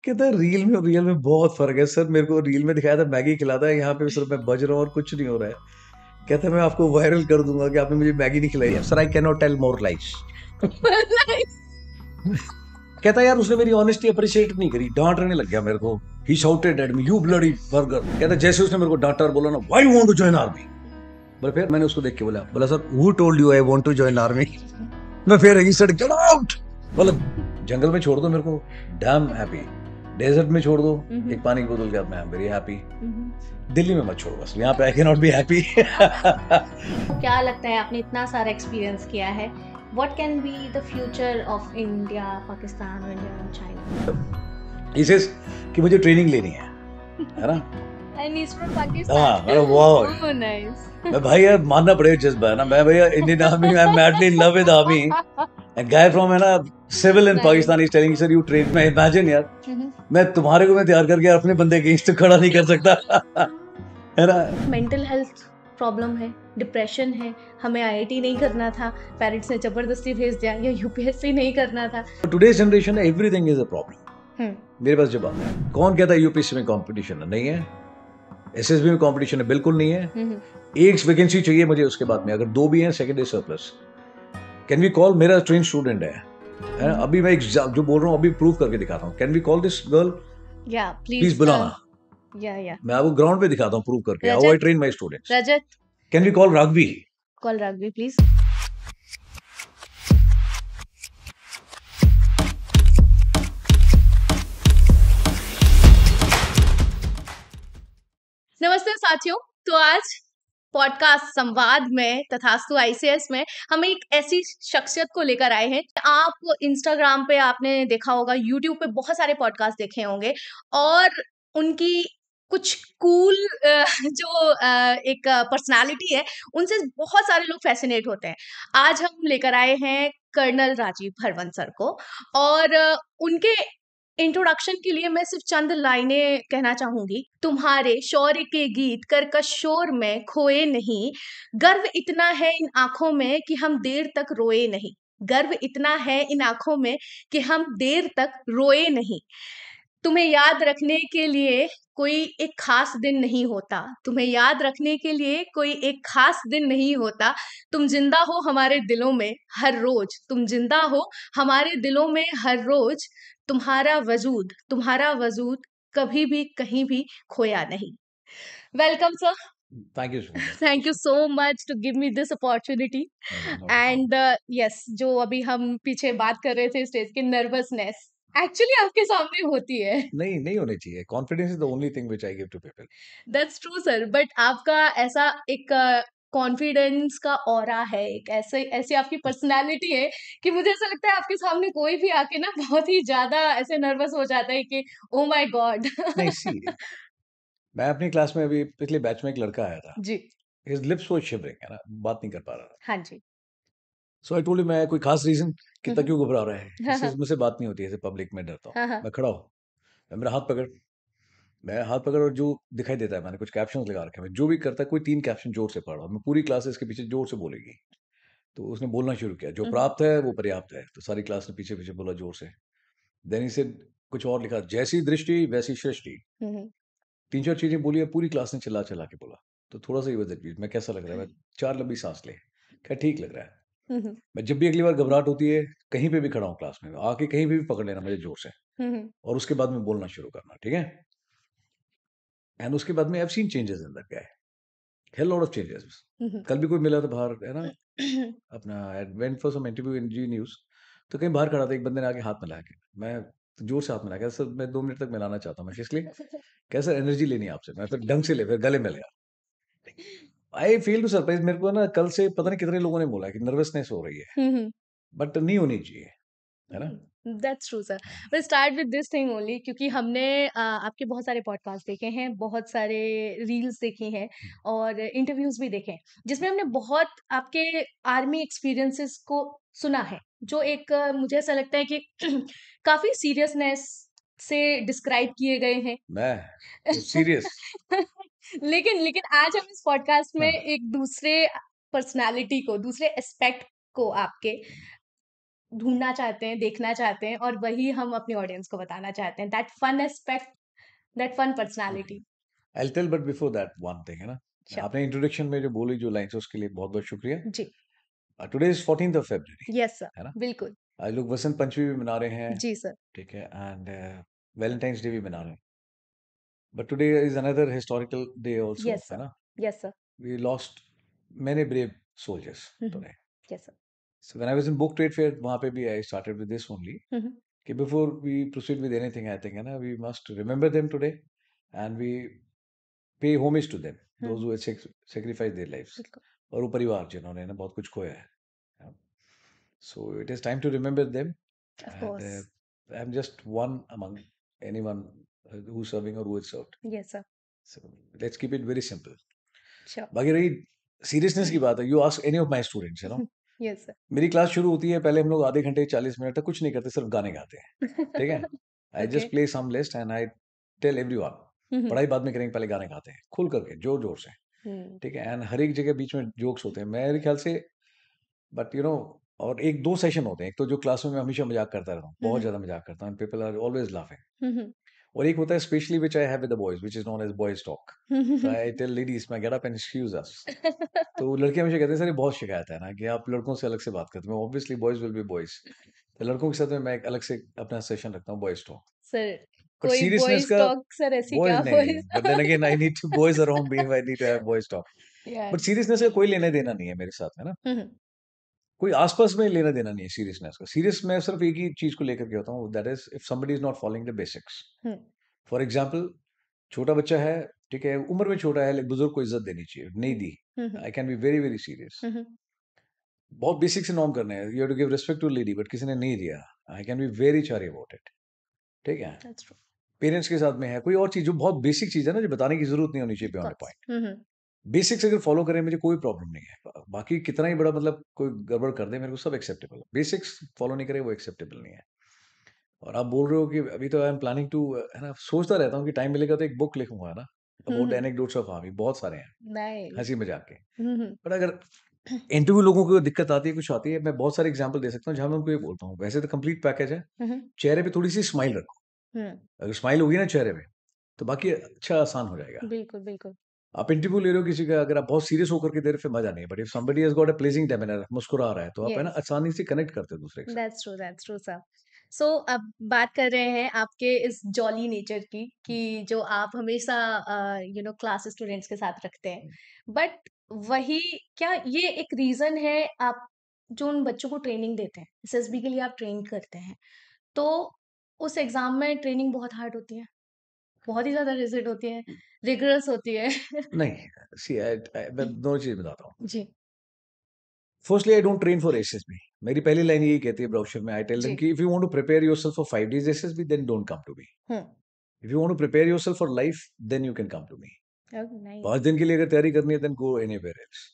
कहता है रील में और रियल में बहुत फर्क है सर। मेरे को रील में दिखाया था मैगी खिलाता है, यहाँ पे सिर्फ मैं बज रहा हूँ और कुछ नहीं हो रहा है। कहता है मैं आपको वायरल कर दूंगा कि आपने मुझे मैगी नहीं खिलाई है। Sir I can not tell more lies. कहता है यार उसने मेरी ऑनेस्टी अप्रिशिएट नहीं करी, डांटने लग गया मेरे को। He shouted at me you bloody burger. कहता है जैसे उसने मेरे को डांटा और बोला ना why you want to join army. बोला फिर मैंने उसको देख के बोला बोला sir who told you I want to join army. मैं फिर ही सेड गेट आउट। बोला जंगल में छोड़ दो मेरे को, डैम हैप्पी। डेजर्ट में छोड़ दो एक पानी की बोतल के हाथ में, आई एम वेरी हैप्पी। दिल्ली में मत छोड़ो बस, यहाँ पे आई कैन नॉट बी हैप्पी। क्या लगता है आपने इतना सारा एक्सपीरियंस किया है, what can be the future of India, Pakistan, India and China? इसे कि मुझे ट्रेनिंग लेनी है ना। एंड इज फ्रॉम हाँ पाकिस्तान। अरे वाह। Oh nice. मैं भाई यार मानना पड़ेगा जज्बा है ना। मैं भैया Indian army, I am madly in love with army. And guy from है ना civil in Pakistan is telling sir you train. मैं इमेजिन यार मैं तुम्हारे को मैं तैयार करके अपने बंदे के अगेंस्ट खड़ा नहीं कर सकता। है ना। मेंटल हेल्थ प्रॉब्लम है, डिप्रेशन है, हमें आईआईटी नहीं करना था, पेरेंट्स ने जबरदस्ती भेज दिया, या यूपीएससी नहीं करना था। Today's generation everything is a problem. मेरे पास जवाब है। कौन कहता है यूपीएससी में कंपटीशन है? नहीं है। एसएसबी में कंपटीशन है? बिल्कुल नहीं है। एक वैकेंसी चाहिए मुझे, उसके बाद में अगर दो भी हैं second is surplus. Can we call, मेरा ट्रेन स्टूडेंट है अभी मैं जो बोल रहा हूँ अभी प्रूव करके दिखाता हूँ। Can we call this girl? या प्लीज बुलाना। या मैं आपको ग्राउंड पे दिखाता हूँ प्रूव करके। How I train my students. Rajat, can we call Raghavi? Call Raghavi please. नमस्ते साथियों, तो आज पॉडकास्ट संवाद में तथास्तु आईसीएस में हम एक ऐसी शख्सियत को लेकर आए हैं। आप इंस्टाग्राम पे आपने देखा होगा, यूट्यूब पे बहुत सारे पॉडकास्ट देखे होंगे, और उनकी कुछ कूल जो एक पर्सनालिटी है, उनसे बहुत सारे लोग फैसिनेट होते हैं। आज हम लेकर आए हैं कर्नल राजीव हरवंशर को, और उनके इंट्रोडक्शन के लिए मैं सिर्फ चंद लाइनें कहना चाहूंगी। तुम्हारे शौर्य के गीत कर्कश शोर में खोए नहीं, गर्व इतना है इन आंखों में कि हम देर तक रोए नहीं। गर्व इतना है इन आंखों में कि हम देर तक रोए नहीं। तुम्हें याद रखने के लिए कोई एक खास दिन नहीं होता, तुम्हें याद रखने के लिए कोई एक खास दिन नहीं होता। तुम जिंदा हो हमारे दिलों में हर रोज, तुम जिंदा हो हमारे दिलों में हर रोज। तुम्हारा वजूद कभी भी कहीं भी खोया नहीं। Welcome sir. Thank you so much. Thank you so much to give me this opportunity. And yes, जो अभी हम पीछे बात कर रहे थे स्टेज की नर्वसनेस, एक्चुअली आपके सामने होती है। नहीं नहीं होनी चाहिए। Confidence is the only thing which I give to people. That's true sir, but आपका ऐसा एक कॉन्फिडेंस का ऑरा है, एक ऐसे ऐसी आपकी पर्सनालिटी है कि मुझे ऐसा लगता है आपके सामने कोई भी आके ना बहुत ही ज्यादा ऐसे नर्वस हो जाता है कि ओ माय गॉड। नहीं सी, मैं अपनी क्लास में अभी पिछले बैच में एक लड़का आया था। जी। हिज लिप्स वर शिवरिंग, है ना, बात नहीं कर पा रहा था। हाँ जी। सो आई टोल्ड हिम, मैं कोई खास रीजन कितना क्यों घबरा रहा है? हाँ इससे हाँ मुझसे बात नहीं होती है, ऐसे पब्लिक में डरता हूँ। हाँ हाँ। मैं खड़ा हूँ, मैं मेरा हाथ पकड़। मैं हाथ पकड़ और जो दिखाई देता है, मैंने कुछ कैप्शंस लगा रखे हैं। मैं जो भी करता है, कोई 3 कैप्शन जोर से पढ़ रहा हूँ। मैं पूरी क्लास इसके पीछे जोर से बोलेगी। तो उसने बोलना शुरू किया, जो प्राप्त है वो पर्याप्त है। तो सारी क्लास ने पीछे-पीछे बोला जोर से। देन ही सेड कुछ और लिखा, जैसी दृष्टि वैसी सृष्टि। 3-4 चीज़ें बोली और पूरी क्लास ने चिल्ला-चिल्ला के बोला। तो थोड़ा-सा ही was confused, मैं कैसा लग रहा है? मैं 4 लंबी साँस ले। कहा ठीक लग रहा है। मैं जब भी अगली बार घबराहट होती है, कहीं पे भी खड़ा हूँ क्लास में, आके कहीं पे भी पकड़ लेना मुझे जोर से, और उसके बाद में बोलना शुरू करना, ठीक है? एंड उसके बाद में I have seen changes in that guy, hell lot of changes. कल भी कोई मिला था बाहर, है ना, अपना I went for some interview in Zee news. तो कहीं बाहर खड़ा था, एक बंदे ने आके हाथ मिलाया के, मैं जोर से हाथ मिलाया, कहा सर मैं 2 मिनट तक मिलाना चाहता हूँ। मैं किस लिए? कहा सर एनर्जी लेनी है आपसे। मैं फिर ढंग से ले, फिर गले मिल गया। आई फील टू सरप्राइज, मेरे को ना कल से पता नहीं कितने लोगों ने बोला है कि नर्वसनेस हो रही है, बट नहीं होनी चाहिए, है ना। That's true sir. We start with this thing only क्योंकि हमने आपके बहुत सारे पॉडकास्ट देखे हैं, बहुत सारे रील्स देखी हैं, और इंटरव्यूज भी देखे हैं, जिसमें हमने बहुत आपके आर्मी एक्सपीरियंसेस को सुना है, जो एक मुझे ऐसा लगता है कि काफी सीरियसनेस से डिस्क्राइब किए गए हैं। मैं सीरियस। लेकिन लेकिन आज हम इस पॉडकास्ट में हाँ, एक दूसरे पर्सनालिटी को, दूसरे एस्पेक्ट को आपके ढूँढना चाहते हैं, देखना चाहते हैं और वही हम अपनी ऑडियंस को बताना चाहते हैं। That fun aspect, that fun personality. I will tell but before that one thing है ना, श्योर। आपने इंट्रोडक्शन में जो बोली जो लाइन्स उसके लिए बहुत बहुत शुक्रिया। जी। Today is 14th of February, yes sir, है ना? बिल्कुल। आज लोग वसंत पंचमी भी मना रहे हैं, जी सर। ठीक है, एंड वैलेंटाइंस डे भी मना रहे हैं, but today is another historical day also, yes है सर, ना? Yes sir. We lost many brave soldiers hmm, hmm. today. Yes sir. So when I was in book trade fair, वहाँ पे भी I started with this only. हुँ, हुँ। कि before we proceed with anything, I think है ना, we must remember them today and we pay homage to them, hmm, those who had sacrificed their lives. बिल्कुल। और वो परिवार जिन्होंने ना बहुत कुछ खोया है. So it is time to remember them, of and course. I'm just one among anyone who's serving or who is served. Yes sir. So let's keep it very simple. Sure. बाकी रही सीरियसनेस की बात है, you ask any of my students, you know, yes sir. मेरी class शुरू होती है, पहले हम लोग आधे घंटे 40 मिनट तक कुछ नहीं करते, सिर्फ गाने गाते हैं, ठीक है? I okay. Just play some list and I tell everyone, हुँ, हुँ। पढ़ाई बाद में करेंगे, पहले गाने गाते हैं, खुल करके, जोर-जोर से, हुँ, ठीक है? एंड हर एक जगह बीच में जोक्स होते हैं, मेरे ख्याल से, बट यू नो, और 1-2 सेशन होते हैं, एक तो जो क्लास में मैं हमेशा मज़ाक करता रहता हूँ, हुँ, बहुत हुँ। ज़्यादा मज़ाक करता हूँ, and people are always laughing, हुँ, हुँ। और एक होता है specially which I have with the boys, which is known as boys talk. Hmm, hmm, so hmm. I tell ladies, "my get up and excuse us." तो लड़के हमेशा कहते हैं, "सर ये बहुत शिकायत है ना कि आप लड़कों से अलग से बात करते हो।" Obviously boys will be boys. तो लड़कों के साथ में मैं एक अलग से अपना सेशन रखता हूँ, बॉयज़ टॉक। सर, बट कोई सीरियसनेस बॉयज़ का, टॉक सर ऐसी बॉयज़ क्या नहीं, नहीं, boys but then again I need to boys around me if I need to have boys talk. But yes. Seriousness का कोई लेना-देना नहीं है मेरे साथ में ना। हुँ, हुँ। कोई आस-पास में लेना-देना नहीं है सीरियसनेस का। सीरियस मैं सिर्फ एक ही चीज़ को लेकर के होता हूँ, that is if somebody is not following the basics. Hmm, for example, छोटा बच्चा है, ठीक है, उम्र में छोटा है, लेकिन बुजुर्ग को इज़्ज़त देनी चाहिए, नहीं हुँ। दी। हुँ, हुँ। I can be very, very serious. हुँ, हुँ। बहुत बेसिक से नॉर्म करने हैं, you have to give respect to lady, but किसी ने नहीं दिया। I can be very sorry about it, ठीक है? That's true. पेरेंट्स के साथ में है, कोई और चीज़ जो बहुत बेसिक चीज़ है ना, जो बताने की ज़रूरत नहीं होनी चाहिए of beyond a course. Point. Hmm, hmm. Basics अगर फॉलो करें, मुझे कोई प्रॉब्लम नहीं है। बाकी कितना ही बड़ा मतलब कोई गड़बड़ कर दे, मेरे को सब एक्सेप्टेबल है। बेसिक्स फॉलो नहीं करे, वो एक्सेप्टेबल नहीं है। और आप बोल रहे हो कि अभी तो आई एम प्लानिंग टू, है ना, सोचता रहता हूँ कि टाइम मिलेगा तो एक बुक लिखूँगा ना, हुँ, about hmm. Anecdotes of army, बहुत सारे हैं, नाइस। हँसी-मज़ाक के। हुँ, हुँ। बट अगर इंटरव्यू लोगों को दिक्कत आती है, कुछ आती है, मैं बहुत सारे एग्ज़ाम्पल दे सकता हूँ, जहाँ मैं उनको ये बोलता हूँ, वैसे तो कंप्लीट पैकेज है, हुँ, हुँ। चेहरे पे थोड़ी-सी स्माइल रखो। हुँ। अगर स्माइल होगी ना चेहरे पे, तो बाकी अच्छा आसान हो जाएगा। बिल्कुल, बिल्कुल। आप इंटरव्यू ले रहे हो किसी का, अगर आप बहुत सीरियस होकर के दे रहे हो, फिर मज़ा नहीं है। But if somebody has got a pleasing demeanour, मुस्कुरा रहा है, तो आप है ना येस। आसानी से कनेक्ट करते हो दूसरे के साथ। That's true sir. सो अब बात कर रहे हैं आपके इस जॉली नेचर की कि जो आप हमेशा क्लास स्टूडेंट्स के साथ रखते हैं। बट वही क्या ये एक रीज़न है आप जो उन बच्चों को ट्रेनिंग देते हैं, एसएसबी के लिए आप ट्रेन करते हैं, तो उस एग्ज़ाम में ट्रेनिंग बहुत हार्ड होती है, बहुत ही ज़्यादा रिजिड होती है, रिगरस होती है। नहीं, सी आई मैं दोनों चीज़ बताता हूँ। जी, firstly I don't train for SSB. मेरी पहली लाइन यही कहती है ब्रोशर में, आई टेल देम जी। कि if you want to prepare yourself for 5 days SSB, then don't come to me. Hmm. If you want to prepare yourself for life, then you can come to me. Oh 5 nice. दिन के लिए अगर तैयारी करनी है, then go anywhere else.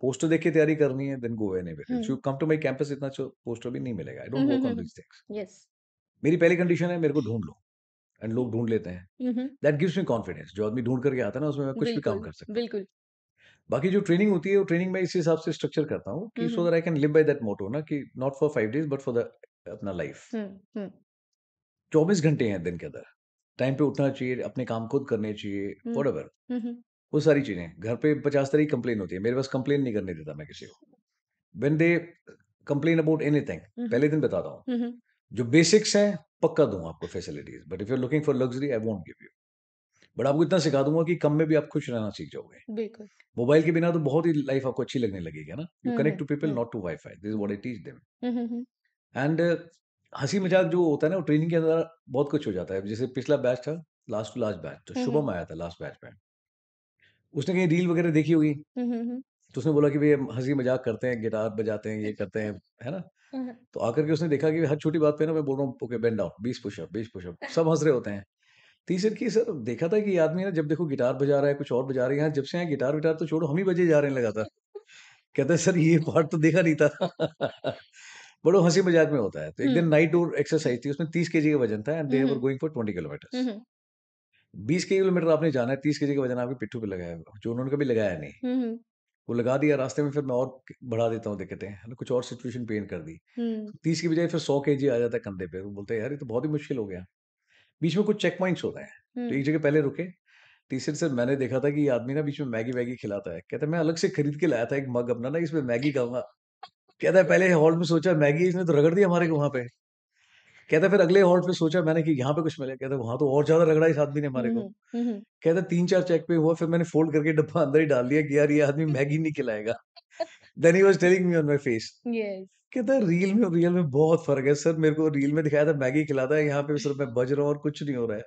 Poster देख के तैयारी करनी है, then go anywhere hmm. Else. You come to my campus, इतना अच्छा पोस्टर भी नहीं मिलेगा। आई hmm, don't hmm, work hmm, on hmm. These things. Yes. मेरी पहली कंडीशन है, मेरे को ढूँढ लो, एंड लोग ढूँढ लेते हैं। हुँ, हुँ। That gives me confidence. जो आदमी ढूँढ करके आता है ना, उसमें मैं कुछ भी काम बिल्कुल, कर सकता हूँ। बिल्कुल। बाकी जो ट्रेनिंग होती है, वो ट्रेनिंग मैं इस हिसाब से स्ट्रक्चर करता हूँ हुँ, कि so hmm. That I can live by that motto ना, कि not for 5 days but for the अपना लाइफ। हुँ, हुँ, 24 घंटे हैं दिन के अंदर। टाइम पे उठना चाहिए, अपने काम खुद करने चाहिए, हुँ, व्हाटएवर, हुँ, हुँ, वो सारी चीज़ें। घर पे 50 तरह की कंप्लेन होती है, मेरे पास कंप्लेन नहीं करने देता मैं किसी को। When they complain about anything, हुँ, हुँ, पहले दिन बताता हूँ। हुँ, हुँ, जो बेसिक्स हैं, पक्का दूँगा आपको facilities, but if you are looking for luxury, I won't give you. But आपको इतना सिखा दूँगा कि कम में भी आप खुश रहना सीख जाओगे। बिल्कुल। मोबाइल के बिना तो बहुत ही लाइफ आपको अच्छी लगने लगेगी, है ना? You hmm, connect hmm, to people, hmm, not to wifi, this is what I teach them. Hmm, hmm, hmm, and हँसी मज़ाक जो होता है ना, वो ट्रेनिंग के अंदर बहुत कुछ हो जाता है। जैसे पिछला बैच था, लास्ट टू लास्ट बैच, तो हुँ, हुँ, शुभम आया था लास्ट बैच में। उसने कहीं रील वगैरह देखी होगी, हुँ, हुँ, हुँ, तो उसने बोला कि भई हम हँसी मज़ाक करते हैं, गिटार बजाते हैं, ये करते हैं, है ना? हुँ, हुँ, तो आकर के उसने देखा कि हर छोटी बात पे ना मैं बोल रहा हूँ, okay bend down, 20 pushup, 20 pushup, सब हँस रहे होते हैं। तीसरे की सर देखा था कि ये आदमी ना जब देखो गिटार बजा रहा है, कुछ और बजा रहा है, यहाँ जब से यहाँ गिटार-विटार तो छोड़ो, हम ही बजे जा रहे हैं लगातार। कहता है सर ये पार्ट तो देखा नहीं था। बड़ा हँसी मज़ाक में होता है। तो एक दिन नाइट टूर एक्सरसाइज थी, उसमें 30 केजी का वज़न था and hmm, they were hmm, going for 20 kilometres. Hmm, hmm, 20 kilometre आपने जाना है, 30 केजी का वज़न आपके पिट्ठू पे लगाया हुआ है, जो उन्होंने कभी लगाया नहीं। हुँ, हुँ, वो लगा दिया रास्ते में, फिर मैं और बढ़ा देता हूँ दिक्कतें, है ना, कुछ और सिचुएशन पेंट कर दी। हुँ, 30 की बजाय फिर 100 केजी आ जाता है कंधे पे। वो बोलते हैं, यार ये तो बहुत ही मुश्किल हो गया। बीच में कुछ चेक पॉइंट्स होते हैं। तो हुँ। एक जगह पहले रुके, तीसरे से मैंने देखा था कि ये आदमी ना बीच में मैगी-वैगी खिलाता है। कहता है, मैं अलग से खरीद के लाया था एक मग अपना ना, इसमें मैगी खाऊँगा। कहता है, पहले हॉल्ट में सोचा मैगी इसने तो रगड़ दिया हमारे को वहाँ पे। कहता है, फिर अगले हॉल्ट पे सोचा मैंने कि यहाँ पे कुछ मिले। कहता है, वहाँ तो और ज़्यादा रगड़ा इस आदमी ने हुँ, हमारे को। हुँ। हुँ, हुँ। कहता है, 3-4 चेक पे हुआ, फिर मैंने फ़ोल्ड करके डब्बा अंदर ही डाल दिया कि यार ये आदमी मैगी नहीं खिलाएगा। Then he was telling me on my face. Yes. कहता है, रील में और रियल में बहुत फ़र्क है सर। मेरे को रील में दिखाया था मैगी खिलाता है, यहाँ पे सिर्फ मैं बज रहा हूँ और कुछ नहीं हो रहा है।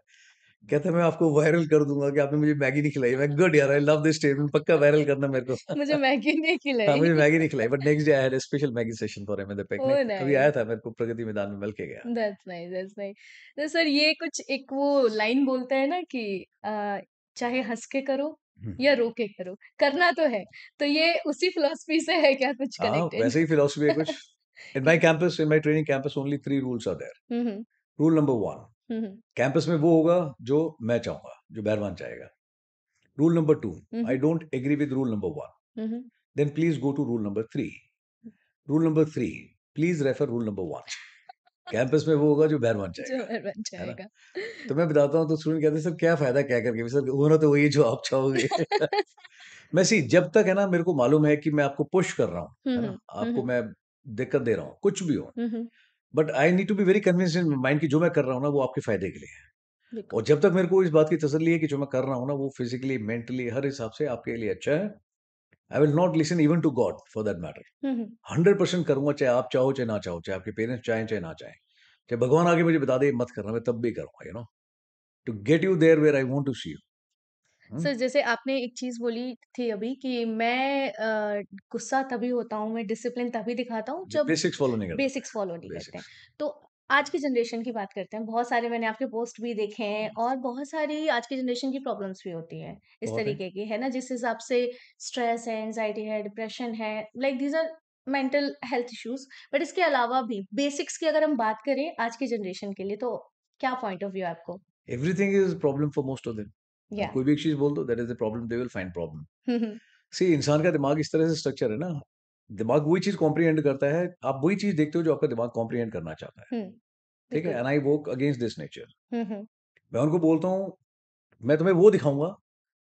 कहता है, मैं आपको वायरल कर दूँगा कि आपने मुझे मैगी नहीं खिलाई। मैं गुड यार, आई लव दिस स्टेटमेंट, पक्का वायरल करना मेरे को। मुझे मैगी नहीं हाँ, खिलाई। मुझे मैगी नहीं खिलाई, but next day I had a special Maggi session for him in the picnic. Oh कभी आया नाइस! था, मेरे को प्रगति मैदान में मिल के गया। That's nice, that's nice. तो सर ये कुछ एक वो लाइन बोलते हैं ना कि चाहे हँस के करो हुँ। या रो के करो, करना तो है। तो ये उसी फिलॉसफी से है क्या कुछ हाँ, कनेक्टेड? वैसे ही फिलॉसफी है कुछ। In my campus, in my training campus only 3 rules are there. Hmm, hmm. Rule number 1, hmm, hmm. Campus में वो होगा जो मैं चाहूँगा, जो मेहरबान चाहेगा। Rule number 2, hmm, I hmm. Don't agree with rule number 1, hmm, hmm. Then please go to rule number 3। Rule number 3, please refer rule number 1। Campus में वो होगा जो मेहरबान जो चाहेगा, बन है ना? जाएगा। तो मैं बताता हूँ तो स्टूडेंट कहते हैं, सर क्या फ़ायदा कह कर के भी, सर होना तो वही है जो आप चाहोगे। मैं सी जब तक है ना मेरे को मालूम है कि मैं आपको पुश कर रहा हूँ, हुँ, है हुँ। ना? हुँ, आपको हुँ। मैं दिक्कत दे रहा हूँ, कुछ भी हो। हुँ, हुँ। But I need to be very convinced in mind कि जो मैं कर रहा हूँ ना वो आपके फ़ायदे के लिए है। बिल्कुल। और जब तक मेरे को इस बात की तसल्ली है कि जो मैं कर रहा हूँ ना वो फिज़िकली, मेंटली हर हिसाब से आपके लिए अच्छा है, I will not listen even to God for that matter. हुँ, हुँ। 100% करूँगा, चाहे आप चाहो, चाहे ना चाहो, चाहे आपके पेरेंट्स चाहें, चाहे ना चाहें। चाहे भगवान आके मुझे बता दे मत करना, मैं तब भी करूँगा, you know? To get you there where I want to see you. Hmm? Sir जैसे आपने एक चीज़ बोली थी अभी कि मैं गुस्सा तभी होता हूँ, मैं डिसिप्लिन तभी दिखाता हूँ जब जब बेसिक्स फॉलो नहीं करता मैं, बेसिक्स फॉलो नहीं करते हैं। बेसिक्स। तो आज की जनरेशन की बात करते हैं, बहुत सारे मैंने आपके पोस्ट भी देखे हैं और बहुत सारी आज की जनरेशन की प्रॉब्लम्स भी होती हैं, इस बहुत है। तरीके की, है ना? जिस हिसाब से स्ट्रेस है, एंग्ज़ायटी है, डिप्रेशन है, like these are mental health issues. But इसके अलावा भी बेसिक्स की अगर हम बात करें आज की जनरेशन के लिए, तो क्या पॉइंट ऑफ व्यू है आपको? Everything is problem for most of them. आप या कोई भी एक चीज़ बोल दो, that is a problem, they will find problem. हुँ, हुँ, सी इंसान का दिमाग इस तरह से स्ट्रक्चर है ना, दिमाग वही चीज़ कॉम्प्रिहेंड करता है, आप वही चीज़ देखते हो जो आपका दिमाग कॉम्प्रिहेंड करना चाहता है। हुँ, ठीक है? बिल्कुल। And I work against this nature. हुँ, हुँ, मैं उनको बोलता हूँ, मैं तुम्हें वो दिखाऊँगा,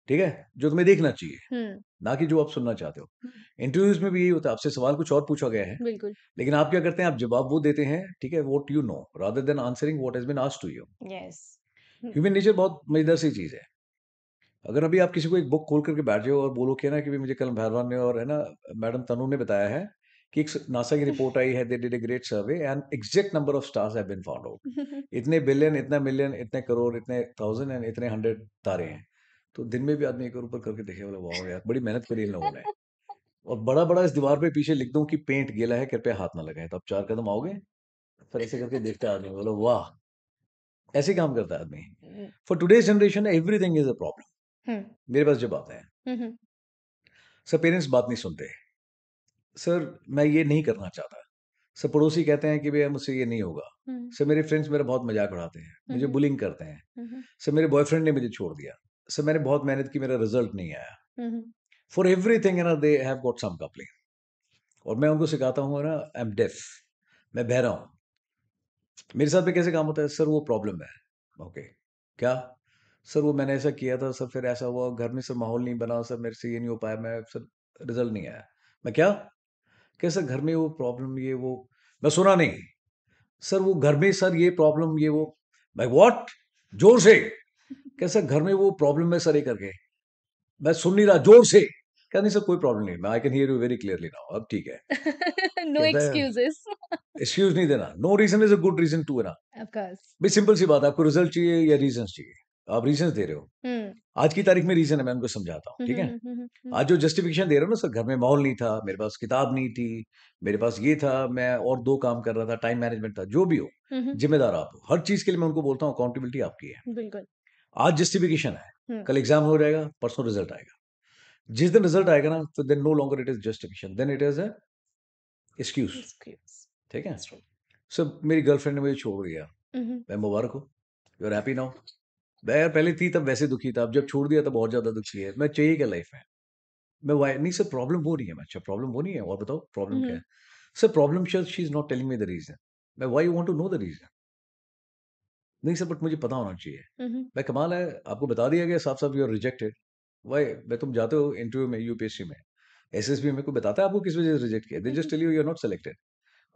ठीक है? जो तुम्हें देखना चाहिए, हुँ, ना कि जो आप सुनना चाहते हो। हुँ, इंटरव्यूज़ में भी यही होता है, आपसे सवाल कुछ और पूछा गया है, बिल्कुल। लेकिन आप क्या करते हैं, आप जवाब वो देते हैं, ठीक है? What you know rather than answering what has been asked to you. Yes. Hmm, human nature बहुत मज़ेदार सी चीज़ है। अगर अभी आप किसी को एक बुक खोल करके बैठ जाओ और बोलो कि ना कि भई मुझे कल भैरवान ने और है ना मैडम तनु ने बताया है कि एक स नासा की रिपोर्ट आई है, they did a great survey and exact number of stars have been found out. इतने बिलियन, इतना मिलियन, इतने करोड़, इतने थाउज़ेंड एंड इतने 100 तारे हैं। तो दिन में भी आदमी एक बार ऊपर करके देखे, बोले वाओ यार! बड़ी मेहनत करी इन लोगों ने। और बड़ा-बड़ा इस दीवार पे पीछे लिख दूँ कि पेंट गीला है, कृपया हाथ ना लगाएँ। तो आप 4 कदम आओगे? फिर ऐसे करके देखता है आदमी, बोले वाह! ऐसे ही काम करता है आदमी। हुँ, for today's generation everything is a problem. हुँ, मेरे पास जब आते हैं, हुँ, हुँ, सर पेरेंट्स बात नहीं सुनते। सर मैं ये नहीं करना चाहता। सर पड़ोसी कहते हैं कि भैया मुझसे ये नहीं होगा। हुँ, सर मेरे फ्रेंड्स मेरा बहुत मज़ाक उड़ाते हैं। हुँ, मुझे हुँ, बुलिंग करते हैं। हुँ, हुँ, सर मेरे बॉयफ्रेंड ने मुझे छोड़ दिया। सर मैंने बहुत मेहनत की, मेरा रिज़ल्ट नहीं आया। हुँ, हुँ, for everything you know they have got some complaint. और मैं उनको सिखाता हूँ ना, आई एम डेफ, मैं बहरा हूँ। मेरे साथ में कैसे काम होता है? सर वो प्रॉब्लम है। ओके, क्या? सर वो मैंने ऐसा किया था सर, फिर ऐसा हुआ, घर में सर माहौल नहीं बना सर, मेरे से ये नहीं हो पाया, मैं सर रिज़ल्ट नहीं आया। मैं क्या? कैसे घर में वो प्रॉब्लम ये वो? मैं सुना नहीं। सर वो घर में सर ये प्रॉब्लम ये वो। मैं व्हाट? जोर से। कैसे घर में वो प्रॉब्लम है सर ये करके। मैं सुन नहीं रहा, जोर से। कहा नहीं सर कोई प्रॉब्लम नहीं, I can hear you very clearly now, अब ठीक है। नो कहता है एक्सक्यूज़ेज़। एक्सक्यूज़ नहीं देना, no reason is a good reason to है ना। Of course. भाई सिंपल सी बात है, आपको रिजल्ट चाहिए या रीज़न्स चाहिए? आप रीज़न्स दे रहे हो। हुँ, आज की तारीख में रीज़न है, मैं उनको समझाता हूँ, हुँ, ठीक हुँ, है? हुँ, हुँ, हुँ, हुँ, आज जो जस्टिफिकेशन दे रहे हो ना सर, घर में माहौल नहीं था, मेरे पास किताब नहीं थी, मेरे पास ये था, मैं और 2 काम कर रहा था, टाइम मैनेजमेंट था, जो भी हो, हुँ, हुँ, ज़िम्मेदार आप हो। हर चीज़ के लिए मैं उनको बोलता हूँ अकाउंटेबिलिटी आपकी है। बिल्कुल। आज जस्टिफिकेशन है, हुँ, कल एग्ज़ाम हो जाएगा, परसों रिज़ल्ट आएगा। जिस दिन रिज़ल्ट आएगा ना, तो then no longer it is justification, then it is a excuse, excuse. ठीक है? That's true. सर मेरी गर्लफ्रेंड ने मुझे छोड़ दिया, हुँ, हुँ, मैं मुबारक हो, यू आर हैप्पी नाउ? मैं यार पहले थी तब वैसे दुखी था, अब जब छोड़ दिया तब और ज़्यादा दुखी है। मैं चाहिए क्या लाइफ़ में? मैं वाई नहीं सर, प्रॉब्लम वो नहीं है। मैं अच्छा, प्रॉब्लम वो नहीं है, और बताओ प्रॉब्लम क्या हम्म है? सर प्रॉब्लम शायद she is not telling me the reason. मैं why you want to know the reason? नहीं सर, बट मुझे पता होना चाहिए। हम्म मैं कमाल है, आपको बता दिया गया साफ-साफ यू आर रिजेक्टेड। व्हाई? मैं तुम जाते हो इंटरव्यू में यूपीएससी में, एसएसबी में, कोई बताता है आपको किस वजह से रिजेक्ट किया? They just tell you you are not selected.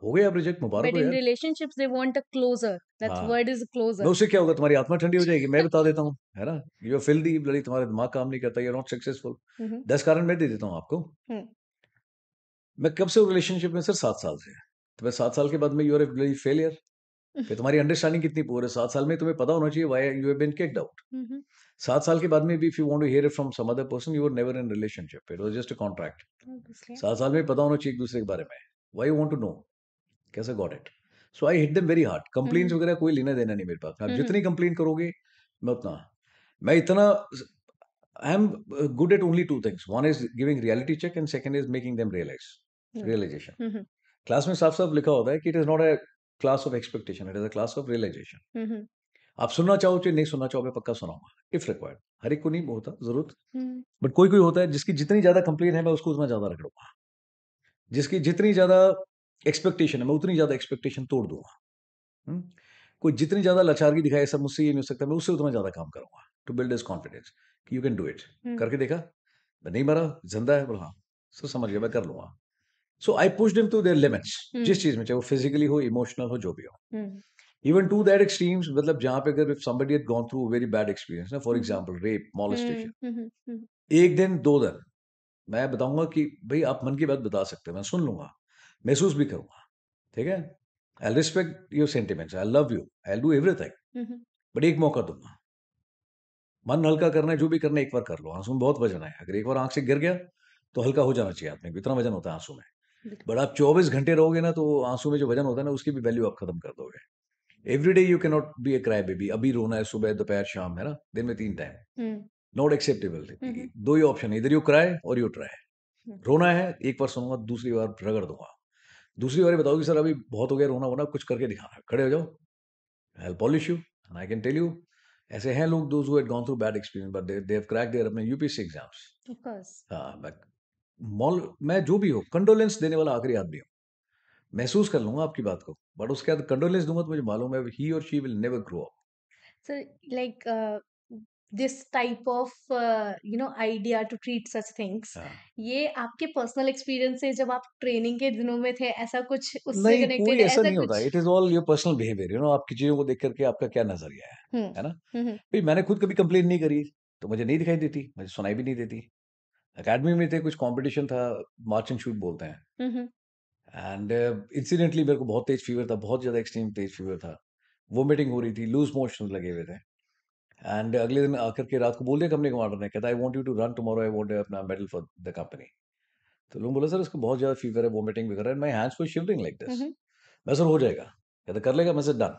हो गए आप रिजेक्ट, मुबारक बट हो इन यार। Relationships they want a closure, that's हाँ, वर्ड इज मैं क्लोजर। उससे क्या होगा, तुम्हारी आत्मा ठंडी हो जाएगी, मैं बता देता हूँ, है ना? यू आर फिल्दी ब्लडी, तुम्हारा दिमाग काम नहीं करता, यू आर नॉट सक्सेसफुल। हम्म 10 कारण मैं दे देता हूँ आपको। हम्म मैं कब से हूँ रिलेशनशिप में सर? 7 साल से। तो मैं 7 साल के बाद में you are a bloody failure. फिर तुम्हारी अंडरस्टैंडिंग कितनी पुअर है? 7 साल में तुम्हें पता होना चाहिए why you have been kicked out. हम्म 7 साल के बाद में भी if you want to hear it from some other person, you were never in relationship, it was just a contract. Obviously 7 साल में पता होना चाहिए एक-दूसरे के बारे में। Why you want to know? कैसे got it? So I hit them very hard. Complaints हम्म वगैरह कोई लेना-देना नहीं मेरे पास। आप हम्म जितनी कंप्लेंट करोगे, मैं उतना। मैं इतना I am good at only 2 things. One is giving reality check and second is making them realise realisation. हम्म क्लास में साफ-साफ लिखा होता है कि it is not a class of expectation, it is a class of realisation. हम्म आप सुनना चाहो चाहे नहीं सुनना चाहो, मैं पक्का सुनाऊँगा, इफ रिक्वायर्ड। हर एक को नहीं होता ज़रूरत, हम्म बट कोई-कोई होता है जिसकी जितनी ज़्यादा कंप्लेन है, मैं उसको उतना ज़्यादा रगड़ूँगा। जिसकी जितनी ज़्यादा एक्सपेक्टेशन है, मैं उतनी ज़्यादा एक्सपेक्टेशन तोड़ दूँगा। हुँ? कोई जितनी ज़्यादा लाचारगी दिखाए, "सर मुझसे ये नहीं हो सकता", मैं उससे उतना ज़्यादा काम करूँगा, टू बिल्ड हिज़ कॉन्फिडेंस कि यू कैन डू इट। हम्म करके देखा? मैं नहीं मरा, ज़िंदा है, बोला हाँ। सर समझ गया, मैं कर लूँगा। So I pushed him to their limits, जिस चीज़ में, चाहे वो फिज़िकली हो, इमोशनल हो, जो भी हो। हम्म इवन टू दैट एक्सट्रीम्स, मतलब जहाँ पे अगर if somebody had gone through a very bad experience ना, for hmm example rape, molestation, हम्म 1 दिन, 2 दिन, मैं बताऊँगा कि भई आप मन की बात बता सकते हैं, मैं सुन लूँगा, महसूस भी करूँगा, ठीक है? I will respect your sentiments, I love you, I will do everything, hmm but एक मौका दूँगा। मन हल्का करना है, जो भी करना है, एक बार कर लो। आँसू में बहुत वज़न है, अगर एक बार आँख से गिर गया, तो हल्का हो जाना चाहिए आदमी को, इतना वज़न होता है आँसू में। बिल्कुल बट आप 24 घंटे रहोगे ना, तो आँसू में जो वज़न होता है ना, उसकी भी वैल्यू आप खत्म कर दोगे। Every day you can not be a cry baby. अभी रोना है, सुबह, दोपहर, शाम, है ना? दिन में 3 time. Hmm not acceptable. Hmm 2 he option है, इधर यू क्राई और यू ट्राई। हम्म रोना है, एक बार सुनूँगा, दूसरी बार रगड़ दूँगा। दूसरी बार ये बताओ कि सर अभी बहुत हो गया रोना-वोना, कुछ करके दिखाना है। खड़े हो जाओ, I will polish you and I can tell you, ऐसे हैं लोग those who had gone through bad experience but they have cracked there अपने यूपीएससी एग्ज़ाम्स। ऑफ कोर्स हाँ, मैं जो भी हो, कंडोलेंस देने वाला आखिरी आदमी हूँ। महसूस कर लूँगा आपकी बात को, बट उसके बाद कंडोलेंस दूँगा तो मुझे मालूम है ही और she will never grow up. so like this type of idea to treat such things, हाँ। ये आपके पर्सनल एक्सपीरियंस से जब आप ट्रेनिंग के दिनों में थे, ऐसा कुछ उससे नहीं, कनेक्टेड कोई ऐसा ऐसा नहीं होता। कुछ? It is all your personal behaviour, आपकी चीज़ों को देख कर के आपका क्या नज़रिया हम्म है ना? हम्म भई मैंने खुद कभी कंप्लेन नहीं करी, तो मुझे नहीं दिखाई देती, मुझे सुनाई भी नहीं देती। अकेडमी में थे, कुछ कॉम्पिटिशन था, मार्च एंड शूट बोलते हैं, हम्म एंड इंसिडेंटली मेरे को बहुत तेज़ फीवर था, बहुत ज़्यादा एक्सट्रीम तेज़ फीवर था। वोमिटिंग हो रही थी, लूज़ मोशंस लगे हुए थे, एंड अगले दिन आकर के रात को बोल दिया कंपनी कमांडर ने, कहता है, "I want you to run tomorrow, I want अपना मेडल फॉर द कंपनी।" तो लोगों ने बोला, "सर इसको बहुत ज़्यादा फीवर है, वोमिटिंग भी कर रहा है, my hands were shivering like this." हम्म मैं, "सर हो जाएगा।" कहता, "कर लेगा?" मैं said, "done."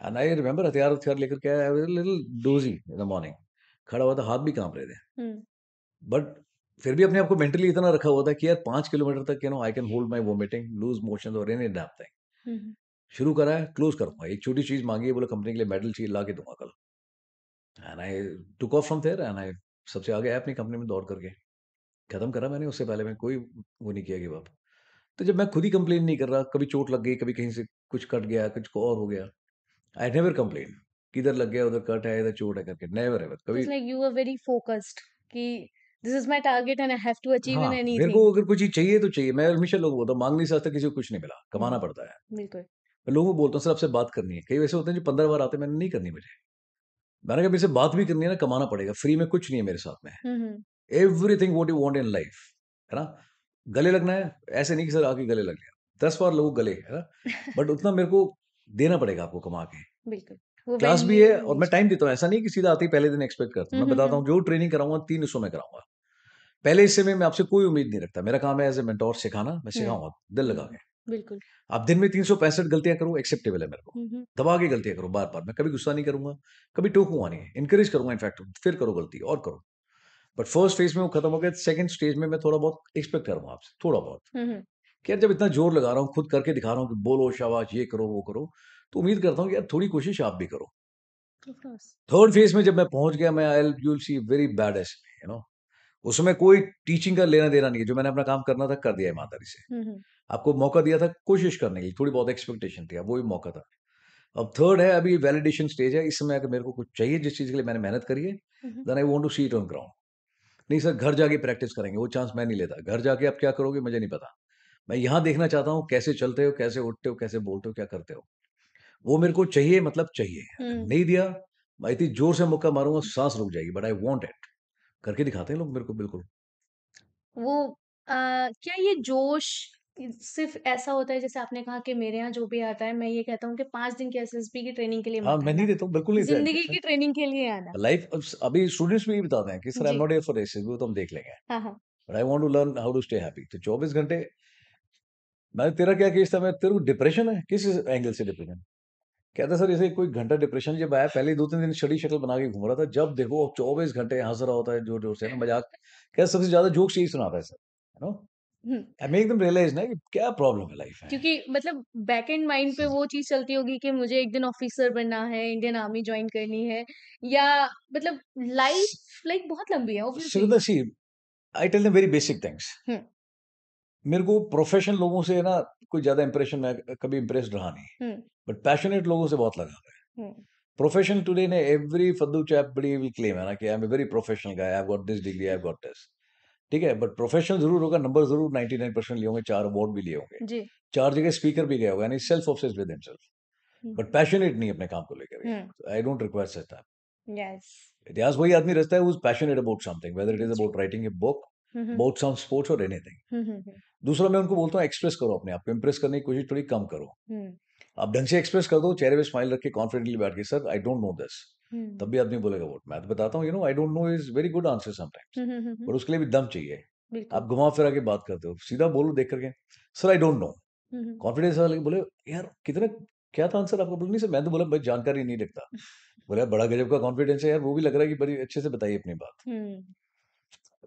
And I remember हथियार-वथियार लेकर के आया, I was a little dozy in the morning. खड़ा हुआ था, हाथ भी काँप रहे थे। हम्म बट फिर भी अपने आप को मेंटली इतना रखा हुआ था कि यार 5 किलोमीटर तक I can hold my vomiting, loose motions और एनी डैम थिंग। हम्म शुरू करा है, क्लोज़ करूँगा। एक छोटी चीज़ माँगी है, बोला कंपनी के लिए मेडल चाहिए, ला के दूँगा कल। And I took off from there and I सबसे आगे आया अपनी कंपनी में दौड़ करके। खत्म करा मैंने, उससे पहले मैं कोई वो नहीं किया गिव अप। तो जब मैं खुद ही कंप्लेन नहीं कर रहा, कभी चोट लग गई, कभी कहीं से कुछ कट गया, कुछ और हो गया। आई नेवर कंप्लेन, किधर लग गया, उधर कट है, इधर चोट है करके, नेवर एवर so कभी। it's like you were very focused कि this is my target and I have to achieve in हाँ, मेरे anything। को अगर कोई चीज़ चाहिए तो चाहिए। मैं हमेशा लोगों को बोलता हूँ, माँगने से आज तक किसी को कुछ नहीं मिला, कमाना हम्म पड़ता है। बिल्कुल मैं लोगों को बोलता हूँ, सर आपसे बात करनी है। कई वैसे होते हैं जो 15 बार आते हैं, मैंने नहीं करनी मुझे। मैंने कहा मेरे से बात भी करनी है ना, कमाना पड़ेगा, फ्री में कुछ नहीं है मेरे साथ में। हम्म everything what you want in life, है ना? गले लगना है, ऐसे नहीं कि सर आके गले लग लिया। 10 बार लोगों गले, है ना? बट उतना मेरे को देना पड़ेगा आपको कमा के। बिल्कुल वो क्लास भी वैल्यू है और मैं नेचर। टाइम देता हूँ, ऐसा नहीं कि सीधा आते ही पहले दिन एक्सपेक्ट करता हूँ। मैं बताता हम्म हूँ जो ट्रेनिंग कराऊँगा 3 हिस्सों में कराऊँगा। पहले हिस्से में मैं आपसे कोई उम्मीद नहीं रखता। मेरा काम है एज़ अ मेंटर सिखाना, मैं हम्म सिखाऊँगा दिल लगा के। बिल्कुल आप दिन में 365 गलतियाँ करो, एक्सेप्टेबल है मेरे को। हम्म दबा के गलतियाँ करो बार-बार, मैं कभी गुस्सा नहीं करूँगा, कभी टोकूँगा नहीं, एनकरेज करूँगा इनफैक्ट, फिर करो गलती और करो। बट फर्स्ट फेज़ में वो खत्म हो गया, सेकंड स्टेज में मैं थोड़ा बहुत एक्सपेक्ट करूँगा आपसे, थोड़ा बहुत। हम्म कि यार जब इतना ज़ोर लगा रहा हूँ, खुद करके दिखा रहा हूँ कि बोलो शाबाश, ये करो, वो करो, तो उम्मीद करता हूँ कि यार थोड़ी कोशिश आप भी करो। ऑफ कोर्स थर्ड फेज़ में जब मैं पहुँच गया, मैं I will you will C very bad S me, you know? उसमें कोई टीचिंग का लेना-देना नहीं है, जो मैंने अपना काम करना था कर दिया ईमानदारी से। हुँ, हुँ। आपको मौका दिया था कोशिश करने के लिए, थोड़ी बहुत एक्सपेक्टेशन थी, अब वो भी मौका था। अब थर्ड है अभी वैलिडेशन स्टेज है, इस समय अगर मेरे को कुछ चाहिए जिस चीज़ के लिए मैंने मेहनत करी है, हुँ, हुँ। Then I want to see it on ground. नहीं सर घर जाके प्रैक्टिस करेंगे, वो चांस मैं नहीं लेता। घर जाके आप क्या करोगे मुझे नहीं पता। मैं यहाँ देखना चाहता हूँ कैसे चलते हो, कैसे उठते हो, कैसे बोलते हो, क्या करते हो। वो मेरे को चाहिए मतलब चाहिए। अगर हुँ। नहीं दिया, मैं इतनी ज़ोर से मुक्का मारूँगा साँस रुक जाएगी बट आई वांट इट। करके दिखाते हैं लोग मेरे को बिल्कुल। वो क्या ये जोश सिर्फ़ ऐसा होता है जैसे आपने कहा कि मेरे यहाँ जो भी आता है मैं ये कहता हूँ कि 5 दिन की एसएसबी की ट्रेनिंग के लिए हाँ, मत मैं नहीं आना। देता हूँ, बिल्कुल नहीं ज़िंदगी देता। की ट्रेनिंग के लिए आना। लाइफ अभी स्टूडेंट्स भी यही बताते हैं कि सर आई एम जी। नॉट हियर फॉर रेसेस वो तो हम देख लेंगे। हाँ, हाँ। But I want to learn how to stay happy. तो 24 घंटे मैं तेरा क्या केस था मैं तेरे को डिप्रेशन है? किस एंगल से डिप्रेशन? कहता सर जैसे कोई घंटा डिप्रेशन जब आया पहले 2-3 दिन छड़ी शक्ल बना के घूम रहा था। जब देखो 24 घंटे हँस रहा होता है ज़ोर-ज़ोर से ना मज़ाक क्या सबसे ज़्यादा जोक्स यही सुनाता है sir, you know? Hmm. I make them realise ना कि क्या प्रॉब्लम है लाइफ में। क्योंकि मतलब बैक एंड माइंड पे वो चीज़ चलती होगी कि मुझे एक दिन ऑफिसर बनना है, इंडियन आर्मी जॉइन करनी है या मतलब लाइफ लाइक बहुत लंबी है ऑब्वियसली। सुविधा see I tell them very basic things. हुँ, मेरे को प्रोफेशनल लोगों से ना कोई ज़्यादा इंप्रेशन मैं कभी इम्प्रेस्ड रहा नहीं। हुँ, बट पैशनेट लोगों से बहुत लगाव है। हुँ, प्रोफेशन टुडे ने एवरी फद्दू चैपड़ी विल क्लेम है ना कि I am a very professional guy, I have got this degree, I have got this. ठीक है? बट प्रोफेशनल ज़रूर होगा, नंबर ज़रूर 99% लिए होंगे, 4 अवार्ड भी लिए होंगे। जी। 4 जगह स्पीकर भी गया होगा, यानी self obsessed with himself. Hmm, but passionate नहीं अपने काम को लेकर हुँ, के। I don't require such that. Yes. इतिहास वही आदमी रचता है who is passionate about something, whether it is जी। About writing a book, hmm, hmm, about some sports और एनीथिंग। हुँ, हुँ, हुँ, दूसरा मैं उनको बोलता हूँ एक्सप्रेस करो अपने आप को, इम्प्रेस करने की कोशिश थोड़ी कम करो। हुँ, आप ढंग से एक्सप्रेस कर दो, चेहरे पे स्माइल रख के कॉन्फिडेंटली बैठ के, sir I don't know this. हुँ, तब भी आदमी बोलेगा व्हाट? मैं तो बताता हूँ, I don't know is very good answer sometimes. Hmm, hmm, hmm, hmm, but उसके लिए भी दम चाहिए। बिल्कुल। आप घुमा-फिरा के बात करते हो, सीधा बोलो देख कर के, sir I don't no. Hmm, hmm, confidence वाले बोले, यार कितना क्या था आंसर आपका? बोला नहीं सर मैं तो बोला मैं जानकारी नहीं रखता। बोला बड़ा गज़ब का कॉन्फिडेंस है यार, वो भी लग रहा है कि बड़ी अच्छे से बताइए अपनी बात। हुँ,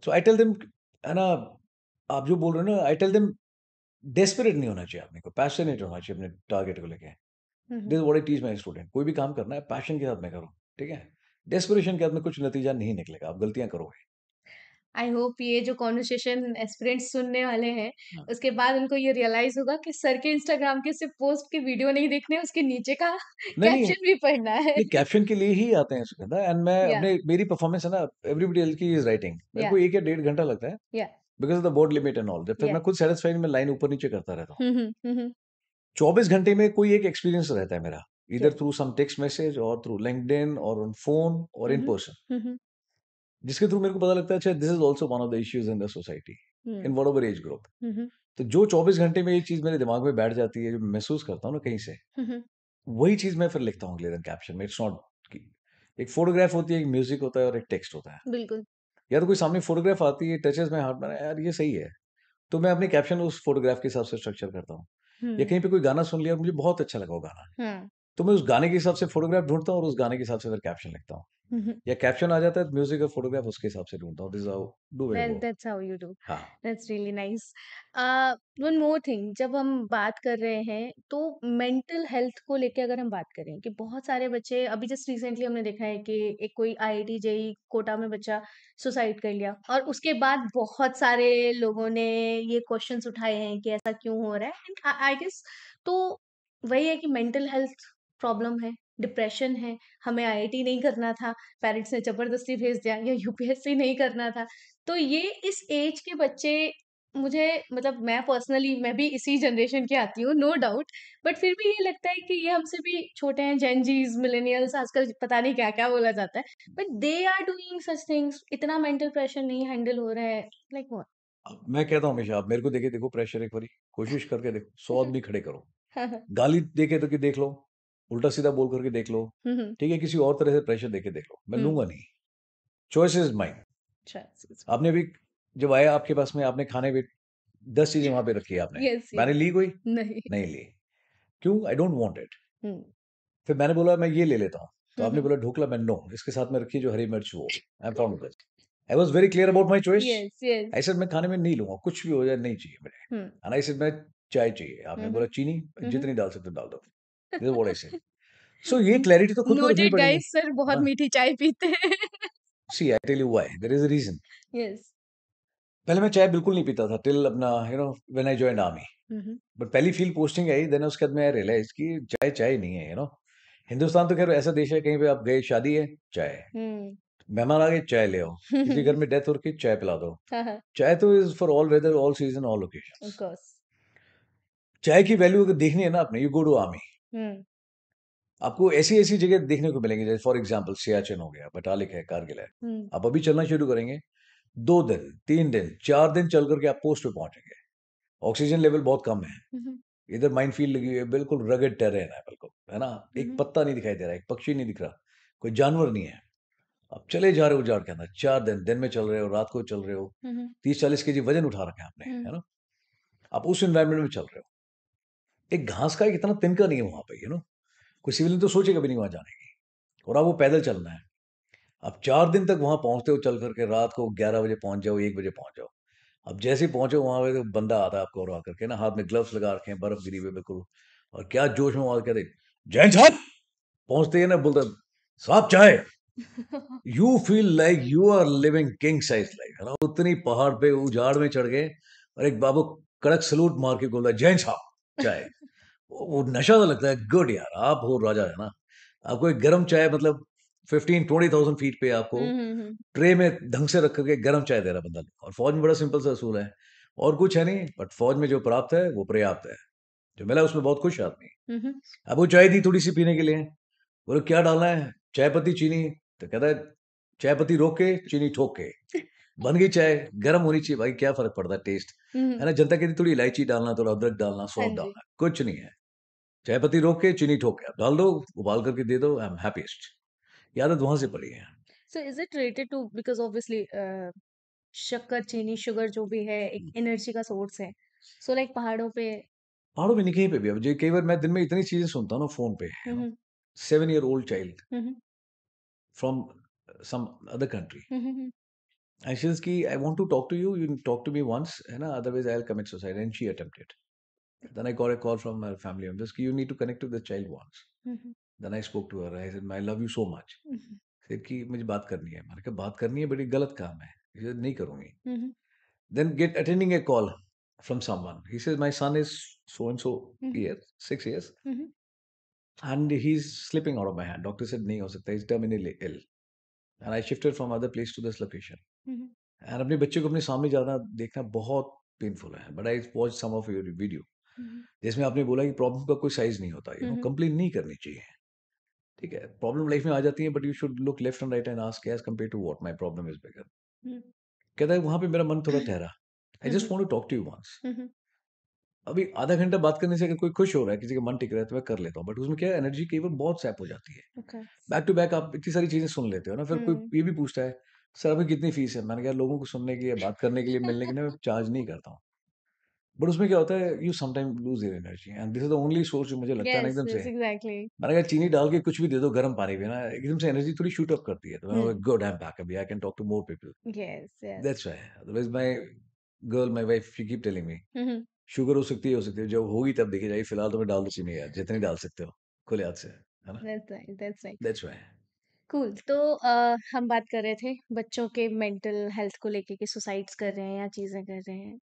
सो आई टेल देम है ना, आप जो बोल रहे हो ना, आई टेल देम डेस्परेट नहीं होना चाहिए आदमी को, पैशनेट होना चाहिए अपने टारगेट को लेके। हुँ, this hmm. Is what I teach my student. कोई भी काम करना है पैशन के साथ में करो, ठीक है? डेस्परेशन के साथ में कुछ नतीजा नहीं निकलेगा, आप गलतियाँ करोगे। आई होप ये जो कन्वर्सेशन एस्पिरेंट्स सुनने वाले हैं, हाँ। उसके बाद उनको ये रियलाइज़ होगा कि सर के इंस्टाग्राम के सिर्फ़ पोस्ट के वीडियो नहीं देखने, उसके नीचे का नहीं, नहीं, कैप्शन भी पढ़ना है। नहीं कैप्शन के लिए ही आते हैं सुगंधा एंड मैं या, अपने मेरी परफॉर्मेंस है ना एवरीबॉडी एल्स की इज़ राइटिंग। मेरे या, को 1 या डेढ़ घंटा लगता है या, because of the word limit and all. जब तक या। मैं खुद सैटिस्फाइड मैं लाइन ऊपर-नीचे करता रहता हूँ। हुँ, हुँ, हुँ, हुँ। 24 घंटे में कोई एक एक्सपीरियंस रहता है मेरा, either yes. Through some text message और थ्रू लिंक्डइन और ऑन फ़ोन और हुँ, इन हुँ। पर्सन। हुँ, हुँ, जिसके थ्रू मेरे को पता लगता है अच्छा this is also one of the issues in the society, hmm, in whatever age group. हुँ, हुँ, तो जो 24 घंटे में ये चीज़ मेरे दिमाग में बैठ जाती है, जो महसूस करता हूँ ना कहीं से, हुँ, हुँ। वही चीज़ मैं फिर लिखता हूँ अगले दिन कैप्शन में। इट्स नॉट कि एक फ़ोटोग्राफ होती है, एक म्यूज़िक होता है और एक टेक्स्ट होता है। बिल्कुल। या तो कोई सामने फ़ोटोग्राफ आती है, टचेज़ माय हार्ट, मैंने यार ये सही है। तो मैं अपनी कैप्शन उस फ़ोटोग्राफ के हिसाब से स्ट्रक्चर करता हूँ। या हुँ, कहीं पे कोई गाना सुन लिया और मुझे बहुत अच्छा लगा वो गाना। हुँ, तो मैं उस गाने के हिसाब से फ़ोटोग्राफ ढूँढता हूँ और उस गाने के हिसाब से फिर कैप्शन लिखता हूँ। हुँ, हुँ। या कैप्शन आ जाता है, म्यूज़िक और फ़ोटोग्राफ उसके हिसाब से ढूँढता हूँ। This is how do I work. That's how you do. हाँ। That's really nice. One more thing जब हम बात कर रहे हैं तो मेंटल हेल्थ को लेके अगर हम बात करें कि बहुत सारे बच्चे अभी जस्ट रिसेंटली हमने देखा है कि एक कोई आईआईटी जेईई कोटा में बच्चा सुसाइड कर लिया और उसके बाद बहुत सारे लोगों ने ये क्वेश्चंस उठाए हैं कि ऐसा क्यों हो रहा है एंड आई गेस तो वही है कि मेंटल हेल्थ प्रॉब्लम है, डिप्रेशन है, हमें आईआईटी नहीं करना था, पेरेंट्स ने ज़बरदस्ती भेज दिया या यूपीएससी नहीं करना था। तो ये इस एज के बच्चे मुझे मतलब मैं पर्सनली मैं भी इसी जनरेशन की आती हूँ, नो डाउट। बट फिर भी ये लगता है कि ये हमसे भी छोटे हैं, जेन ज़ीज़, मिलेनियल्स आजकल पता नहीं क्या-क्या बोला जाता है। But they are doing such things, इतना मेंटल प्रेशर नहीं हैंडल हो रहा है, लाइक व्हाट? मैं कहता हूँ हमेशा आप मेरे को देके देखो प्रेशर एक बारी, कोशिश करके देखो, 100 आदमी खड़े करो। हाँ, हाँ। गाली देके तो के देख लो, उल्टा-सीधा बोल करके देख लो, हुँ, हुँ। ठीक है? किसी और तरह से प्रेशर देके देख लो, मैं हुँ, लूँगा नहीं। Choice is mine. अच्छा आपने अभी जब आया आपके पास में आपने खाने में 10 चीज़ें वहाँ पे रखी है आपने, यस, यस। मैंने ली कोई? नहीं। नहीं ली। क्यों? I don't want it. हुँ। फिर मैंने बोला मैं ये ले लेता हूँ, तो हुँ, आपने हुँ। बोला ढोकला मैं नो, इसके साथ में रखिए जो हरी मिर्च वो। I am fine with this. I was very clear about my choice. Yes, yes. I said मैं खाने में नहीं लूँगा, कुछ भी हो जाए नहीं चाहिए मुझे। हुँ। एंड आई सेड मैं चाय चाहिए। आपने हुँ, बोला हुँ। चीनी हुँ, हुँ। जितनी डाल सकते हो डाल दो। This is what I said. So ये क्लैरिटी तो खुद को रखनी नोटेड पड़ेगी, गाइस सर है बहुत ना? मीठी चाय पीते हैं। See I tell you why, there is a reason. Yes. पहले मैं चाय बिल्कुल नहीं पीता था टिल अपना व्हेन आई जॉइंड आर्मी। हम्म। बट पहली फील्ड पोस्टिंग आई, देन उसके बाद मैं रियलाइज कि चाय चाय नहीं है। हिंदुस्तान तो खैर ऐसा देश है, कहीं पे आप गए, शादी है, चाय। हम्म। मेहमान आ गए, चाय ले आओ। किसी घर में डेथ हो रखी, चाय पिला दो। हाँ हाँ। चाय तो is for all weather, all season, all of occasions. Course. चाय की वैल्यू अगर देखनी है ना आपने, you go to army. Hmm. आपको ऐसी ऐसी जगह देखने को मिलेंगे, जैसे फॉर एग्जाम्पल सियाचिन हो गया, बटालिक है, कारगिल है। हम्म। आप अभी चलना शुरू करेंगे, 2 दिन, 3 दिन, 4 दिन चल करके आप पोस्ट पे पहुंचेंगे। ऑक्सीजन लेवल बहुत कम है। हम्म। इधर माइनफील्ड लगी हुई है, बिल्कुल रगड टेरेन है, बिल्कुल, है ना। एक हम्म। पत्ता नहीं दिखाई दे रहा, एक पक्षी नहीं दिख रहा, कोई जानवर नहीं है। आप चले जा रहे हो उजाड़ के अंदर, 4 दिन, दिन में चल रहे हो, रात को चल रहे हो। हम्म। 30-40 केजी वजन उठा रखा है आपने, है हम्म। ना। आप उस एनवायरमेंट में चल रहे हो। एक घास का एक इतना तिनका नहीं है वहां पे, कोई सिविलियन तो सोचेगा भी नहीं वहां जाने की। और आप वो पैदल चलना है। आप 4 दिन तक वहां पहुंचते हो चल करके, रात को 11 बजे पहुंच जाओ, 1 बजे पहुंच जाओ। अब जैसे ही पहुंचे वहां पे, तो बंदा आता है आपको और आकर के ना, हाथ में ग्लव्स लगा रखे हैं, बर्फ गिरी हुई है बिल्कुल। और क्या जोश में वहां कहते, जैन साहब। पहुंचते ही ना बोलता, साहब चाय। You feel like you are living king size life, है ना। उतनी पहाड़ पे उजाड़ में चढ़ गए, और एक बाबू कड़क सलूट मार के बोला, जैन साहब चाय। वो नशा सा लगता है, गुड यार, आप हो राजा, है ना। आपको एक गर्म चाय, मतलब 15-20,000 फीट पे आपको हम्म। ट्रे में ढंग से रख करके गर्म चाय दे रहा बंदा। और फौज में बड़ा सिंपल सा असूल है, और कुछ है नहीं, बट फौज में जो प्राप्त है वो पर्याप्त है। जो मिला उसमें बहुत खुश आदमी। हम्म। अब वो चाय दी थोड़ी सी पीने के लिए, बोले क्या डालना है, चाय पत्ती, चीनी। तो कहता है, चाय पत्ती रोक के, चीनी ठोक के। बन गई चाय। गर्म होनी चाहिए भाई, क्या फर्क पड़ता है टेस्ट, है हम्म। ना। जनता कहती थोड़ी इलायची डालना, थोड़ा अदरक डालना, हाँ सौंफ जी। डालना, कुछ नहीं है। चाय पत्ती रोक के, चीनी ठोक के आप डाल दो, उबाल करके दे दो, आई एम हैप्पीएस्ट। ये आदत वहां से पड़ी है। So is it related to because obviously शक्कर चीनी शुगर जो भी है एक एनर्जी का सोर्स है। सो लाइक पहाड़ों पे। पहाड़ों में नहीं, कहीं पे भी। अब जो कई बार मैं दिन में इतनी चीजें सुनता हूँ ना फोन पे, हम्म। 7 year old child hmm. From some other country. Hmm. I says कि I want to talk to you, you talk to me once, है ना, otherwise I will commit suicide, and she attempted. Then I got a call from my family members कि you need to connect to the child once. Hmm. Then I spoke to her, I said I love you so much. हम्म। फिर कि मुझे बात करनी है, मैंने कहा बात करनी है, बड़ी गलत काम है, ये नहीं करूंगी। हम्म। Then get attending a call from someone. He says, my son is so and so hmm. years, 6 years, hmm. and he's slipping out of my hand. Doctor said, नहीं हो सकता, he's terminally ill. And I shifted from other place to this location. Hmm. And अपने बच्चे को अपने सामने जाना देखना बहुत पेनफुल है। But I watch some of your video, हम्म। जिसमें आपने बोला कि प्रॉब्लम का कोई साइज नहीं होता, हम्म। कंप्लेन नहीं करनी चाहिए। ठीक है, प्रॉब्लम लाइफ में आ जाती है, but you should look left and right and ask as compare to what my problem is bigger. कहता है वहां पे मेरा मन थोड़ा ठहरा, I just want to talk to you once. हम्म। अभी आधा घंटा बात करने से अगर कोई खुश हो रहा है, किसी का मन टिक रहा है, तो मैं कर लेता हूँ। बट उसमें क्या है, एनर्जी कई बार बहुत सैप हो जाती है। ओके। बैक टू बैक आप इतनी सारी चीजें सुन लेते हो ना, फिर कोई हम्म। ये भी पूछता है, सर अभी कितनी फीस है। मैंने कहा लोगों को सुनने के लिए, बात करने के लिए, मिलने के लिए मैं चार्ज नहीं करता हूँ। बट उसमें क्या होता है, you sometime lose your energy, and this is the only source जो मुझे लगता है ना यस एकदम से। Yes exactly. मैंने कहा चीनी डाल के कुछ भी दे दो गर्म पानी में ना, एकदम से एनर्जी थोड़ी शूट अप करती है। तो मैं hmm. Good, I am back, अभी I can talk to more people. Yes yes. That's why otherwise my girl, my wife, she keep telling me, hmm. Sugar हो सकती है, हो सकती है, जब होगी तब देखी जाएगी, फिलहाल तो मैं डाल दो चीनी यार, जितनी डाल सकते हो, खुले हाथ से, है ना। That's right that's right. That's why. Cool. तो हम बात कर रहे थे बच्चों के मेंटल हेल्थ को लेके कि सुसाइड्स कर रहे हैं या चीजें कर रहे हैं।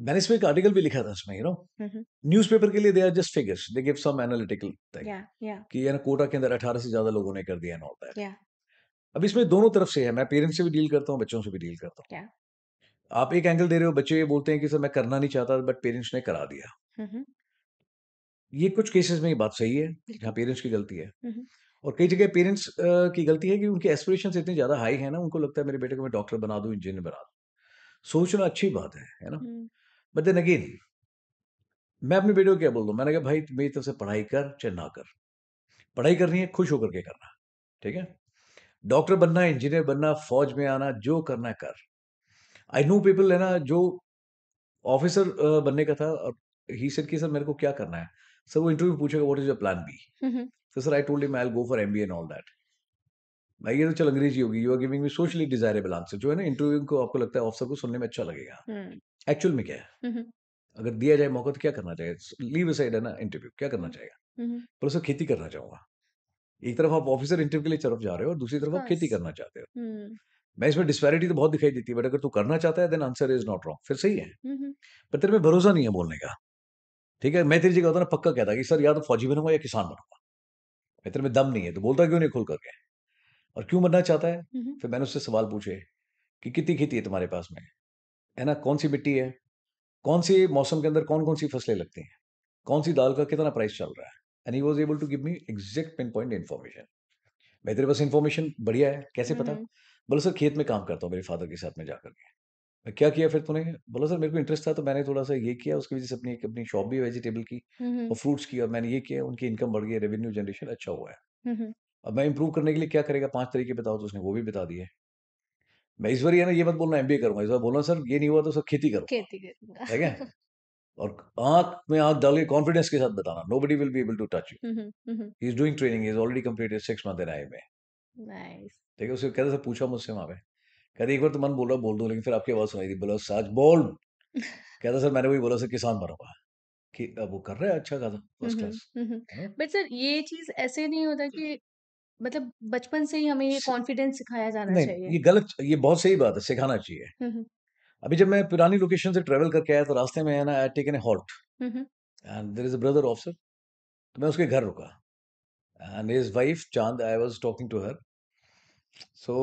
मैंने इसमें एक आर्टिकल भी लिखा था इसमें, हम्म। न्यूज़पेपर के लिए they are just figures, they give some analytical thing, या कि कोटा के अंदर 18 से ज्यादा लोगों ने कर दिया एंड ऑल दैट। या अब इसमें दोनों तरफ से है, मैं पेरेंट्स से भी डील करता हूँ, बच्चों से भी डील करता या। हूँ। आप एक एंगल दे रहे हो, बच्चे ये बोलते हैं कि सर मैं करना नहीं चाहता, बट पेरेंट्स ने करा दिया। हम्म। ये कुछ केसेस में ये बात सही है, जहाँ बिल्कुल। पेरेंट्स की गलती है। हम्म। और कई जगह पेरेंट्स की गलती है कि उनके एस्पिरेशंस इतने ज्यादा हाई है ना, उनको लगता है मेरे बेटे को मैं डॉक्टर बना दूं, इंजीनियर बना दूं। सोचना अच्छी बात है ना। हम्म। बट देन अगेन, मैं अपने बेटे को क्या बोल दूं, मैंने कहा भाई मेरी तरफ से पढ़ाई कर चाहे ना कर, पढ़ाई करनी है खुश होकर के करना। ठीक है, डॉक्टर बनना है, इंजीनियर बनना, फौज में आना, जो करना है कर। आई नो पीपल, है ना, जो ऑफिसर बनने का था, और ही सेड कि सर मेरे को क्या करना है। सर वो इंटरव्यू में पूछेगा what is your plan B. Hmm. तो sir I told him I will go for MBA and all that. भाई ये तो चल अंग्रेजी होगी, you are giving me socially desirable answer, जो है ना इंटरव्यू को आपको लगता है ऑफिसर को सुनने में अच्छा लगेगा। हम्म। एक्चुअल में क्या है, हम्म। अगर दिया जाए मौका तो क्या करना चाहिए, लीव असाइड, है ना, इंटरव्यू क्या करना चाहेगा। हम्म। पर उसे खेती करना चाहूंगा। एक तरफ आप ऑफिसर इंटरव्यू के लिए तरफ जा रहे हो, और दूसरी ऑफ तरफ आप खेती कोर्स। करना चाहते हो। हम्म। मैं इसमें डिस्पैरिटी तो बहुत दिखाई देती है, बट अगर तू करना चाहता है then answer is not wrong, फिर सही है। पर तेरे में भरोसा नहीं है बोलने का, ठीक है। मैं तेरी जगह होता ना पक्का कहता कि सर या तो फौजी बनूंगा या किसान बनूंगा। मैं तेरे में दम नहीं है तो बोलता क्यों नहीं खुल करके, और क्यों बनना चाहता है? फिर मैंने उससे सवाल पूछे कि कितनी खेती है तुम्हारे पास में, है ना, कौन सी मिट्टी है, कौन सी मौसम के अंदर कौन कौन सी फसलें लगती हैं, कौन सी दाल का कितना प्राइस चल रहा है। And he was able to give me exact pinpoint information. मैं तेरे पास इन्फॉर्मेशन बढ़िया है, कैसे पता? बोला सर खेत में काम करता हूँ मेरे फादर के साथ में जाकर के। मैं क्या किया फिर तूने? बोला सर मेरे को इंटरेस्ट था तो मैंने थोड़ा सा ये किया, उसकी वजह से अपनी अपनी शॉप भी वेजिटेबल की और फ्रूट्स की, और मैंने ये किया, उनकी इनकम बढ़ गई, रेवेन्यू जनरेशन अच्छा हुआ है। अब मैं इंप्रूव करने के लिए क्या करेगा, 5 तरीके बताओ, तो उसने वो भी बता दिए। मैं इस बार ये ना ये मत बोलना एमबीए करूंगा, इस बार बोलना सर ये नहीं हुआ तो सर खेती करूंगा, खेती करूंगा। ठीक है। और आंख में आंख डाल के कॉन्फिडेंस के साथ बताना, nobody will be able to touch you. He is doing training, he is already completed 6 month in IIM, nice. ठीक है। उसे कहते सर पूछा मुझसे वहां पे, कहते एक बार तो मन बोल रहा बोल दूं, लेकिन फिर आपकी आवाज सुनाई दी, बोला सच बोल। कहता सर मैंने वही बोला सर किसान बनूंगा, कि अब वो कर रहा है अच्छा खासा, फर्स्ट क्लास, है ना। बट सर ये चीज ऐसे नहीं होता कि मतलब बचपन से ही हमें ये स- कॉन्फिडेंस सिखाया जाना नहीं, चाहिए? ये गलत, ये बहुत सही बात है, सिखाना चाहिए। हम्म हम्म अभी जब मैं पुरानी लोकेशन से ट्रेवल करके आया तो रास्ते में है ना, I taken a halt hmm and there is a brother officer, तो मैं उसके घर रुका, and his wife Chand, I was talking to her, so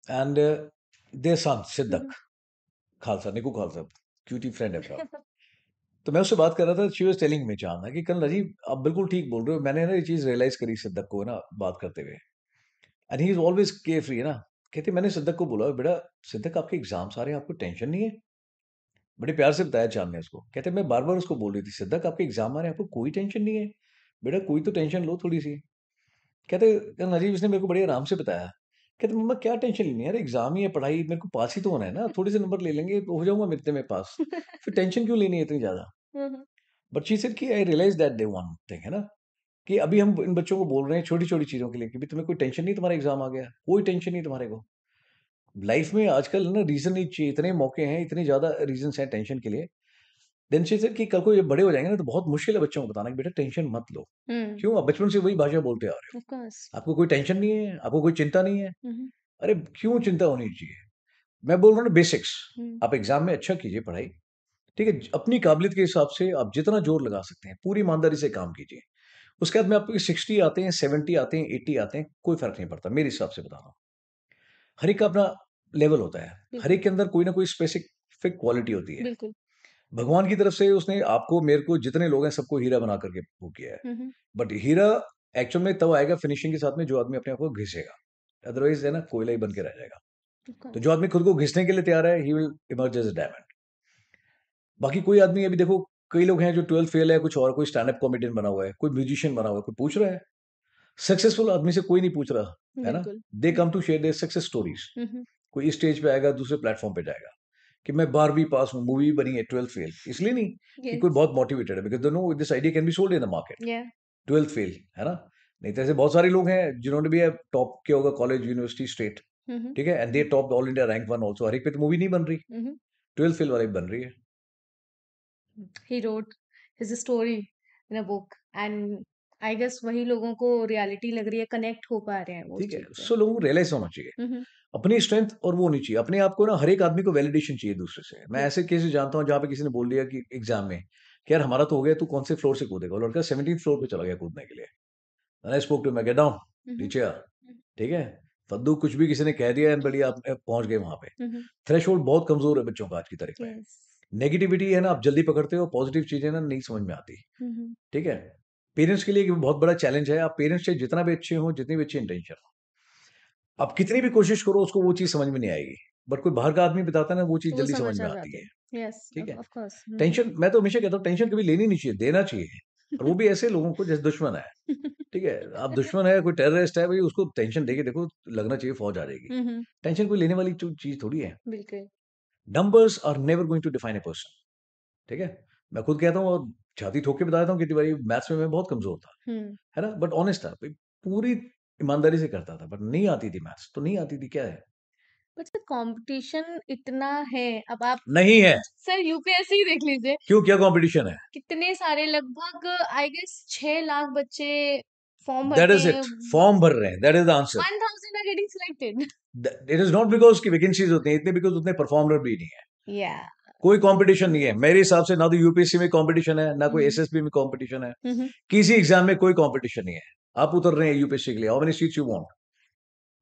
and their son hmm Siddak Khalsa, Niku Khalsa, cutie friend है मेरा। तो मैं उससे बात कर रहा था, शी वाज टेलिंग मी चांद कि कल राजीव आप बिल्कुल ठीक बोल रहे हो, मैंने ना ये चीज रियलाइज करी सिद्दक को ना बात करते हुए, and he is always care free, है ना। कहते मैंने सिद्दक को बोला बेटा सिद्दक आपके एग्जाम्स आ रहे हैं, आपको टेंशन नहीं है? बड़े प्यार से बताया चांद ने उसको। कहते मैं बार बार उसको बोल रही थी सिद्दक आपके एग्जाम आ रहे हैं, आपको कोई टेंशन नहीं है, बेटा कोई तो टेंशन लो थोड़ी सी। कहते नजीब इसने मेरे को बड़े आराम से बताया। कहते मम्मा क्या टेंशन लेनी है यार, एग्जाम ही है, पढ़ाई, मेरे को पास ही तो होना है ना, थोड़े से नंबर ले लेंगे तो हो जाऊंगा मिलते में पास, फिर टेंशन क्यों लेनी है इतनी ज्यादा। हम्म बट शी सेड कि I realise that day one thing, है ना, कि अभी हम इन बच्चों को बोल रहे हैं छोटी छोटी चीजों के लिए कि भी तुम्हें कोई टेंशन नहीं, तुम्हारा एग्जाम आ गया, कोई टेंशन नहीं तुम्हारे को। लाइफ में आजकल ना रीजन नहीं चाहिए, इतने मौके हैं, इतने ज्यादा रीजन हैं टेंशन के लिए। देन शी सेड कि कल को ये बड़े हो जाएंगे ना तो बहुत मुश्किल है बच्चों को बताना कि बेटा टेंशन मत लो। हम्म क्यों? आप बचपन से वही भाषा बोलते आ रहे ऑफ कोर्स। हो, आपको कोई टेंशन नहीं है, आपको कोई चिंता नहीं है। हम्म अरे क्यों चिंता होनी चाहिए? मैं बोल रहा हूँ ना बेसिक्स, हम्म आप एग्जाम में अच्छा कीजिए पढ़ाई, ठीक है, अपनी काबिलियत के हिसाब से आप जितना जोर लगा सकते हैं पूरी ईमानदारी से काम कीजिए। उसके बाद में आपको 60 आते हैं, 70 आते हैं, 80 आते हैं, कोई फर्क नहीं पड़ता मेरे हिसाब से बता रहा हूँ। हर एक का अपना लेवल होता है, हर बिल्कुल एक के अंदर कोई ना कोई स्पेसिफिक क्वालिटी होती है। बिल्कुल। भगवान की तरफ से उसने आपको मेरे को जितने लोग हैं सबको हीरा बना करके वो किया है। हम्म बट हीरा एक्चुअल में तब आएगा फिनिशिंग के साथ में जो आदमी अपने आप को घिसेगा, अदरवाइज है ना कोयला ही बन के रह जाएगा। ऑफ तो कोर्स। जो आदमी खुद को घिसने के लिए तैयार है he will emerge as a diamond. बाकी कोई आदमी अभी देखो, कई लोग हैं जो 12th फेल है, कुछ और, कोई स्टैंड अप कॉमेडियन बना हुआ है, कोई म्यूजिशियन बना हुआ है, कोई पूछ रहा है, सक्सेसफुल आदमी से कोई नहीं पूछ रहा, है ना। बिल्कुल। They come to share their success stories. Hmm कोई इस स्टेज पे आएगा, दूसरे प्लेटफॉर्म पे जाएगा कि मैं 12वीं पास हूँ, मूवी बनी है, 12th फेल, इसलिए नहीं कि कोई यस। बहुत मोटिवेटेड है, because they know this idea can be sold in the market. या 12th फेल, है ना। नहीं तो ऐसे बहुत सारे लोग हैं जिन्होंने भी टॉप किया होगा कॉलेज यूनिवर्सिटी स्टेट, हम्म ठीक है, and they top all India rank one also, हर एक पे तो मूवी नहीं बन रही, हम्म 12th फेल वाली बन रही है। he wrote his story in a book and I guess वही लोगों को रियलिटी लग रही है, कनेक्ट हो पा रहे हैं वो उस ठीक है, चीज से। सो लोगों को रियलाइज होना चाहिए हम्म अपनी स्ट्रेंथ, और वो नहीं चाहिए अपने आप को ना, हर एक आदमी को वैलिडेशन चाहिए दूसरे से। मैं यस। ऐसे केसेस जानता हूँ जहाँ पे किसी ने बोल दिया कि एग्जाम में कि यार हमारा तो हो गया, तू कौन से फ्लोर से कूदेगा, वो लड़का 17th फ्लोर पे चला गया कूदने के लिए। आई स्पोक टू, मैं गेट डाउन, हम्म नीचे आ, ठीक है। फद्दू कुछ भी किसी ने कह दिया एंड बढ़िया आप पहुंच गए वहां पे। थ्रेशोल्ड बहुत कमजोर है बच्चों का आज की तारीख में। यस। नेगेटिविटी है ना आप जल्दी पकड़ते हो, पॉजिटिव चीजें ना नहीं समझ में आती, हम्म ठीक है। पेरेंट्स के लिए एक बहुत बड़ा चैलेंज है, आप पेरेंट्स से जितना भी अच्छे हो, जितनी भी अच्छी इंटेंशन हो, आप कितनी भी कोशिश करो उसको वो चीज समझ में नहीं आएगी। बट कोई बाहर का आदमी बताता है ना, वो चीज वो जल्दी समझ समझ में आ आती जाते है, हैं। यस ठीक है। Of course. टेंशन, मैं तो हमेशा कहता हूँ टेंशन कभी लेनी नहीं चाहिए, देना चाहिए। और वो भी ऐसे लोगों को जैसे दुश्मन है, ठीक है। आप दुश्मन है, कोई टेररिस्ट है, भाई उसको टेंशन देके देखो, लगना चाहिए फौज आ जाएगी। हम्म टेंशन कोई लेने वाली चीज थोड़ी है। बिल्कुल। Numbers are never going to define a person, ठीक है। मैं खुद कहता हूँ और छाती ठोक के बताता हूँ, कितनी बारी मैथ्स में मैं बहुत कमजोर था, हम्म है ना, बट ऑनेस्ट था भाई, पूरी ईमानदारी से करता था, बट नहीं आती थी मैथ्स, तो नहीं आती थी, क्या है, बट सर कंपटीशन इतना है, अब आप नहीं है। सर यूपीएससी ही देख लीजिए, क्यों, क्या कंपटीशन है? कितने सारे, लगभग आई गेस 6 लाख बच्चे फॉर्म दैट भरते इज हैं, इट, फॉर्म भर रहे हैं, that is the answer. 1000 are getting selected. It is not because की वैकेंसीज होती हैं इतने, बिकॉज उतने परफॉर्मर भी नहीं है. Yeah. कोई कंपटीशन नहीं है मेरे हिसाब से, ना तो यूपीएससी में कंपटीशन है, ना कोई हम्म, एसएसबी में कंपटीशन है. हम्म, किसी एग्जाम में कोई कंपटीशन नहीं है. आप उतर रहे हैं यूपीएससी के लिए, how many seats you want?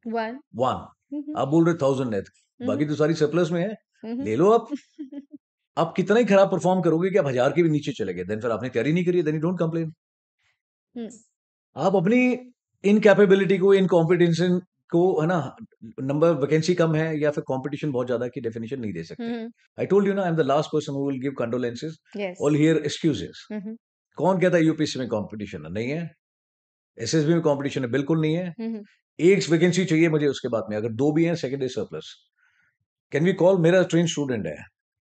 1. 1. हम्म, आप बोल रहे 1000 है, बाकी तो सारी सरप्लस में है, हम्म, ले लो आप. आप कितना ही खराब परफॉर्म करोगे कि आप 1000 के भी नीचे चले गए, देन फिर आपने तैयारी नहीं करी, देन यू डोंट कंप्लेन. हम्म, आप अपनी इनकैपेबिलिटी को, इनकॉम्पिटेंशन को, है ना, नंबर वैकेंसी कम है या फिर कंपटीशन बहुत ज्यादा की डेफिनेशन नहीं दे सकते. हम्म, आई टोल्ड यू ना, I am the last person who will give condolences yes. और हियर एक्सक्यूजेस. हम्म, कौन कहता है यूपीएससी में कंपटीशन नहीं है? एसएसबी में कंपटीशन है? बिल्कुल नहीं है. हम्म, एक वैकेंसी चाहिए मुझे उसके बाद में, अगर दो भी हैं second is surplus. Can we call, मेरा ट्रेन स्टूडेंट है,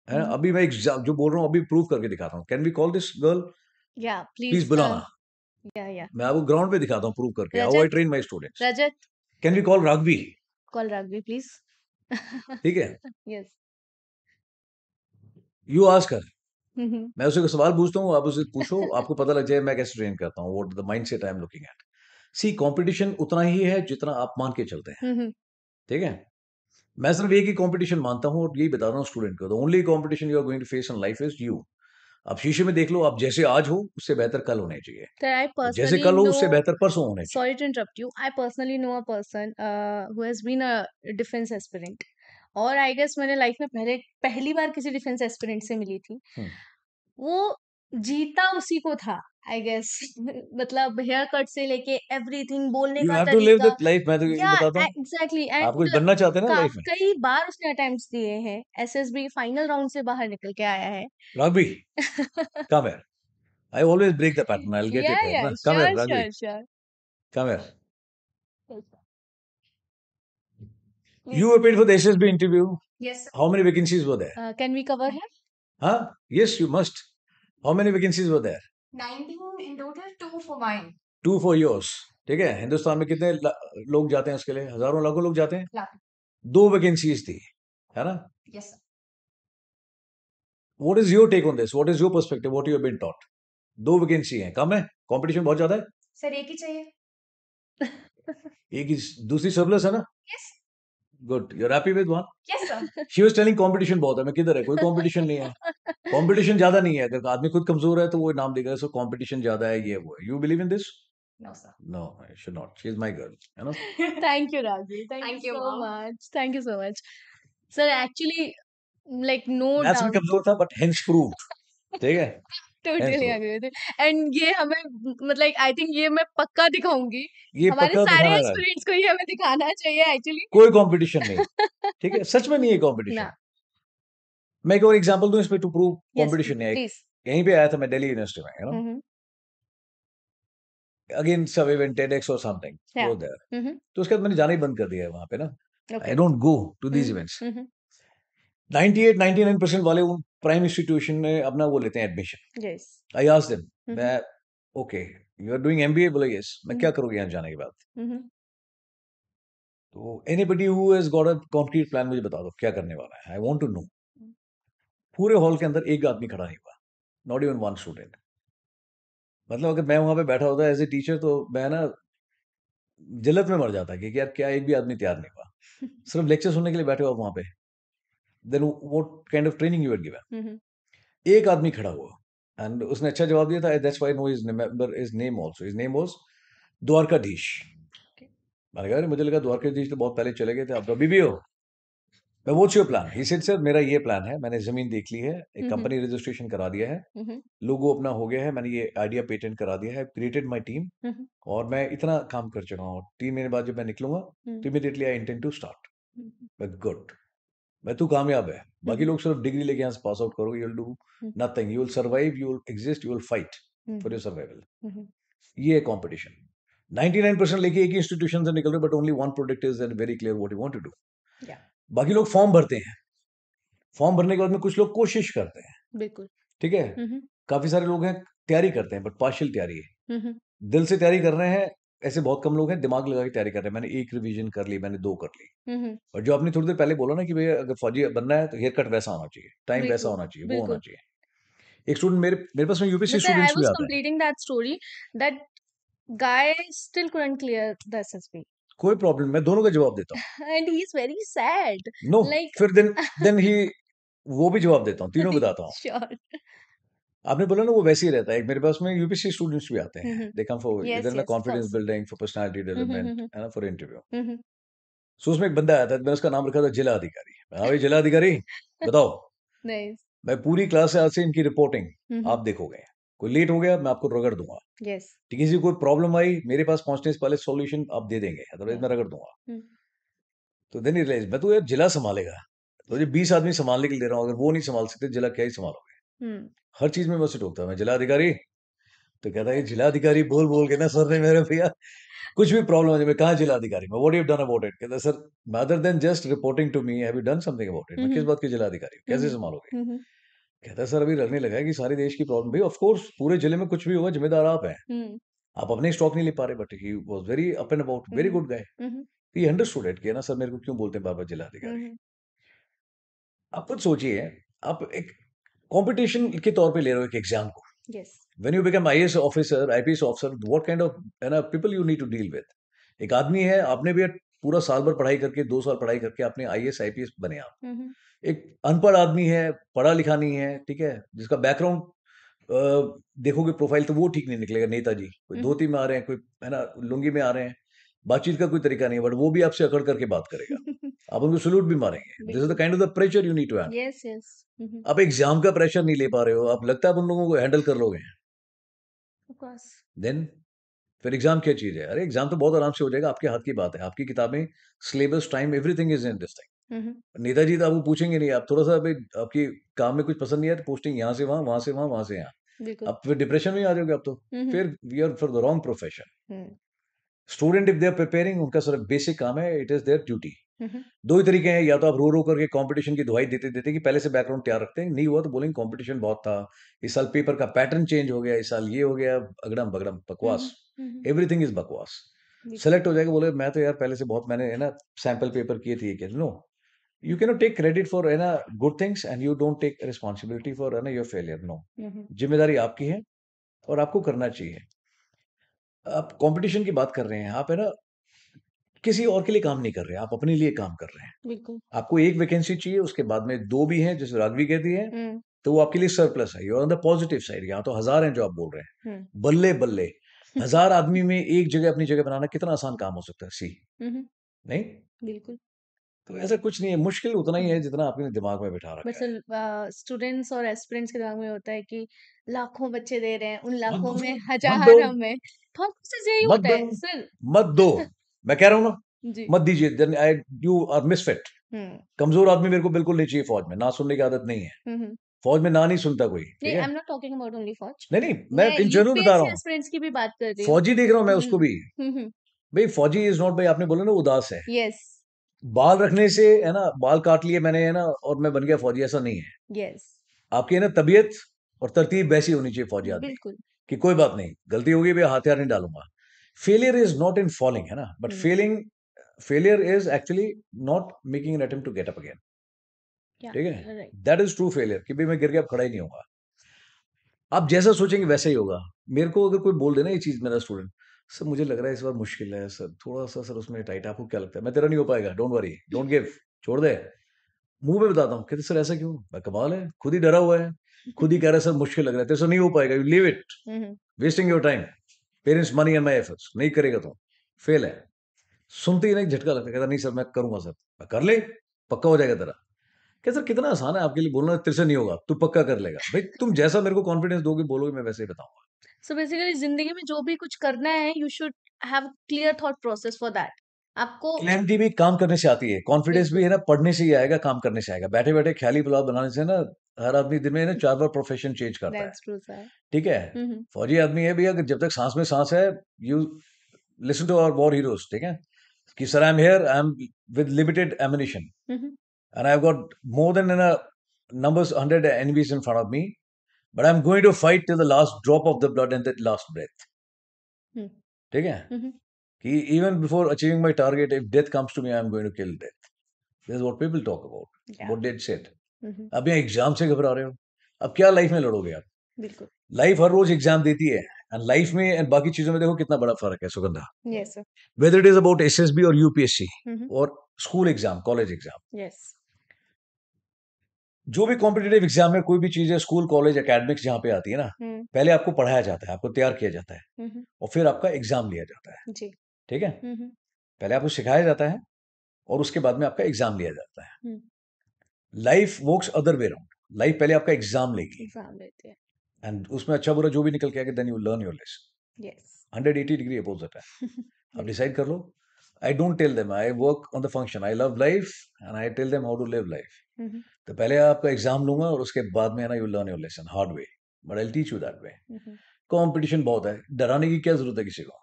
अभी मैं एग्जाम जो बोल रहा हूँ अभी प्रूव करके दिखाता हूँ. Can we call this girl? yeah, please. Please बुलाना. Yeah. मैं आपको ग्राउंड पे दिखाता हूँ प्रूव करके, how I Rajat, train my students. Rajat, can we call Raghavi? call Ragvi, please. ठीक है, Yes. You ask her. Hmm, मैं उसे सवाल पूछता हूँ, आप उसे पूछो, आपको पता लग जाए मैं कैसे ट्रेन करता हूँ, what the mindset I am looking at. See, competition उतना ही है जितना आप मान के चलते हैं. हम्म, ठीक है, मैं सिर्फ एक ही कंपटीशन मानता हूँ और यही बता रहा हूँ स्टूडेंट को. The only competition you are going to face in life is you. आप शीशे में देख लो, आप जैसे आज हो उससे बेहतर कल होने चाहिए. Sir, I जैसे personally कल हो know, उससे बेहतर परसों होने चाहिए. sorry to interrupt you, I personally know a person who has been a defense aspirant. और आई गेस मैंने लाइफ में पहली बार किसी डिफेंस एस्पिरेंट से मिली थी. हम्म. वो जीता उसी को था, आई गेस. मतलब हेयर कट से लेके एवरीथिंग, बोलने यू का हैव टू लिव तरीका. That life. मैं तो यही या बताता हूँ, एग्जैक्टली. आप कुछ एंड बनना चाहते हैं ना लाइफ में. कई बार उसने अटेम्प्ट्स दिए हैं, एसएसबी फाइनल राउंड से बाहर निकल के आया है. Raghavi, come here. I always break the pattern, I will get या इट, है या ना. Come here sure Raghavi, sure sure. Come here. You were paid for the SSB interview. Yes. How many vacancies were there? Can we cover him? Huh? Yes, you must. How many vacancies were there? 19 in total, 2 for mine. 2 for yours. ठीक है, हिंदुस्तान में कितने लोग जाते हैं उसके लिए? हजारों लाखों लोग जाते हैं. Lakh. 2 वैकेंसीज थी, है ना. Yes, sir. What is your take on this? What is your perspective? What you have been taught? 2 vacancy हैं, कम है, कंपटीशन बहुत ज्यादा है. सर एक ही चाहिए. एक ही, दूसरी सरप्लस है ना. Yes. Good, you are happy with one. Yes, sir. She was telling competition बहुत है. मैं किधर है, कोई कंपटीशन नहीं है. कंपटीशन ज्यादा नहीं है. अगर आदमी खुद कमजोर है तो वो नाम देगा सो कंपटीशन ज्यादा है, ये वो है. You believe in this? No, sir. No, I should not. She is my girl, you know. Thank you, Raghu. Thank Thank you you, so ma'am. much. Thank you so much. Sir, actually, like no maths में doubt, कमजोर था but hence proved. ठीक है, totally hence agree with it. And ये हमें मतलब I think ये मैं पक्का दिखाऊंगी. ये हमारे पक्का सारे दिखाना है. एक्सपीरियंस को ये हमें दिखाना चाहिए एक्चुअली. कोई कंपटीशन नहीं. ठीक है, सच में नहीं है कंपटीशन. ना. मैं एक और एग्जांपल दूं इसमें टू प्रूव Yes, कंपटीशन नहीं है. please. यहीं पे आया था मैं दिल्ली यूनिवर्सिटी में, यू नो. Mm-hmm. अगेन सब इवेंट TEDx और समथिंग Yeah. वो देयर. Mm-hmm. तो उसके बाद मैंने जाना ही बंद कर दिया है वहां पे ना. Okay. I don't go to these Mm-hmm. Events. Mm-hmm. 98-99% वाले उन प्राइम इंस्टीट्यूशन में अपना वो लेते हैं admission. Yes. I asked them, Mm-hmm. मैं okay you are doing MBA? बोले यस. मैं क्या Mm-hmm. करूंगी यहाँ जाने के बाद? Mm-hmm. तो anybody who has got a concrete plan मुझे बता दो क्या करने वाला है. I want to know. पूरे हॉल के अंदर एक आदमी खड़ा नहीं हुआ, नॉट इवन वन स्टूडेंट. मतलब अगर मैं वहां पे बैठा होता एज ए टीचर तो मैं ना जिल्लत में मर जाता कि यार क्या एक भी आदमी तैयार नहीं हुआ. सिर्फ लेक्चर सुनने के लिए बैठे हो आप वहां पे. Then what kind of training you are given? Mm-hmm. एक आदमी खड़ा हुआ एंड उसने अच्छा जवाब दिया था. That's why know his remember his name also. His name was Dwarkadhish. Okay. मैंने कहा मुझे लगा द्वारकाधीश तो बहुत पहले चले गए थे, आप तो अभी भी हो. मैं what's your plan? He said sir मेरा ये प्लान है, मैंने जमीन देख ली है, एक Mm-hmm. कंपनी रजिस्ट्रेशन करा दिया है, Mm-hmm. लोगो अपना हो गया है, मैंने ये आइडिया पेटेंट करा दिया है, क्रिएटेड माय टीम. Mm-hmm. और मैं इतना काम कर चुका हूँ. 3 महीने बाद जब मैं निकलूंगा Mm-hmm. तो immediately I intend to start. Mm-hmm. But good, मैं तू कामयाब है. बाकी Mm-hmm. लोग सिर्फ डिग्री लेके यहाँ से पास आउट करोगे, you will do Mm-hmm. Nothing. You will survive, you will exist, you will fight for Mm-hmm. Your survival. Mm-hmm. ये है कंपटीशन. 99% लेके एक ही इंस्टीट्यूशन से निकल रहे, but only one product is and very clear what you want to do. Yeah. बाकी लोग form भरते हैं. फॉर्म भरने के बाद में कुछ लोग कोशिश करते हैं. बिल्कुल. ठीक है, Mm-hmm. काफी सारे लोग हैं तैयारी करते हैं बट पार्शियल तैयारी है. Mm-hmm. दिल से तैयारी कर रहे हैं ऐसे बहुत कम लोग हैं. दिमाग लगा के तैयारी कर रहे हैं. मैंने एक रिवीजन कर ली, मैंने 2 कर ली. Mm-hmm. और जो आपने थोड़ी देर पहले बोला ना कि भैया अगर फौजी बनना है तो हेयर कट वैसा होना चाहिए, टाइम वैसा बिल्कुल. होना चाहिए, वो होना बिल्कुल. चाहिए. एक स्टूडेंट मेरे पास में UPSC But sir, I students भी was आता है. completing that story that guy still couldn't clear the SSB. कोई प्रॉब्लम, मैं दोनों का जवाब देता हूँ। And he's very sad. No, Like, फिर देन ही वो भी जवाब देता हूँ, तीनों बताता हूँ। sure. आपने बोला ना वो वैसे ही रहता है। एक मेरे पास में यूपीएससी स्टूडेंट्स भी आते हैं। दे कम फॉर Yes, इधर ना yes, of confidence course. Building, for personality development, Mhm, है ना, फॉर इंटरव्यू। mhm. सो उसमें एक बंदा आया था, मैंने उसका नाम रखा था जिला अधिकारी। हाँ भाई जिला अधिकारी, बताओ, Nice. मैं पूरी क्लास से आज से इनकी रिपोर्टिंग Mhm. आप देखोगे। कोई लेट हो गया मैं आपको रगड़ दूंगा। Yes. किसी को कोई प्रॉब्लम आई मेरे पास पहुंचने से पहले सॉल्यूशन आप दे देंगे, अदरवाइज Yeah. मैं रगड़ दूंगा। Mm. तो देन ही रियलाइज मैं तो यार जिला संभालेगा, तो ये 20 आदमी संभालने के लिए दे रहा हूँ, अगर वो नहीं संभाल सकते जिला क्या ही संभालोगे। Mm. हर चीज में मैं उसे टोकता, मैं जिला अधिकारी। तो कहता है ये जिला अधिकारी बोल बोल के ना सर ने मेरे भैया कुछ भी प्रॉब्लम है मैं कहाँ जिला अधिकारी, मैं what you done about it. कहता है sir other than just reporting to me have you done something about it, मैं किस Mhm. बात की जिला अधिकारी हूँ, कैसे Mhm. संभालोगे। Mhm. कहता है सर अभी लगने लगा है कि सारे देश की प्रॉब्लम, भाई ऑफ कोर्स पूरे जिले में कुछ भी होगा जिम्मेदार आप हैं, Mm. आप अपने स्टॉक नहीं ले पा रहे। But he was very up and about, very Mhm. Good guy. Mhm. He understood it कि ना सर मेरे को क्यों बोलते हैं बाबा जिला अधिकारी। Mhm. आप खुद सोचिए, आप एक कंपटीशन के तौर पे ले रहे हो एक एग्जाम को। Yes. When you become IAS officer, IPS officer, what kind of है ना people you need to deal with. एक आदमी है, आपने भी पूरा साल भर पढ़ाई करके 2 साल पढ़ाई करके आपने आईएएस आईपीएस बने आप। Mhm. एक अनपढ़ आदमी है, पढ़ा लिखा नहीं है, ठीक है, जिसका बैकग्राउंड देखोगे प्रोफाइल तो वो ठीक नहीं निकलेगा। नेताजी कोई Mhm. धोती में आ रहे हैं, कोई है ना लुंगी में आ रहे हैं, बातचीत का कोई तरीका नहीं है, बट वो भी आपसे अकड़ करके बात करेगा, आप उनको सलूट भी मारेंगे। दिस इज द बिल्कुल। Kind of the pressure you need to handle. Yes, yes. Mhm. आप एग्जाम का प्रेशर नहीं ले पा रहे हो, आप लगता है आप उन लोगों को हैंडल कर लोगे, Of course. देन फिर एग्जाम क्या चीज है। अरे एग्जाम तो बहुत आराम से हो जाएगा, आपके हाथ की बात है, आपकी किताबें, syllabus, time, everything is in this thing. Mhm. Netaji तो आपको पूछेंगे नहीं, आप थोड़ा सा अभी आपकी काम में कुछ पसंद नहीं है तो पोस्टिंग यहाँ से वहां, वहां से वहां, वहां से यहाँ, बिल्कुल। आप फिर डिप्रेशन में ही आ जाओगे आप तो। Mhm. फिर we are for the wrong profession. हुँ। Student if they are preparing, उनका सिर्फ बेसिक काम है, it is their duty. Mhm. दो ही तरीके हैं, या तो आप रो रो करके कंपटीशन की दुहाई देते देते कि पहले से बैकग्राउंड तैयार रखते हैं, नहीं हुआ तो बोलेंगे कंपटीशन बहुत था, इस साल पेपर का पैटर्न चेंज हो गया, इस साल ये हो गया, अगड़म बगड़म बकवास, Mhm. Mhm. एवरीथिंग इज बकवास। बिल्कुल। सेलेक्ट हो जाएगा, बोले मैं तो यार पहले से बहुत, मैंने है ना सैंपल पेपर किए थे, ये know, you can not take credit for है ना good things and you don't take responsibility for है ना योर फेलियर, नो। Mhm. जिम्मेदारी आपकी है और आपको करना चाहिए। आप कंपटीशन की बात कर रहे हैं, आप है ना किसी और के लिए काम नहीं कर रहे हैं, आप अपने लिए काम कर रहे हैं। बिल्कुल। आपको एक वैकेंसी चाहिए, उसके बाद में 2 भी हैं, जैसे राघवी कहती है, हुँ। तो वो आपके लिए सरप्लस है। You are on the positive side. यहाँ तो 1000 हैं जो आप बोल रहे हैं। हुँ। बल्ले, बल्ले! 1000 आदमी में एक जगह अपनी जगह बनाना कितना आसान काम हो सकता है, सी, हुँ, हुँ। नहीं? बिल्कुल। तो ऐसा कुछ नहीं है, मुश्किल उतना ही है जितना आपने दिमाग में बिठा बट रखा है। स्टिल स्टूडेंट्स और एस्पिरेंट्स के दिमाग में होता है कि लाखों बच्चे दे रहे हैं, उन मत लाखों दो में सर, मत दो, हज़ार हम हैं। थॉट प्रोसेस यही मत होता दो, है सर। मत दो। मैं कह रहा हूँ ना, जी। मत दीजिए, then I you are misfit. Hmm. कमज़ोर आदमी मेरे को बिल्कुल नहीं चाहिए फ़ौज में, ना सुनने की आदत नहीं है। हुँ, हुँ। फ़ौज में ना नहीं सुनता कोई, नहीं, ठीक आई है? Am not talking about only फौज। नहीं, नहीं, मैं मैं इन जनरल बता रहा यूपीएससी हूँ। एस्पिरेंट्स की भी बात कर रही हूँ। फौजी देख रहा हूँ मैं हुँ, उसको भी। हुँ, हुँ। भई फौजी इज़ नॉट, भई आपने बोला ना उदास है। येस, बाल रखने से है ना, बाल काट लिए मैंने है ना और मैं बन गया फौजी, ऐसा नहीं है। येस। आपकी है ना तबीयत और तरतीब वैसी होनी चाहिए फौजी आदमी बिल्कुल। कि कोई बात नहीं, गलती होगी भई हथियार नहीं डालूँगा। Failure is not in falling, है ना? But hmm. Failure is actually not making an attempt to get up again, या ठीक है? Right. That is true failure कि भई मैं गिर गया अब खड़ा ही नहीं होऊँगा। आप जैसा सोचेंगे वैसा ही होगा। मेरे को अगर कोई बोल दे ना ये चीज़, मेरा स्टूडेंट, सर मुझे लग रहा है इस बार मुश्किल है सर, थोड़ा-सा सर उसमें टाइट है, आपको क्या लगता है? मैं तेरा नहीं हो पाएगा, डोंट वरी, डोंट गिव, छोड़ दे। मुँह पे बताता हूँ, कहते सर ऐसा क्यों? मैं कमाल है, खुद ही डरा हुआ है, खुद ही कह रहा है सर मुश्किल लग रहा है, तेरे से नहीं हो पाएगा, you leave it, hmm, hmm. Wasting your time, parents money and my efforts, नहीं करेगा तू, फेल है। सुनते ही ना एक झटका लगता है, कहता नहीं सर मैं करूँगा सर। मैं कर ले, पक्का हो जाएगा तेरा। क्या सर कितना आसान है आपके लिए बोलना तेरे से नहीं होगा, तू पक्का कर लेगा। भाई तुम जैसा मेरे को कॉन्फिडेंस दोगे, बोलोगे, मैं वैसे ही बताऊँगा। सो बेसिकली ज़िंदगी में जो भी कुछ करना है you should have clear thought process for that. आपको क्लैरिटी भी काम करने से आती है, कॉन्फिडेंस भी बिल्कुल। है ना पढ़ने से ही आएगा, काम करने से आएगा। बैठे-बैठे ख्याली पुलाव बनाने से ना हर आदमी दिन में ना 4 बार प्रोफेशन चेंज करता है, दैट्स ट्रू सर। ठीक है? हुँ, हुँ। फौजी आदमी है भैया, जब तक साँस में साँस है, you listen to our war heroes, ठीक है? कि sir I am here, I am with limited ammunition hmm, hmm. And I have got more than numbers 100 enemies in front of me, but I'm going to fight till the last drop of the blood and the last breath, हुँ, ठीक है? हुँ, हुँ। कि even before achieving my target, if death comes to me, I'm going to kill death. This is what people talk about, या what they said. हुँ, हुँ। अब यहाँ exam से घबरा रहे हो, अब क्या लाइफ में लड़ोगे आप? बिल्कुल। लाइफ हर रोज एग्जाम देती है, एंड लाइफ में एंड बाकी चीजों में देखो कितना बड़ा फर्क है Sugandha, yes sir. Whether it is about SSB और यूपीएससी और school exam, college exam, yes. जो भी कॉम्पिटेटिव एग्जाम में कोई भी चीज है, स्कूल कॉलेज एकेडमिक्स जहाँ पे आती है ना, पहले आपको पढ़ाया जाता है, आपको तैयार किया जाता है और फिर आपका एग्जाम लिया जाता है, जी। ठीक है। पहले आपको सिखाया जाता है और उसके बाद में आपका एग्जाम लिया जाता है। Life works other way round, life पहले आपका एग्जाम लेगी एग्जाम लेते हैं। एंड उसमें अच्छा बुरा जो भी निकल के आएगा then you learn your lesson. Yes. 180 degree opposite है। आप डिसाइड कर लो। I don't tell them, I work on the function, I love life and I tell them how to live life. तो पहले आपका एग्जाम लूंगा और उसके बाद में ना you learn your lesson hard way, but I teach you that way. Competition बहुत है, डराने की क्या जरूरत है किसी को?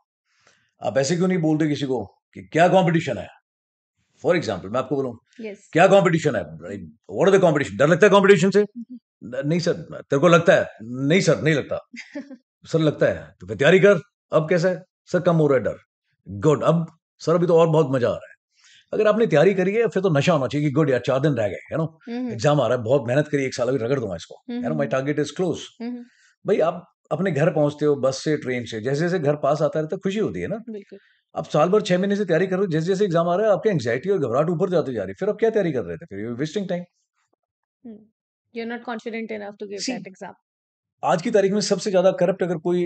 आप ऐसे क्यों नहीं बोलते किसी को कि क्या कंपटीशन है? फॉर एग्जाम्पल मैं आपको बोलूं यस। क्या कंपटीशन है, व्हाट आर द कंपटीशन? डर लगता है कंपटीशन से? नहीं सर। तेरे को लगता है? नहीं सर, नहीं लगता। सर लगता है तो फिर तैयारी कर। अब कैसा है सर? कम हो रहा है डर। गुड। अब सर अभी तो और बहुत मजा आ रहा है। अगर आपने तैयारी करी है फिर तो नशा होना चाहिए कि गुड यार 4 दिन रह गए, है ना, एग्जाम आ रहा है, बहुत मेहनत करी, 1 साल अभी रगड़ दूंगा इसको, है ना, माई टारगेट इज क्लोज। भाई आप अपने घर पहुंचते हो बस से, ट्रेन से, जैसे जैसे घर पास आता है तो खुशी होती है ना। बिल्कुल। आप साल भर 6 महीने से तैयारी कर रहे हो, जैसे जैसे एग्जाम आ रहा है आपकी एंग्जाइटी और घबराहट ऊपर जाती जा रही है, फिर आप क्या तैयारी कर रहे थे? फिर you wasting time. You are not confident enough to give see that exam. आज की तारीख में सबसे ज्यादा करप्ट अगर कोई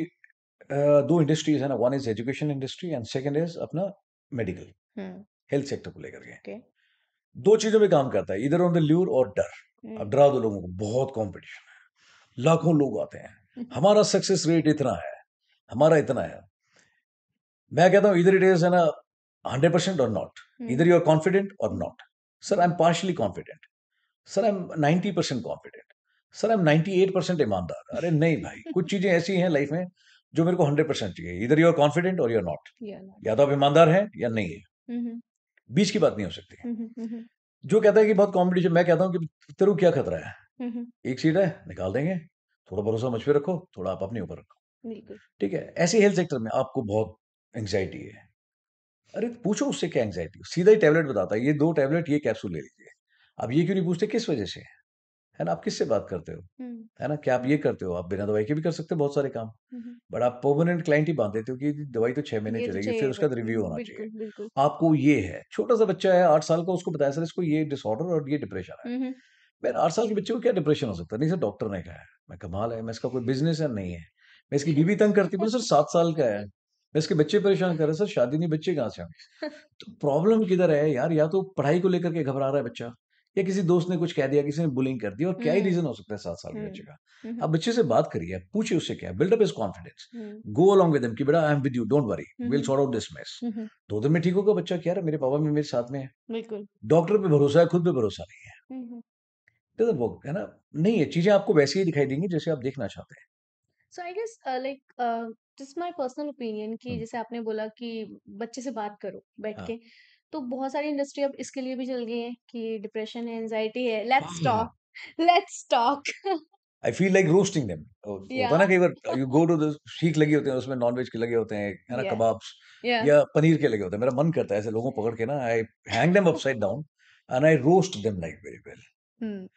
2 इंडस्ट्रीज है ना, one is education industry and second is अपना मेडिकल हेल्थ सेक्टर को लेकर के। ओके। 2 चीजों में काम करता है, इधर ऑन द ल्यूर और डर। अब डरा दो लोगों को, बहुत कंपटीशन है, लाखों लोग आते हैं, हमारा सक्सेस रेट इतना है, हमारा इतना है। मैं कहता हूँ इधर इट इज है ना 100% और नॉट, इधर यू आर कॉन्फिडेंट और not. Sir I M partially confident, sir I M 90% confident, sir I M 98% ईमानदार। अरे नहीं भाई, कुछ चीजें ऐसी हैं लाइफ में जो मेरे को 100% चाहिए, इधर यू आर कॉन्फिडेंट और यू आर नॉट। या तो आप ईमानदार हैं या नहीं है, बीच की बात नहीं हो सकती। जो कहता है कि बहुत कॉम्पिटिशन, मैं कहता हूँ कि तेरे को क्या खतरा है, एक सीट है निकाल देंगे, थोड़ा भरोसा मुझ पे रखो, थोड़ा आप अपने ऊपर रखो, बिल्कुल। ठीक है। ऐसे हेल्थ सेक्टर में आपको बहुत एंग्जाइटी है, अरे पूछो उससे क्या एंग्जाइटी, सीधा ही टैबलेट बताता है, ये 2 टैबलेट, ये कैप्सूल ले लीजिए। आप ये क्यों नहीं पूछते किस वजह से है ना? आप किससे बात करते हो, है ना? क्या आप ये करते हो? आप बिना दवाई के भी कर सकते हो बहुत सारे काम, बट आप परमानेंट क्लाइंट ही बांध देते हो कि दवाई तो 6 महीने ये तो चलेगी, फिर चाहिए उसका बच्चे। रिव्यू होना चाहिए। बिल्कुल, बिल्कुल। आपको ये है, छोटा सा बच्चा है 8 साल का, उसको बताया सर इसको ये डिसऑर्डर और ये डिप्रेशन है। मैं 8 साल के बच्चे को क्या डिप्रेशन हो सकता है? नहीं सर डॉक्टर ने कहा है। मैं कमाल है, मैं इसका कोई बिजनेस है नहीं है, मैं इसकी बीवी तंग करती, बोले सर 7 साल का है, मैं इसके बच्चे परेशान कर रहे हैं, सर शादी नहीं, बच्चे कहाँ से होंगे? तो प्रॉब्लम किधर है यार? या तो पढ़ाई को लेकर के घबरा रहा है बच्चा, या किसी दोस्त ने कुछ कह दिया, किसी ने बुलिंग कर दी, और क्या ही रीजन हो सकता है 7 साल के बच्चे का? आप बच्चे से बात करिए, पूछिए उससे क्या है, build up his confidence, go along with him कि बेटा I am with you, don't worry, we will sort out this mess. 2 दिन में ठीक होगा बच्चा, क्या है मेरे पापा भी मेरे साथ में है। बिल्कुल। डॉक्टर पे भरोसा है, खुद पे भरोसा नहीं है, डजंट वर्क, है ना? नहीं है, चीजें आपको वैसे ही दिखाई देंगी जैसे आप देखना चाहते हैं। So I guess like just my personal opinion कि जैसे आपने बोला कि बच्चे से बात करो बैठ हाँ के, तो बहुत सारी इंडस्ट्री अब इसके लिए भी चल गई है कि डिप्रेशन है, एंजाइटी है, लेट्स हाँ, talk, let's talk. I feel like roasting them. होता है या। ना कई बार यू गो टू द सीख लगी होते हैं, उसमें नॉनवेज के लगे होते हैं, है ना, या। कबाब्स या। या पनीर के लगे होते हैं। मेरा मन करता है ऐसे लोगों को पकड़ के ना, I hang them upside down and I roast them like very well. Hmm.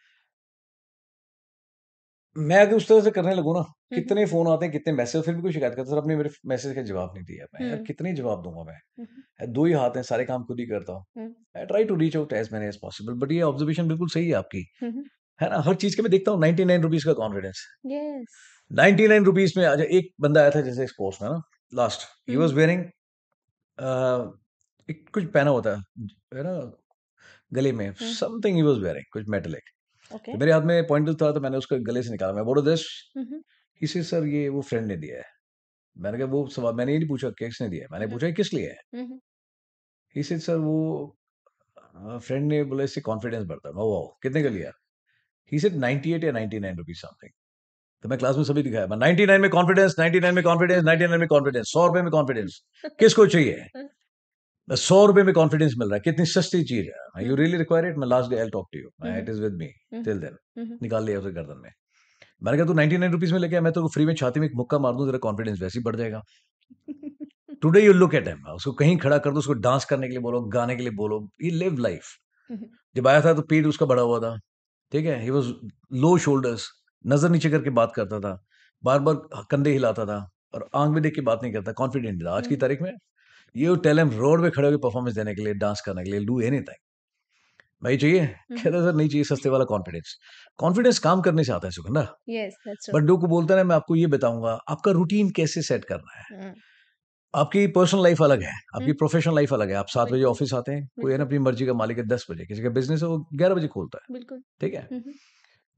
मैं अगर उस तरह से करने लगूँ ना, हम्म। कितने फोन आते हैं, कितने मैसेज, फिर भी कोई शिकायत करता है, सर आपने मेरे मैसेज का जवाब नहीं दिया। मैं यार हम्म। कितने जवाब दूंगा मैं? हम्म। 2 ही हाथ हैं, सारे काम खुद ही करता हूँ। Hmm. I try to reach out as many as possible, but ये ऑब्जर्वेशन बिल्कुल सही है आपकी, हम्म। है ना? हर चीज के मैं देखता हूँ 99 रुपीज का कॉन्फिडेंस। यस। 99 रुपीज में आज एक बंदा आया था जैसे इस पोस्ट में ना, लास्ट ही वाज वेयरिंग कुछ पहना होता है ना गले में, समथिंग ही वाज वेयरिंग कुछ मेटेलिक। ओके। तो मेरे हाथ में पॉइंटर था, तो मैंने उसको गले से निकाला, मैं बोलो दिस, हम्म। इसे सर ये वो फ्रेंड ने दिया है। मैंने कहा वो सवाल मैंने ये नहीं पूछा किसने दिया है, मैंने पूछा ये किस लिए है। हम्म। इसे सर वो फ्रेंड ने बोला इससे कॉन्फिडेंस बढ़ता है। मैं वाओ कितने का लिया? ही सेड 98 या 99 रुपीज समथिंग। तो मैं क्लास में सभी दिखाया, मैं 99 में कॉन्फिडेंस, 99 में कॉन्फिडेंस, 99 में कॉन्फिडेंस, 100 रुपए में कॉन्फिडेंस, किसको चाहिए? 100 रुपए में कॉन्फिडेंस मिल रहा है, कितनी सस्ती चीज है, यू रियली रिक्वायर इट? मैं last day I talk to you, मैं it is with me till then. निकाल लिया उसे गर्दन में। मैंने कहा तू 99 रुपीज में लेके आ, मैं तो फ्री में छाती में एक मुक्का मार दूं, तेरा कॉन्फिडेंस वैसे ही बढ़ जाएगा। Today you look at him, उसको कहीं खड़ा कर दो, उसको डांस करने के लिए बोलो, गाने के लिए बोलो, ये लिव लाइफ। जब आया था तो पेट उसका बढ़ा हुआ था, ठीक है, ही वाज लो शोल्डर्स, नजर नीचे करके बात करता था, बार बार कंधे हिलाता था, और आंख में देख के बात नहीं करता, कॉन्फिडेंट था। आज की हम्म, तारीख में यू टेल हिम रोड पे खड़े होकर परफॉर्मेंस देने के लिए, डांस करने के लिए, डू एनीथिंग, भाई चाहिए? हम्म, कहता सर नहीं चाहिए, सस्ते वाला कॉन्फिडेंस। कॉन्फिडेंस काम करने से आता है Sugandha. Yes that's true. But लोग को बोलता है ना, मैं आपको ये बताऊंगा आपका रूटीन कैसे सेट करना है। हम्म, आपकी पर्सनल लाइफ अलग है, आपकी हम्म, प्रोफेशनल लाइफ अलग है। आप 7 बजे बिल्कुल, ऑफिस आते हैं, कोई है ना बिल्कुल, अपनी मर्जी का मालिक है 10 बजे, किसी का बिजनेस है वो 11 बजे खोलता है, बिल्कुल। ठीक है? हम्म,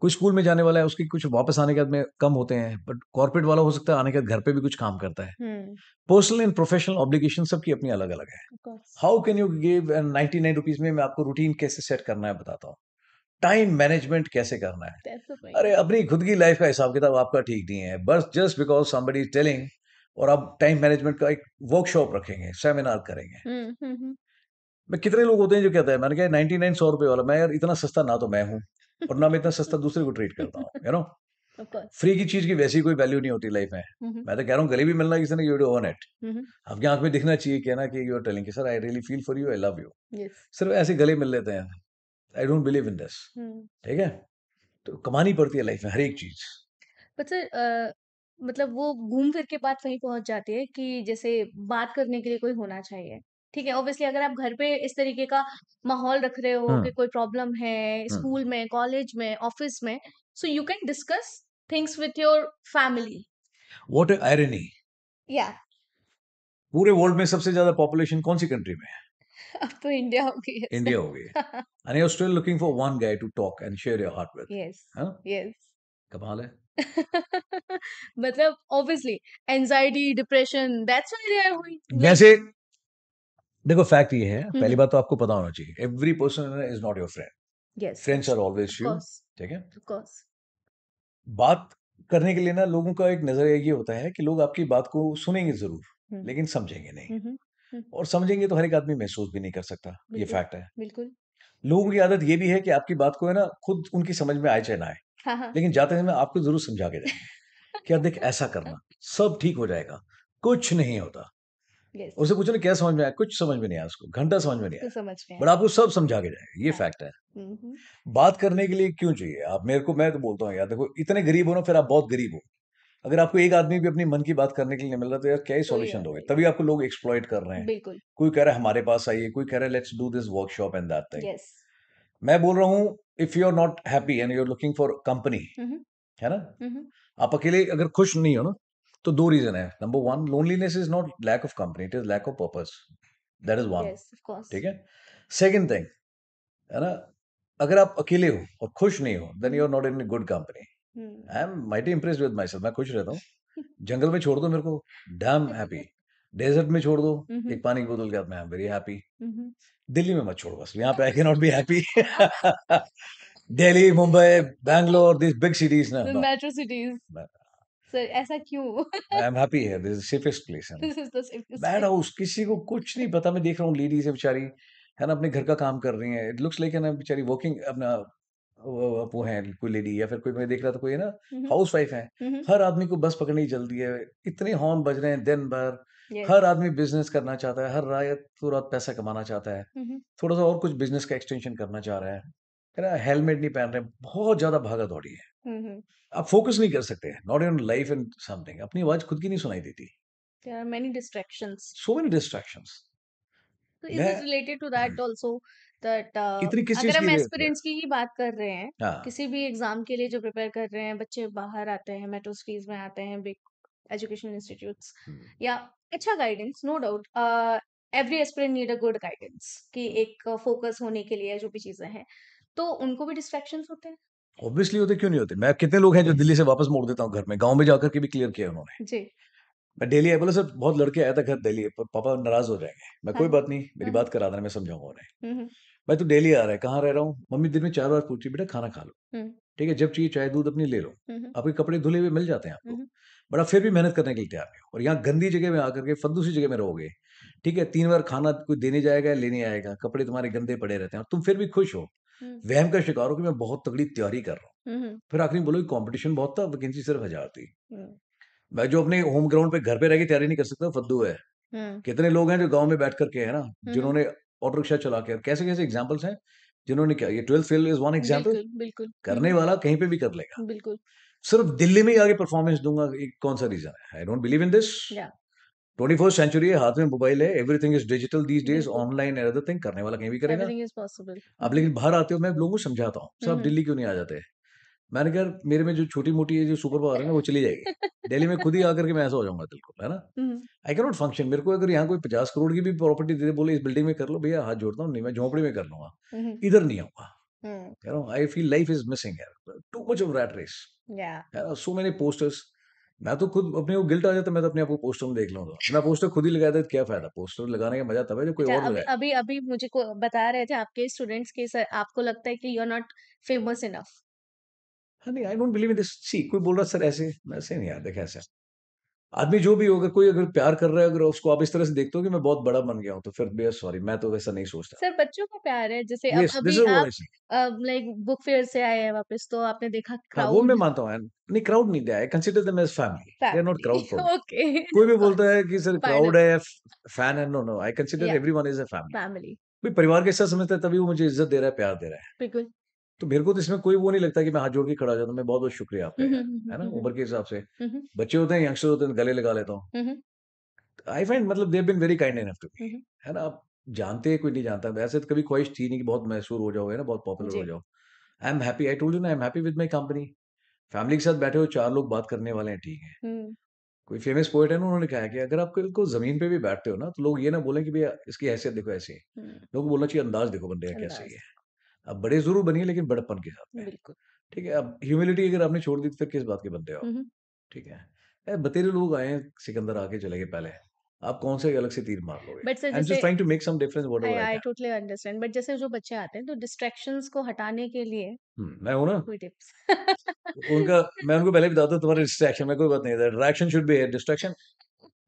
कोई स्कूल में जाने वाला है, उसकी कुछ वापस आने के बाद में कम होते हैं, बट कॉर्पोरेट वाला हो सकता है आने के बाद घर पे भी कुछ काम करता है। हम्म, पर्सनल एंड प्रोफेशनल ऑब्लिगेशन सबकी अपनी अलग अलग है। Of course. How can you give 99 rupees में मैं आपको रूटीन कैसे सेट करना है बताता हूँ। टाइम मैनेजमेंट कैसे करना है। दैट्स द अरे पॉइंट। अपनी खुद की लाइफ का हिसाब किताब आपका ठीक नहीं है, बस just because somebody is telling, और आप टाइम मैनेजमेंट का एक वर्कशॉप रखेंगे, सेमिनार करेंगे। मैं कितने लोग होते हैं जो कहते हैं, मैंने कहा 99 100 रुपए वाला, मैं यार इतना सस्ता ना तो मैं हूँ, और ना मैं इतना सस्ता दूसरे को ट्रीट करता हूँ, you know. Of course. Free की चीज की वैसी कोई वैल्यू नहीं होती लाइफ में। मैं तो कह रहा हूँ गले भी मिलना किसी ने, यू डू अर्न इट। आपकी आंख में दिखना चाहिए क्या ना कि यू आर टेलिंग कि sir I really feel for you, I love you. Yes. सिर्फ ऐसे गले मिल लेते हैं, I don't believe in this. ठीक है? तो कमानी पड़ती है लाइफ में हर एक चीज। बट सर मतलब वो घूम फिर के बात वहीं पहुंच जाती है कि जैसे बात करने के लिए कोई होना चाहिए। ठीक है, ऑब्वियसली अगर आप घर पे इस तरीके का माहौल रख रहे हो कि हम्म। कोई प्रॉब्लम है हम्म। स्कूल में, कॉलेज में, ऑफिस में, so you can discuss things with your family. What irony. या पूरे वर्ल्ड में सबसे ज्यादा पॉपुलेशन कौन सी कंट्री में है? अब तो इंडिया हो गई है। इंडिया हो गई। And you are still looking for one guy to talk and share your heart with. Yes, हाँ, यस। कमाल है। मतलब obviously anxiety, depression, that's why they are like. वैसे देखो फैक्ट ये है, पहली हम्म, बात तो आपको पता होना चाहिए, every person is not your friend. Yes friends that's are true, always of few. Course, ठीक है? Of course. बात करने के लिए ना लोगों का एक नजरिया ये होता है कि लोग आपकी बात को सुनेंगे जरूर, हम्म, लेकिन समझेंगे नहीं। हम्म, हम्म, और समझेंगे तो हर एक आदमी महसूस भी नहीं कर सकता, ये बिल्कुल, फैक्ट है। बिल्कुल। लोगों की आदत ये भी है कि आपकी बात को है ना खुद उनकी समझ में आए चाहे ना आए, हाँ, हाँ। लेकिन जाते समय आपको जरूर समझा के जाएंगे कि यार देख ऐसा करना, सब ठीक हो जाएगा, कुछ नहीं होता। यस, उससे पूछो ना क्या समझ में आया, कुछ समझ में नहीं आया, उसको घंटा समझ में नहीं तो आया, समझ में बट आया। आपको सब समझा के जाएगा, ये हाँ। फैक्ट है। हम्म, बात करने के लिए क्यों चाहिए आप मेरे को? मैं तो बोलता हूँ यार देखो, इतने गरीब हो ना फिर आप बहुत गरीब हो। अगर आपको एक आदमी भी अपनी मन की बात करने के लिए नहीं मिल रहा तो यार क्या ही कोई सॉल्यूशन बात दोगे? नहीं। तभी आपको लोग एक्सप्लॉइट कर रहे हैं। बिल्कुल। कोई कह रहा है हमारे पास आइए, कोई कह रहा है let's do this workshop and that thing. Yes. मैं बोल रहा हूँ if you are not happy and you are looking for company, hmm, है ना, हम्म, आप अकेले अगर खुश नहीं हो ना, तो दो रीजन है। Number one, loneliness is not lack of company, it is lack of purpose. That is one. Yes of course. ठीक है? सेकेंड थिंग, है ना, अगर आप अकेले हो और खुश नहीं हो then you hmm, are not in good company. Hmm, I am mighty impressed with myself, मैं खुश रहता हूँ। जंगल में छोड़ दो मेरे को, डैम हैप्पी। डेजर्ट में छोड़ दो, हम्म, एक पानी की बोतल के हाथ में, आई एम वेरी हैप्पी। हम्म। दिल्ली में मत छोड़ो बस, यहाँ पे आई can not be happy. Delhi, Mumbai, Bangalore, this big cities ना, नो। Metro cities. सर ऐसा क्यों? आई एम हैप्पी है, दिस इज सेफेस्ट प्लेस है। This is the safest bad place. House, किसी को कुछ नहीं पता। मैं देख रहा हूँ लेडीज है बेचारी, है ना, अपने घर का काम कर रही है, इट लुक्स लाइक है ना बेचारी वर्किंग अपना, वो है कोई लेडी, या फिर कोई मैं देख रहा था कोई है ना हम्म, हाउस वाइफ है। हम्म। हर आदमी को बस पकड़नी जल्दी है, इतने हॉर्न बज रहे हैं दिन भर। यस। हर आदमी बिजनेस करना चाहता है, हर रात तो रात पैसा कमाना चाहता है, हम्म, थोड़ा सा और कुछ बिजनेस का एक्सटेंशन करना चाह रहा है ना, हेलमेट नहीं पहन रहे, बहुत ज्यादा भागा दौड़ी है। हम्म। आप फोकस नहीं कर सकते, not in life and something, अपनी आवाज खुद की नहीं सुनाई देती। There are many distractions. So many distractions. तो इज मैं it related to that also that इतनी किस अगर चीज की हम रहती है? एस्पिरेंट्स की ही बात कर रहे हैं, हाँ। किसी भी एग्जाम के लिए जो प्रिपेयर कर रहे हैं, बच्चे बाहर आते हैं, मेट्रो सिटीज में आते हैं, बिग एजुकेशनल इंस्टीट्यूट्स, हम्म। या अच्छा guidance, no doubt every aspirant need a good guidance कि एक फोकस होने के लिए जो भी चीजें हैं, तो उनको भी डिस्ट्रैक्शंस होते हैं। ऑब्वियसली होते, क्यों नहीं होते? मैं कितने लोग हैं जो दिल्ली से वापस मोड़ देता हूँ घर में, गांव में जाकर के भी क्लियर किया उन्होंने। जी। मैं डेली आया, बोला सर बहुत लड़के आया था घर दिल्ली, पापा नाराज हो जाएंगे। मैं हाँ, कोई हाँ, बात नहीं, मेरी हाँ, हाँ। बात करा देना, मैं समझाऊंगा उन्हें। हम्म, भाई तू डेली आ रहा है, कहाँ रह रहा हूँ? मम्मी दिन में 4 बार पूछती बेटा खाना खा लो, हम्म, ठीक है, जब चाहिए चाय दूध अपनी ले लो, हम्म, आपके कपड़े धुले हुए मिल जाते हैं आपको, हम्म, बट आप फिर भी मेहनत करने के लिए तैयार नहीं हो, और यहाँ गंदी जगह में आकर के फद्दू सी जगह में रहोगे। ठीक है, 3 बार खाना कोई देने जाएगा लेने आएगा, कपड़े तुम्हारे गंदे पड़े रहते हैं और तुम फिर भी खुश हो, हम्म, वहम का शिकार हो कि मैं बहुत तगड़ी तैयारी कर रहा हूँ। हम्म, फिर आखिरी में बोलोगे कंपटीशन बहुत था, वैकेंसी सिर्फ 1000 थी। हम्म, मैं जो अपने होम ग्राउंड पे घर पे रह के तैयारी नहीं कर सकता, फद्दू है। हम्म, कितने लोग हैं जो गांव में बैठ करके, है ना, हम्म। जिन्होंने ऑटो रिक्शा चला के, कैसे कैसे एग्जाम्पल्स हैं जिन्होंने क्या, ये 12th fail is one example. बिल्कुल, बिल्कुल। करने वाला कहीं पे भी कर लेगा। बिल्कुल। सिर्फ दिल्ली में ही आगे परफॉर्मेंस दूंगा, कौन सा रीजन है? आई डोंट बिलीव इन दिस। या 21st सेंचुरी है, हाथ में मोबाइल है, everything is digital these days, बिल्कुल, ऑनलाइन एंड अदर थिंग, करने वाला कहीं भी करेगा। Everything is possible. अब लेकिन बाहर आते हो, मैं लोगों को समझाता हूँ, सब हम्म। दिल्ली क्यों नहीं आ जाते? मैंने कहा मेरे में जो छोटी मोटी जो सुपर पावर है ना वो चली जाएगी, दिल्ली में खुद ही आकर के मैं ऐसा हो जाऊंगा बिल्कुल, है ना? Hmm. I can not function. मेरे को अगर यहाँ कोई 50 करोड़ की भी प्रॉपर्टी दे दे, बोले इस बिल्डिंग में कर लो, भैया हाथ जोड़ता हूँ, नहीं मैं झोपड़ी में कर लूंगा, हम्म। इधर नहीं आऊंगा। Hmm. You know I feel life is missing यार, too much of rat race, या सो मेनी पोस्टर्स। मैं तो खुद अपने को गिल्ट आ जाता, मैं तो अपने आप को पोस्टर में देख लूंगा, बिना पोस्टर खुद ही लगाया था तो क्या फायदा? पोस्टर लगाने का मजा तब है जब कोई अच्छा, और अभी लगाए। अभी अभी मुझे को बता रहे थे आपके स्टूडेंट्स के सर, आपको लगता है कि you are not famous enough. हाँ नहीं, I don't believe in this. See कोई बोल रहा सर ऐसे, मैं ऐसे नहीं यार, देखा ऐसे आदमी जो भी होगा, कोई अगर प्यार कर रहा है, अगर उसको आप इस तरह से देखते हो कि मैं बहुत बड़ा बन गया हूँ, तो फिर भैया सॉरी, मैं तो वैसा नहीं सोचता। सर बच्चों का प्यार है, जैसे अब यस, दिस अभी इज व्हाट आप आई सी। लाइक बुक फेयर से आए हैं वापस, तो आपने देखा हाँ वो मैं क्राउड। मानता हूँ, नहीं क्राउड नहीं, I consider them as family, they are not family. Crowd for me. Okay. कोई भी बोलता है कि सर क्राउड पाइनएप्पल। है, फैन है, नो नो, आई कंसिडर या everyone is a family. Family. कोई परिवार के साथ समझता है, तभी वो मुझे इज्जत दे रहा है, प्यार दे रहा है। बिल्कुल। तो मेरे को तो इसमें कोई वो नहीं लगता कि मैं हाथ जोड़ के खड़ा हो जाता हूँ, मैं बहुत बहुत शुक्रिया आपका हम्म। यार, हम्म। है ना, हम्म। उम्र के हिसाब से। हम्म। बच्चे होते हैं, यंगस्टर होते हैं, गले लगा लेता हूँ। हम्म। आई फाइंड मतलब they been very kind enough to me, hmm. है ना? आप जानते हैं, कोई नहीं जानता, वैसे तो कभी ख्वाहिश थी नहीं कि बहुत मशहूर हो जाओ, है ना, बहुत पॉपुलर हो जी। जाओ। I am happy, I told you ना, I am happy with my company. Family के साथ बैठे हो, 4 लोग बात करने वाले हैं, ठीक है। हम्म। कोई फेमस पोएट है ना, उन्होंने कहा है कि अगर आप कल को जमीन पे भी बैठते हो ना, तो लोग ये ना बोलें कि भैया इसकी हैसियत देखो ऐसी है। हम्म। लोगों को बोलना चाहिए अंदाज देखो बंदे का कैसा ही अंदाज। है। अब बड़े जरूर बनिए, लेकिन बड़प्पन के साथ में। बिल्कुल। ठीक है, अब ह्यूमिलिटी अगर आपने छोड़ दी तो फिर किस बात के बंदे हो आप? हम्म। ठीक है। बतेरे लोग आए हैं, सिकंदर आके चले गए पहले, आप कौन से अलग से तीर मार लोगे? But sir I am just जैसे trying to make some difference what I ever I I can. Totally understand, but जैसे जो बच्चे आते हैं तो डिस्ट्रैक्शंस को हटाने के लिए मैं हूं ना, कोई टिप्स? उनका, मैं उनको पहले बता दूं, तुम्हारा डिस्ट्रैक्शन में कोई बात नहीं है, डायरेक्शन शुड बी डिस्ट्रैक्शन।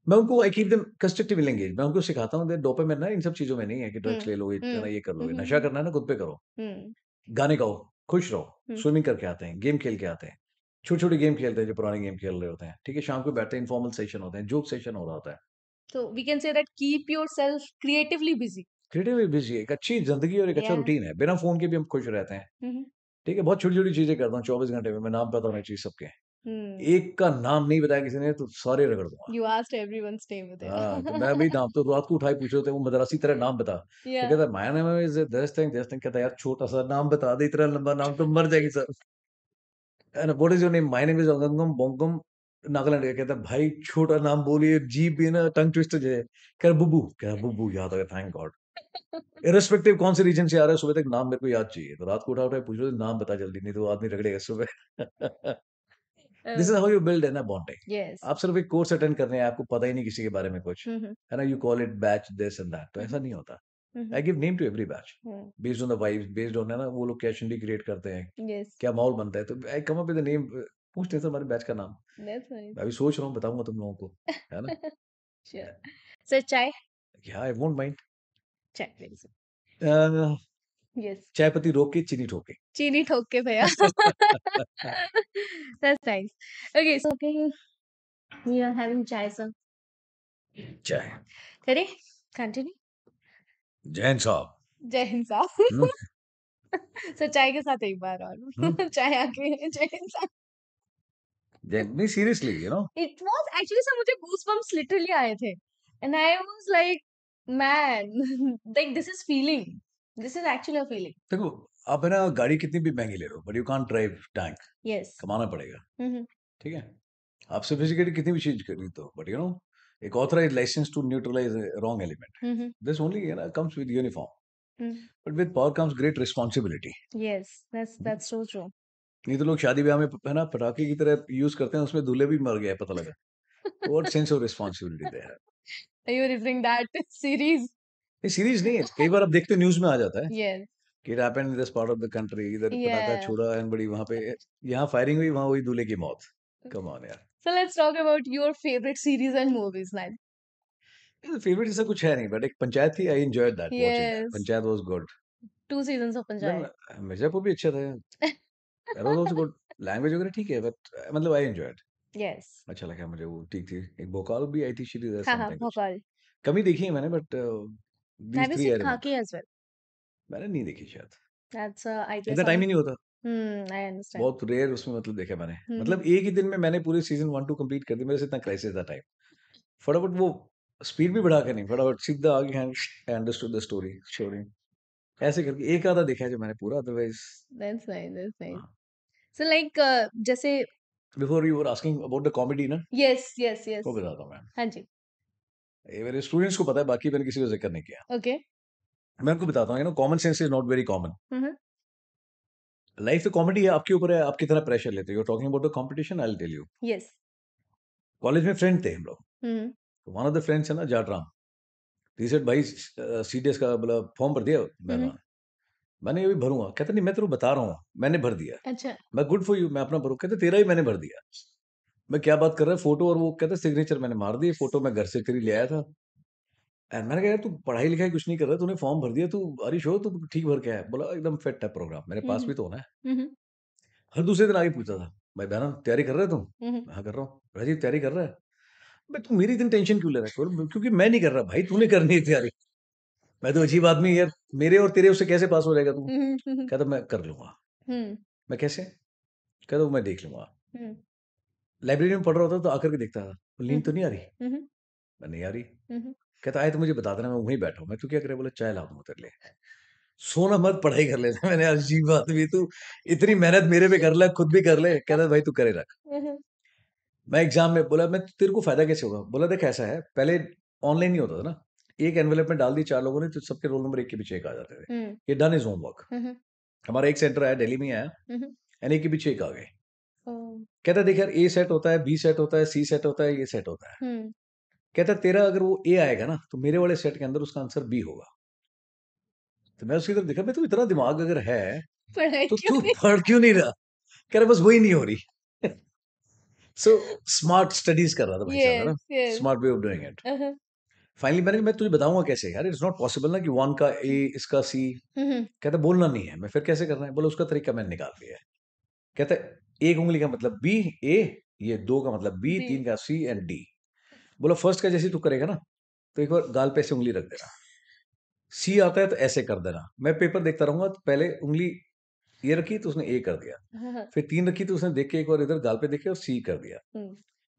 मैं उनको I keep them constructively engage, मैं उनको सिखाता हूँ, डोपामिन ना इन सब चीजों में नहीं है कि ड्रग्स हम्म। ले लोगे, है हम्म। ना, ये कर लोगे, नशा हम्म। करना है ना खुद पे करो। हम्म। गाने गाओ, खुश रहो, हम्म। स्विमिंग करके आते हैं, गेम खेल के आते हैं, छोटी छोटी गेम खेलते हैं जो पुराने गेम खेल रहे होते हैं, ठीक है, शाम को बैठते हैं, इनफॉर्मल सेशन होते हैं, जोक सेशन हो रहा होता है। So we can say that keep yourself creatively busy. Creative busy, एक अच्छी जिंदगी और एक अच्छा Yeah. रूटीन है, बिना फोन के भी हम खुश रहते हैं। Mhm. ठीक है, बहुत छोटी छोटी चीजें करता हूँ 24 घंटे में, मैं नाम पता होना चाहिए सबके। Hmm. एक का नाम नहीं बताया किसी ने तो सारे रगड़ दूंगा। You asked everyone's name there. हाँ, तो मैं भाई नाम तो रात को उठाए पूछ रहे थे, वो मद्रासी तरह नाम बता, तो Yeah. कहता है my name is this thing, कहता है यार छोटा सा नाम बता दे, इतना लंबा नाम तो मर जाएगी sir. And what is your name? My name is Angam Bongam Nagaland का। कहता है भाई छोटा नाम बोलिए, जीभ भी ना टंग ट्विस्टर जो है। कह रहा बुब्बू, कह रहा बुब्बू याद आ गया, थैंक गॉड। इर्रेस्पेक्टिव कौन से रीजन से आ रहा है, सुबह तक नाम मेरे को याद चाहिए, तो रात को उठा उठा पूछ रहे नाम बता जल्दी, नहीं तो वो आदमी रगड़ेगा सुबह। This is Oh, how you build है ना बॉन्डिंग। yes. आप सिर्फ एक कोर्स अटेंड करने हैं, आपको पता ही नहीं किसी के बारे में कुछ, Mhm. है ना, you call it batch this and that, तो ऐसा Mhm. नहीं होता। Mhm. I give name to every batch Hmm. Based on the vibes, based on, है ना, वो लोग क्या भी क्रिएट करते हैं, Yes. क्या माहौल बनता है, तो I come up with the name. पूछते हैं हमारे बैच का नाम, That's nice. मैं अभी सोच रहा हूँ, बताऊंगा तुम लोगों को, है ना? Sure. So chai? या I won't mind. Chai, please. Yes. चाय पत्ती रोक के चीनी ठोके। चीनी ठोक के भैया. That's nice. Okay, so okay, we are having chai, sir. चाय। Ready? Continue. जैन साहब। जय हिंद हम्म, साहब. सर चाय के साथ एक बार और. हम्म, चाय आके जय हिंद साहब. जैन नहीं, seriously, you know. It was actually sir मुझे goosebumps literally आए थे. And I was like, man, like this is feeling. This is actually a feeling. देखो, आप है ना गाड़ी कितनी भी महंगी ले लो, but you can't drive tank, Yes. कमाना पड़ेगा। Mm-hmm. ठीक है, आप सोफिस्टिकेटेड कितनी भी चीज खरीद दो, बट यू नो एक authorised licence to neutralise wrong element, Mm-hmm. This only, है ना, comes with uniform, Mm. But with power comes great responsibility. Yes, that's so true. नहीं तो लोग शादी ब्याह में, है ना, पटाखे की तरह यूज करते हैं, उसमें दूल्हे भी मर गया है, पता लगा। व्हाट सेंस ऑफ रिस्पॉन्सिबिलिटी दे है? Are you referring that series? ये सीरीज नहीं है, कई बार आप देखते न्यूज में आ जाता है Yes. कि it happened in this part of the country, इधर पटाखा Yeah. छोड़ा एंड बड़ी वहां पे, यहाँ फायरिंग हुई, वहां हुई दूल्हे की मौत। कम ऑन यार। So let's talk about your favorite series and movies now. Favourite ऐसा कुछ है नहीं, बट एक पंचायत थी, I enjoyed that, watching that, Yes. Panchayat was good. 2 seasons of then Panchayat. Mirzapur भी अच्छा था, that was also good. Language वगैरह ठीक है, बट मतलब आई एंजॉयड, Yes. अच्छा लगा मुझे, वो ठीक थी। एक भोकाल भी आई थी, शी डिड हाँ हाँ समथिंग कुछ, भोपाल. कम ही देखी है मैंने, but Have these you three seen I Khaki remember. as well? मैंने नहीं देखी शायद, That's I इतना guess टाइम on ही नहीं होता। I understand. बहुत रेयर उसमें मतलब देखा मैंने। हुँ, मतलब एक ही दिन में मैंने पूरे सीज़न 1-2 कंप्लीट कर दी, मेरे से इतना क्राइसिस था टाइम। फटाफट वो स्पीड भी बढ़ा के नहीं, फटाफट सीधा आगे I understood the story story ऐसे करके एक आधा देखा है जो मैंने पूरा, otherwise that's nice, that's nice. हाँ। सो लाइक जैसे before you were asking about the comedy ना, यस, यस, वो यस। बताता हूँ मैं। हाँ जी, ये मेरे स्टूडेंट्स को पता है, बाकी मैंने किसी को ज़िक्र नहीं किया। ओके। मैं उनको बताता हूँ, common sense is not very common. हुँ, हुँ। लाइफ तो कॉमेडी है, आपके ऊपर है, आप कितना प्रेशर लेते हो। You are talking about the competition, I will tell you. Yes. College में फ्रेंड थे हम लोग। हुँ, हुँ। वन ऑफ द फ्रेंड्स है ना जाटराम। ही सेड भाई सीडीएस का मतलब फॉर्म भर दिया? हुँ, मैंने हुँ। कहा, मैंने अभी भरूँगा। कहता नहीं, मैं तेरे को बता रहा हूँ, मैंने भर दिया। अच्छा। मैं गुड फॉर यू, मैं अपना भरूँ। कहते तेरा ही मैंने भर दिया। मैं क्या बात कर रहा है, फोटो और वो कहता सिग्नेचर मैंने मार दी, फोटो मैं घर से तेरी ले आया था। एंड मैंने कहा यार तू पढ़ाई लिखाई कुछ नहीं कर रहा, तूने फॉर्म भर दिया, तू आर यू श्योर तू ठीक भर के आया? बोला एकदम फिट है प्रोग्राम, मेरे हुँ, पास हुँ। भी तो होना है। हुँ, हुँ। हर दूसरे दिन आके पूछता था, भाई बहना तैयारी कर रहे हो तुम? हुँ, हुँ। मैं, हाँ कर रहा हूँ। राजीव तैयारी कर रहा है? भाई तू मेरी इतनी टेंशन क्यों ले रहा है? बोला, क्योंकि मैं नहीं कर रहा भाई, तूने करनी है तैयारी। मैं तो अजीब आदमी यार, मेरे और तेरे उससे कैसे पास हो जाएगा तू? हुँ, हुँ, हुँ, हुँ। कहता मैं कर लूंगा। हुँ, मैं कैसे? कहता वो मैं देख लूंगा। हुँ, लाइब्रेरी में पढ़ रहा होता तो आकर के देखता था, हुँ, नींद तो नहीं आ रही? हुँ, हुँ, मैं, नहीं आ रही। हुँ, हुँ। कहता आए तो मुझे बता देना, मैं वहीं बैठा हूँ। मैं, तू क्या करे? बोला चाय ला दूंगा तेरे लिए। सोना मत, पढ़ाई कर लेना। मैंने, अजीब आदमी तू, इतनी मेहनत मेरे पे कर ले, खुद भी कर ले। कहता भाई तू करे रख। हुँ, हुँ। मैं एग्जाम में बोला, मैं तेरे को फायदा कैसे होगा? बोला देख ऐसा है, पहले ऑनलाइन नहीं होता था ना, एक एनवेलप में डाल दी 4 लोगों ने, तो सबके रोल नंबर एक के पीछे एक आ जाते थे। हुँ, ये डन इज होमवर्क। हुँ, हुँ, हमारा एक सेंटर आया, दिल्ली में ही आया, हुँ, हुँ। एंड एक के पीछे एक आ गए। ओह! कहता देख यार, ए सेट होता है, बी सेट होता है, सी सेट होता है, ये सेट होता है। हुँ। कहता तेरा अगर वो ए आएगा ना, तो मेरे वाले सेट के अंदर उसका आंसर बी होगा। तो मैं उसकी तरफ देखा, मैं, तू इतना दिमाग अगर है पढ़ाई तो क्यों तू नहीं पढ़ क्यों नहीं रहा? कह रहा बस वही नहीं हो रही। सो स्मार्ट स्टडीज कर रहा था भाई साहब, है यस, ना? Yes. Smart way of doing it. uh-huh, finally मैंने कहा, मैं तुझे बताऊंगा कैसे यार, इट्स नॉट पॉसिबल ना कि वन का ए, इसका सी। हुँ, हुँ, कहता बोलना नहीं है। मैं, फिर कैसे करना है? बोला उसका तरीका मैंने निकाल लिया है। कहता एक उंगली का मतलब बी, ए, ये दो का मतलब बी, जी। तीन का सी एंड डी। बोला फर्स्ट का जैसे तू करेगा ना, तो एक बार गाल पे ऐसे उंगली रख देना। सी आता है तो ऐसे कर देना। मैं पेपर देखता रहूंगा, तो पहले उंगली ये रखी तो उसने ए कर दिया, हाँ, हाँ। फिर तीन रखी तो उसने देख के एक बार इधर गाल पे देखे और सी कर दिया। हुँ,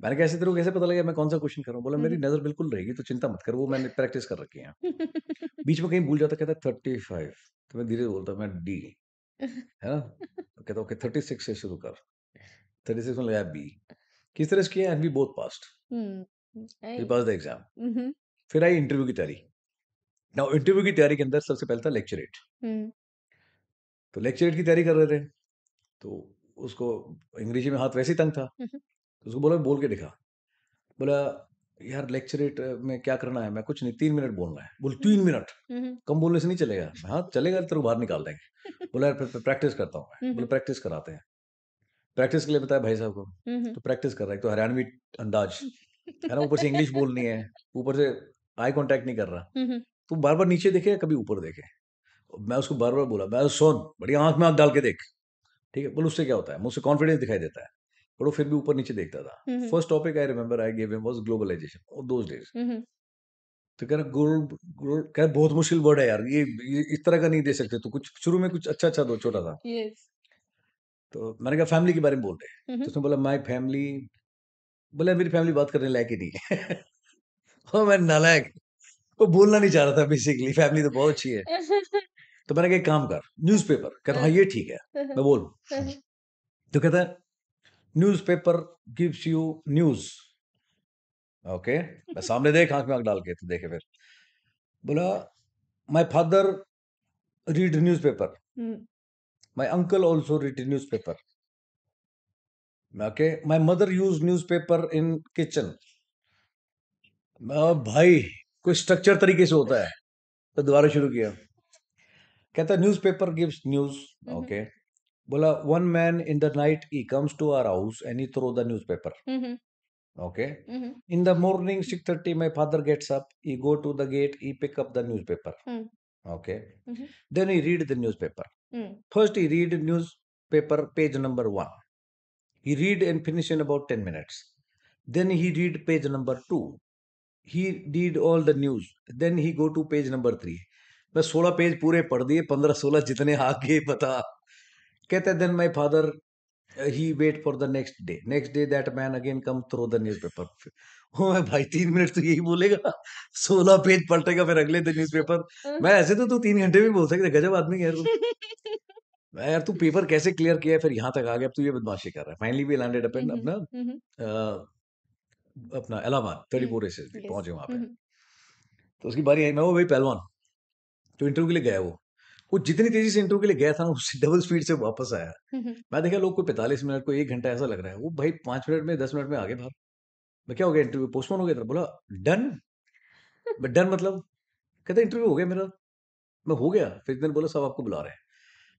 मैंने कहा ऐसे तेरे को कैसे पता लगा मैं कौन सा क्वेश्चन कर रहा हूँ? बोला हुँ, मेरी हुँ। नजर बिल्कुल रहेगी, तो चिंता मत कर, वो मैंने प्रैक्टिस कर रखी है। बीच में कहीं भूल जाता, कहता 35, तो मैं धीरे बोलता, मैं डी, है ना? तो कहता ओके 36 से शुरू कर। 36 में लगाया बी। किस तरह से किया, and we both passed. Hmm, we nice. Pass the exam. Hmm, hmm, फिर आई इंटरव्यू की तैयारी। नाउ इंटरव्यू की तैयारी के अंदर सबसे पहले था लेक्चरेट। हुँ, तो लेक्चरेट की तैयारी कर रहे थे, तो उसको अंग्रेजी में हाथ वैसे ही तंग था, हुँ, हुँ, तो उसको बोला बोल के दिखा। बोला यार लेक्चरेट में क्या करना है? मैं, कुछ नहीं, 3 मिनट बोलना है। बोल हुँ, 3 मिनट? हुँ, हुँ, कम बोलने से नहीं चलेगा। हाँ चलेगा, तेरे को बाहर निकाल देंगे। बोला यार फिर प्रैक्टिस करता हूँ मैं। हुँ, बोला हुँ, प्रैक्टिस कराते हैं। प्रैक्टिस के लिए बताया भाई साहब को। हुँ, हुँ। तो प्रैक्टिस कर रहा है, एक तो हरियाणवी अंदाज, है ना, ऊपर से इंग्लिश बोलनी है, ऊपर से आई कांटेक्ट नहीं कर रहा। हुँ, हुँ, तो बार बार नीचे देखे, कभी ऊपर देखे। मैं उसको बार बार बोला, मैं, सुन बड़ी आंख में आंख डाल के देख। ठीक है? बोले उससे क्या होता है? मुझसे कॉन्फिडेंस दिखाई देता है। पर वो फिर भी ऊपर नीचे देखता था। Hmm, hmm, first topic I remember I give him was globalisation, those days. Hmm, हुँ। तो कह रहा कह रहा बहुत मुश्किल वर्ड है यार, ये इस तरह का नहीं दे सकते, तो कुछ शुरू में कुछ अच्छा अच्छा दो, छोटा सा। यस। तो मैंने कहा फैमिली के बारे में बोल रहे। हुँ, तो हुँ। उसने बोला माय फैमिली। बोला मेरी फैमिली बात करने लायक ही नहीं है। ओ मैं नालायक। वो बोलना नहीं चाह रहा था, बेसिकली फैमिली तो बहुत अच्छी है। तो मैंने कहा एक काम कर, न्यूज़पेपर। कहता हाँ ये ठीक है, हुँ, हुँ, मैं बोल। हुँ, हुँ। तो कहता है newspaper gives you news. Okay, मैं सामने देख, आंख में आंख डाल के, तो देखे फिर। बोला my father read newspaper, hmm, my uncle also read newspaper. Okay, my mother use newspaper in kitchen. भाई कोई स्ट्रक्चर तरीके से होता है। तो दोबारा शुरू किया। कहता newspaper gives news. Hmm, hmm, okay. बोला one man in the night he comes to our house and he throw the newspaper. Hmm, hmm, okay. Hmm, hmm, In the morning 6:30 my father gets up, he go to the gate, he pick up the newspaper. Hmm, Okay. Hmm, hmm, Then he read the newspaper. Hmm, First he read newspaper page number 1. He read and finish in about 10 minutes. Then he read page number 2. He read all the news. Then he go to page number 3. बस 16 page पूरे पढ़ दिए, 15-16 जितने आगे बता। कहते then my father he wait for the next day that man again come through the newspaper. ओ मैं भाई 3 मिनट तो यही बोलेगा 16 पेज पलटेगा फिर अगले दिन न्यूज़पेपर। मैं ऐसे तो तू 3 घंटे में बोल सकते गजब आदमी है यार तू। मैं यार तू पेपर कैसे क्लियर किया है फिर यहाँ तक आ गया अब तू ये बदमाशी कर रहा है। Finally we landed up in अपना अपना इलाहाबाद 34 एसेस भी पहुंचे वहां पे। तो उसकी बारी आई मैं वो भाई पहलवान तो इंटरव्यू के लिए गया वो जितनी तेजी से इंटरव्यू के लिए गया था ना उससे डबल स्पीड से वापस आया। मैं देखा लोग को 45 मिनट को 1 घंटा ऐसा लग रहा है वो भाई 5 मिनट में 10 मिनट में आगे बाहर। मैं क्या हो गया इंटरव्यू पोस्टपोन हो गया था बोला डन। डन मतलब कहता इंटरव्यू हो गया मेरा। मैं हो गया फिर इतने बोला सब आपको बुला रहे हैं।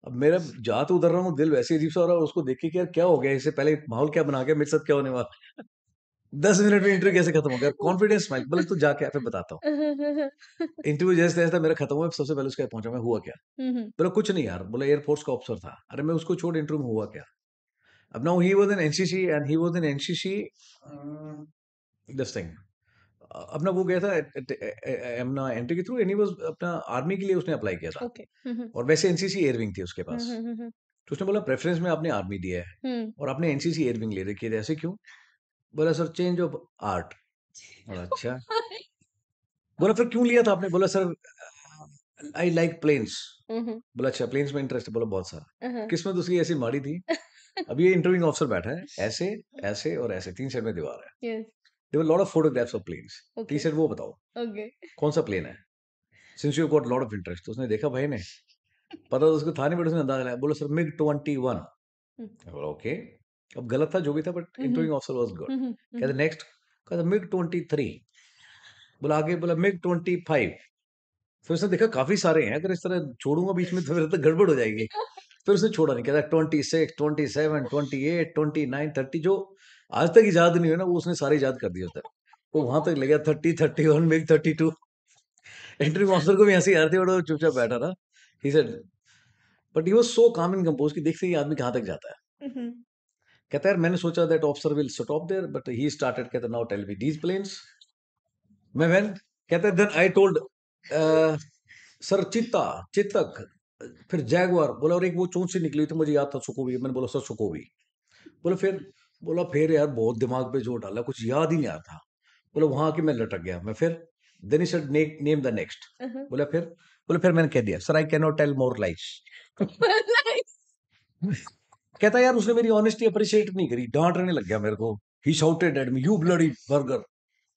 अब मेरा जा तो उधर रहा हूँ दिल वैसे अजीब सा हो रहा है उसको देख के कि यार क्या हो गया इससे पहले माहौल क्या बना गया मेरे साथ क्या होने वाला 10 मिनट में इंटरव्यू कैसे खत्म हो गया कॉन्फिडेंस स्माइल बोले तो जाके फिर बताता हूँ। इंटरव्यू जैसे जैसे मेरा खत्म हुआ सबसे पहले उसके पहुंचा मैं हुआ क्या बोला कुछ नहीं यार बोला एयरफोर्स का ऑफिसर था अरे मैं उसको छोड़ इंटरव्यू में हुआ क्या। अब now he was in NCC and he was in NCC this thing अपना वो गया था अपना एंट्री के थ्रू एंड ही वाज अपना आर्मी के लिए उसने अप्लाई किया था ओके और वैसे एनसीसी एयरविंग थी उसके पास। तो उसने बोला प्रेफरेंस में आपने आर्मी दिया है और आपने एनसीसी एयरविंग ले रखी है ऐसे क्यों। बोला सर चेंज ऑफ आर्ट। अच्छा बोला फिर क्यों लिया था आपने। बोला सर आई लाइक प्लेन्स। बोला अच्छा प्लेन्स में इंटरेस्ट है। बोला बहुत सारा किस्मत उसकी ऐसी माड़ी थी। अभी ये इंटरव्यूइंग ऑफिसर बैठा है ऐसे ऐसे और ऐसे 3 साइड में दीवार है। Yes there were lot of photographs of planes. He okay said वो बताओ ओके कौन सा प्लेन है since you got lot of interest. तो उसने देखा भाई ने पता तो उसको था नहीं बट उसने अंदाजा लगाया। बोला सर मिग 21। बोला ओके अब गलत था जो भी था but interviewing officer was good. कहते नेक्स्ट कहते मिग 23। बोला आगे बोला मिग 25। फिर उसने देखा काफी सारे हैं अगर इस तरह छोड़ूंगा बीच में तो फिर तो गड़बड़ हो जाएगी। फिर उसने छोड़ा नहीं कहता 26 27 28 29 30 जो आज तक इजाद नहीं हुआ ना वो उसने सारे इजाद कर दिए उस तक। वो वहां तक ले गया 30 31 मिग 32। एंट्री मास्टर को भी हंसी आ रही थी और वो चुपचाप बैठा था। He said but he was so काम एंड कंपोज कि देखते ही आदमी कहाँ तक जाता है। कहता है यार मैंने सोचा that officer will stop there but he started कहता now tell me these planes. मैं वेन कहता है देन आई टोल्ड सर चीता चेतक फिर जैगुआर। बोला और एक वो चोंच से निकली थी मुझे याद था सुकोवी। मैंने बोला सर सुकोवी। बोला फिर यार बहुत दिमाग पे जोर डाला कुछ याद ही नहीं आ रहा था। बोला वहां आके मैं लटक गया मैं फिर then he said name the next. बोला फिर मैंने कह दिया sir I can not tell more lies. कहता यार उसने मेरी ऑनेस्टी अप्रिशिएट नहीं करी डांटने लग गया मेरे को। He shouted at me you bloody burger.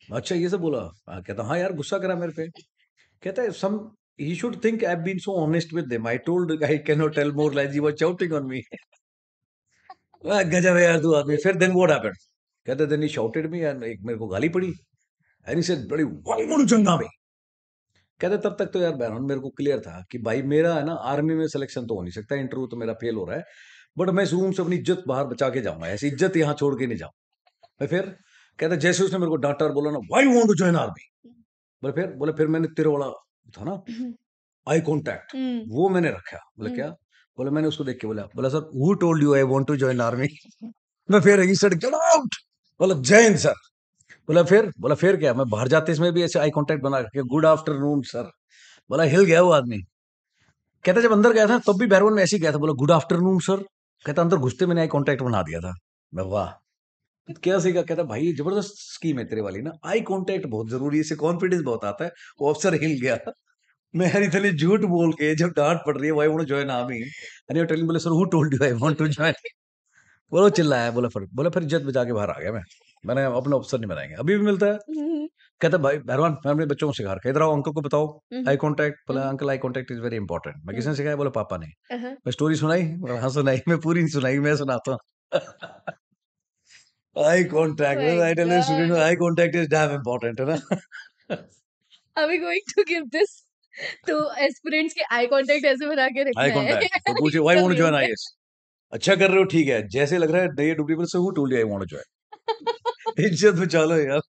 अच्छा ये सब बोला। कहता हाँ यार गुस्सा करा मेरे पे। कहता है some he should think I've been so honest with them. I told the guy I cannot tell more lies. He was shouting on me. गजब है यार तू आदमी। फिर then what happened? कहता then he shouted me and एक मेरे को गाली पड़ी and he said bloody why won't you join army? कहते तब तक तो यार बहरहाल मेरे को क्लियर था कि भाई मेरा है ना आर्मी में सिलेक्शन तो हो नहीं सकता इंटरव्यू तो मेरा फेल हो रहा है बट मैं इस रूम से अपनी इज्जत बाहर बचा के जाऊंगा ऐसी इज्जत यहाँ छोड़ के नहीं जाऊँ। मैं फिर कहता जैसे उसने मेरे को डांटा और बोला ना why want to join army. बोले फिर मैंने तेरे वाला था ना आई कॉन्टैक्ट वो मैंने रखा। बोला क्या। बोला मैंने उसको देख के बोला sir who told you I want to join army. मैं फिर ही सेड गेट आउट। बोला जय हिंद सर। बोला फिर क्या मैं बाहर जाते इसमें भी ऐसे आई कांटेक्ट बना के गुड आफ्टरनून सर। बोला हिल गया वो आदमी। कहता जब अंदर गया था तब भी बैरवन में ऐसे ही गया था। बोला गुड आफ्टरनून सर। कहता अंदर घुसते मैंने आई कांटेक्ट बना दिया था। मैं वाह क्या सीखा। कहता भाई ये जबरदस्त स्कीम है तेरे वाली ना आई कांटेक्ट बहुत जरूरी है इससे कॉन्फिडेंस बहुत आता है। वो अफसर हिल गया। मैं यार इतने झूठ बोल के जब डांट पड़ रही है why want to join army and you telling बोले sir who told you I want to join. बोलो चिल्लाया। बोला फिर इज्जत बचा के बाहर आ गया मैं। मैंने अपना अफसर नहीं बनाएंगे अभी भी मिलता है। कहता भाई भगवान मैं अपने बच्चों को सिखा रखा इधर आओ अंकल को बताओ आई कांटेक्ट। बोला uncle I contact is very important. मैं किसने सिखाया। बोला पापा ने। मैं स्टोरी सुनाई। बोला, हाँ सुनाई मैं पूरी नहीं सुनाई मैं सुनाता हूँ। I contact My I tell student God. I contact is damn important है ना। Are we going to give this to aspirants के आई कांटेक्ट ऐसे बना के आई रखना है कांटेक्ट तो पूछे why want to interview join में? आईएएस। अच्छा कर रहे हो ठीक है जैसे लग रहा है नए डुप्लीकेट से who told you I want to join. इज्जत बचा लो यार।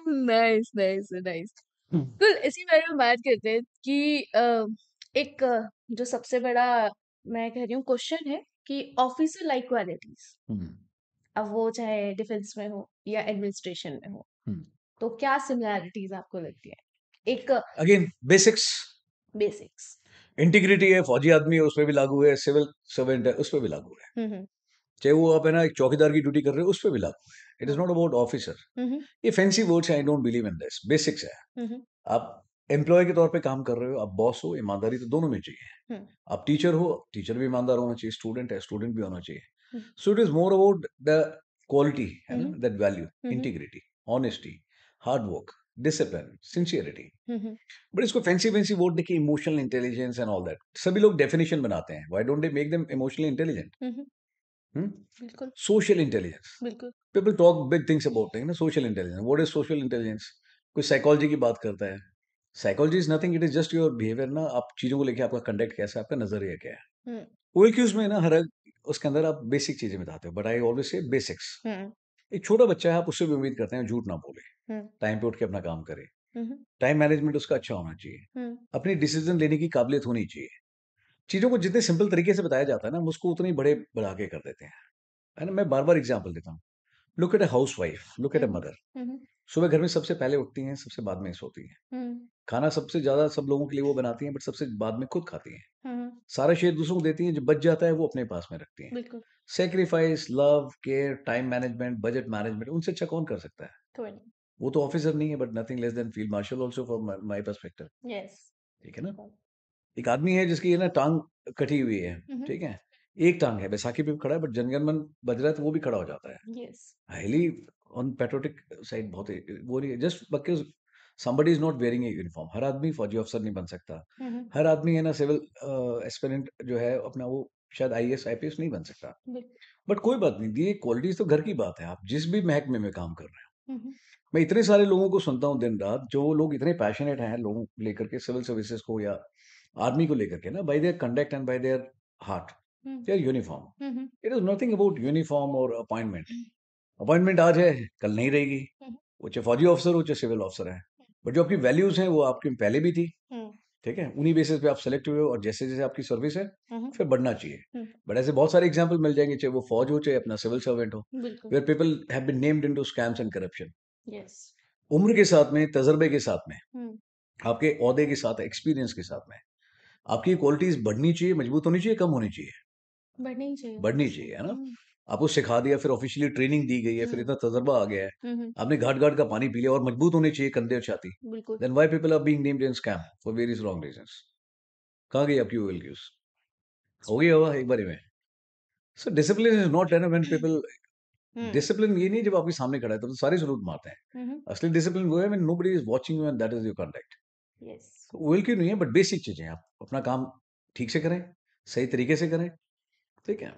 Nice nice nice. तो इसी बारे में बात करते हैं कि एक जो सबसे बड़ा मैं कह रही हूँ क्वेश्चन है कि ऑफिसर लाइक क्वालिटीज अब वो चाहे डिफेंस में हो या एडमिनिस्ट्रेशन में हो तो क्या सिमिलैरिटीज आपको लगती है एक अगेन बेसिक्स बेसिक्स इंटीग्रिटी है, फौजी आदमी है, उसपे भी लागू है, सिविल सर्वेंट है, उसपे भी लागू है। हम्म, चाहे वो आप है ना एक चौकीदार की ड्यूटी कर रहे हो, उसपे भी लागू है। It is not about officer. Hmm, ये फैंसी वर्ड्स हैं, I don't believe in this. Basics है। हम्म, आप एम्प्लॉय के तौर पे काम कर रहे हो, आप बॉस हो, ईमानदारी तो दोनों में चाहिए। हम्म, आप टीचर हो, टीचर भी ईमानदार होना चाहिए, स्टूडेंट है, स्टूडेंट भी होना चाहिए। Hmm, so it is more about the quality, है ना, hmm, that value, hmm, integrity, honesty, hard work, discipline, sincerity. Hmm, but इसको फैंसी फैंसी वर्ड देखिए, emotional intelligence and all that, सभी लोग डेफिनेशन बनाते हैं। Why don't they make them emotionally intelligent? Hmm, बिल्कुल, social intelligence, बिल्कुल। People talk big things about thing ना, social intelligence. What is social intelligence? कोई psychology की बात करता है। Psychology is nothing, it is just your behaviour ना, आप चीजों को लेके आपका कंडक्ट कैसा है, आपका नजरिया क्या है। हम्म, ओएलक्यूज में ना हर उसके अंदर आप बेसिक चीजें बताते हो, but I always say basics. Hmm, एक छोटा बच्चा है, आप उससे भी उम्मीद करते हैं झूठ ना बोले, हम्म, टाइम पे उठ के अपना काम करे, हम्म, टाइम मैनेजमेंट उसका अच्छा होना चाहिए, हम्म, अपनी डिसीजन लेने की काबिलियत होनी चाहिए। चीजों को जितने सिंपल तरीके से बताया जाता है ना, हम उसको उतनी बड़े बढ़ा के कर देते हैं, है ना। मैं बार बार एग्जाम्पल देता हूँ। Look at a housewife, look at a hmm, mother. Hmm, सुबह घर में सबसे पहले उठती हैं, सबसे बाद में सोती हैं। हम्म, खाना सबसे ज्यादा सब लोगों के लिए वो बनाती हैं, बट सबसे बाद में खुद खाती हैं। हम्म, सारा शेयर दूसरों को देती हैं, जो बच जाता है वो अपने पास में रखती हैं। बिल्कुल। Sacrifice, love, care, time management, budget management, उनसे अच्छा कौन कर सकता है? कोई नहीं। वो तो ऑफिसर नहीं है, but nothing less than field marshal also, for my perspective. Yes. ठीक है ना। एक आदमी है जिसकी है ना टांग कटी हुई है, हम्म, ठीक है। एक टांग है, बैसाखी पे खड़ा है, बट जनगणमन बज रहा है तो वो भी खड़ा हो जाता है। Yes. Highly on patriotic side, बहुत वो नहीं है just because somebody is not wearing a uniform. हर आदमी फौजी अफसर नहीं बन सकता। हम्म, हर आदमी है ना सिविल एस्पिरेंट जो है अपना, वो शायद आईएएस आईपीएस नहीं बन सकता। बिल्कुल। बट कोई बात नहीं, ये क्वालिटीज तो घर की बात है। आप जिस भी महकमे में काम कर रहे हो, हम्म, मैं इतने सारे लोगों को सुनता हूँ दिन रात, जो लोग इतने पैशनेट हैं लोगों को लेकर के, सिविल सर्विसेज को या आर्मी को लेकर के ना, by their conduct and by their heart, hmm, their uniform. Hmm, it is nothing about uniform और अपॉइंटमेंट। अपॉइंटमेंट आज है, कल नहीं रहेगी। हम्म, वो चाहे फौजी ऑफिसर हो, चाहे सिविल ऑफिसर है। बट जो आपकी वैल्यूज हैं वो आपकी पहले भी थी। हम्म, ठीक है, उन्हीं बेसिस पे आप सेलेक्ट हुए हो, और जैसे जैसे आपकी सर्विस है हम्म, फिर बढ़ना चाहिए। हम्म, बट ऐसे बहुत सारे एग्जाम्पल मिल जाएंगे, चाहे वो फौज हो, चाहे अपना सिविल सर्वेंट हो, बिल्कुल। Where people have been named into scams and corruption. Yes. उम्र के साथ में, तजर्बे के साथ में, हम्म, आपके ओहदे के साथ, एक्सपीरियंस के साथ में, आपकी क्वालिटीज बढ़नी चाहिए, मजबूत होनी चाहिए, कम होनी चाहिए? बढ़नी ही चाहिए। बढ़नी चाहिए, है ना। हम्म, आपको सिखा दिया, फिर ऑफिशियली ट्रेनिंग दी गई है, फिर हम्म, इतना तजर्बा आ गया है, हम्म, आपने घाट घाट का पानी पी लिया, और मजबूत होने चाहिए कंधे और छाती। बिल्कुल। Then why people are being named in scam for various wrong reasons? कहाँ गई आपकी वैल्यूज? हो गई होगा एक बारी में। So discipline is not, when people, hmm, discipline ये नहीं जब आपके सामने खड़ा है तब तो सारे सलूट मारते हैं। हम्म, असली डिसिप्लिन वो है when nobody is watching you and that is your conduct. Yes. Well क्यों नहीं है, बट बेसिक चीजें, आप अपना काम ठीक से करें, सही तरीके से करें। ठीक है,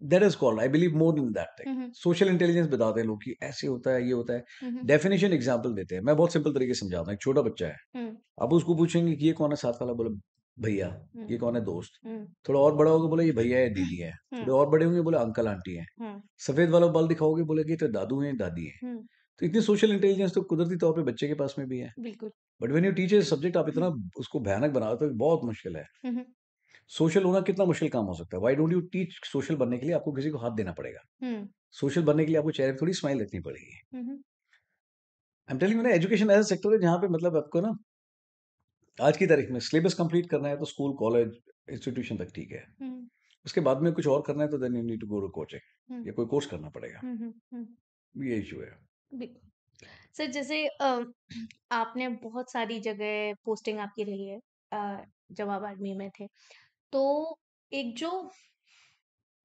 that is called, I believe more in that thing. Hmm, social intelligence बताते हैं लोग कि ऐसे होता है, ये होता है। हम्म, डेफिनेशन एग्जाम्पल देते हैं, मैं बहुत सिंपल तरीके से समझाता हूँ। एक छोटा बच्चा है, हम्म, आप उसको पूछेंगे कि ये कौन है साथ वाला, बोले भैया। हम्म, ये कौन है, दोस्त। हम्म, थोड़ा और बड़ा होगा, बोले ये भैया है, दीदी है। थोड़े हम्म, और बड़े होंगे, बोले अंकल आंटी है। हम्म, सफेद वाला बाल दिखाओगे, बोले कि ये तो दादू हैं, दादी है। हम्म, तो इतनी सोशल इंटेलिजेंस तो कुदरती तौर पे बच्चे के पास में भी है। बिल्कुल। But when you teach a subject, आप इतना उसको भयानक बना दो तो बहुत मुश्किल है। हम्म, सोशल होना कितना मुश्किल काम हो सकता है। Why don't you teach? Social बनने के लिए आपको किसी को हाथ देना पड़ेगा। हम्म, सोशल बनने के लिए आपको चेहरे पे थोड़ी स्माइल रखनी पड़ेगी। हम्म, आई एम टेलिंग यू ना, एजुकेशन ऐसा सेक्टर है जहाँ पे मतलब आपको ना, आज की तारीख में सिलेबस कंप्लीट करना है तो स्कूल, कॉलेज, इंस्टीट्यूशन तक ठीक है। हम्म, उसके बाद में कुछ और करना है तो then you need to go to coaching hmm, या कोई कोर्स करना पड़ेगा। हम्म, ये इशू है। बिल्कुल। सर जैसे आपने बहुत सारी जगह पोस्टिंग आपकी रही है, जब आप आर्मी में थे, तो एक जो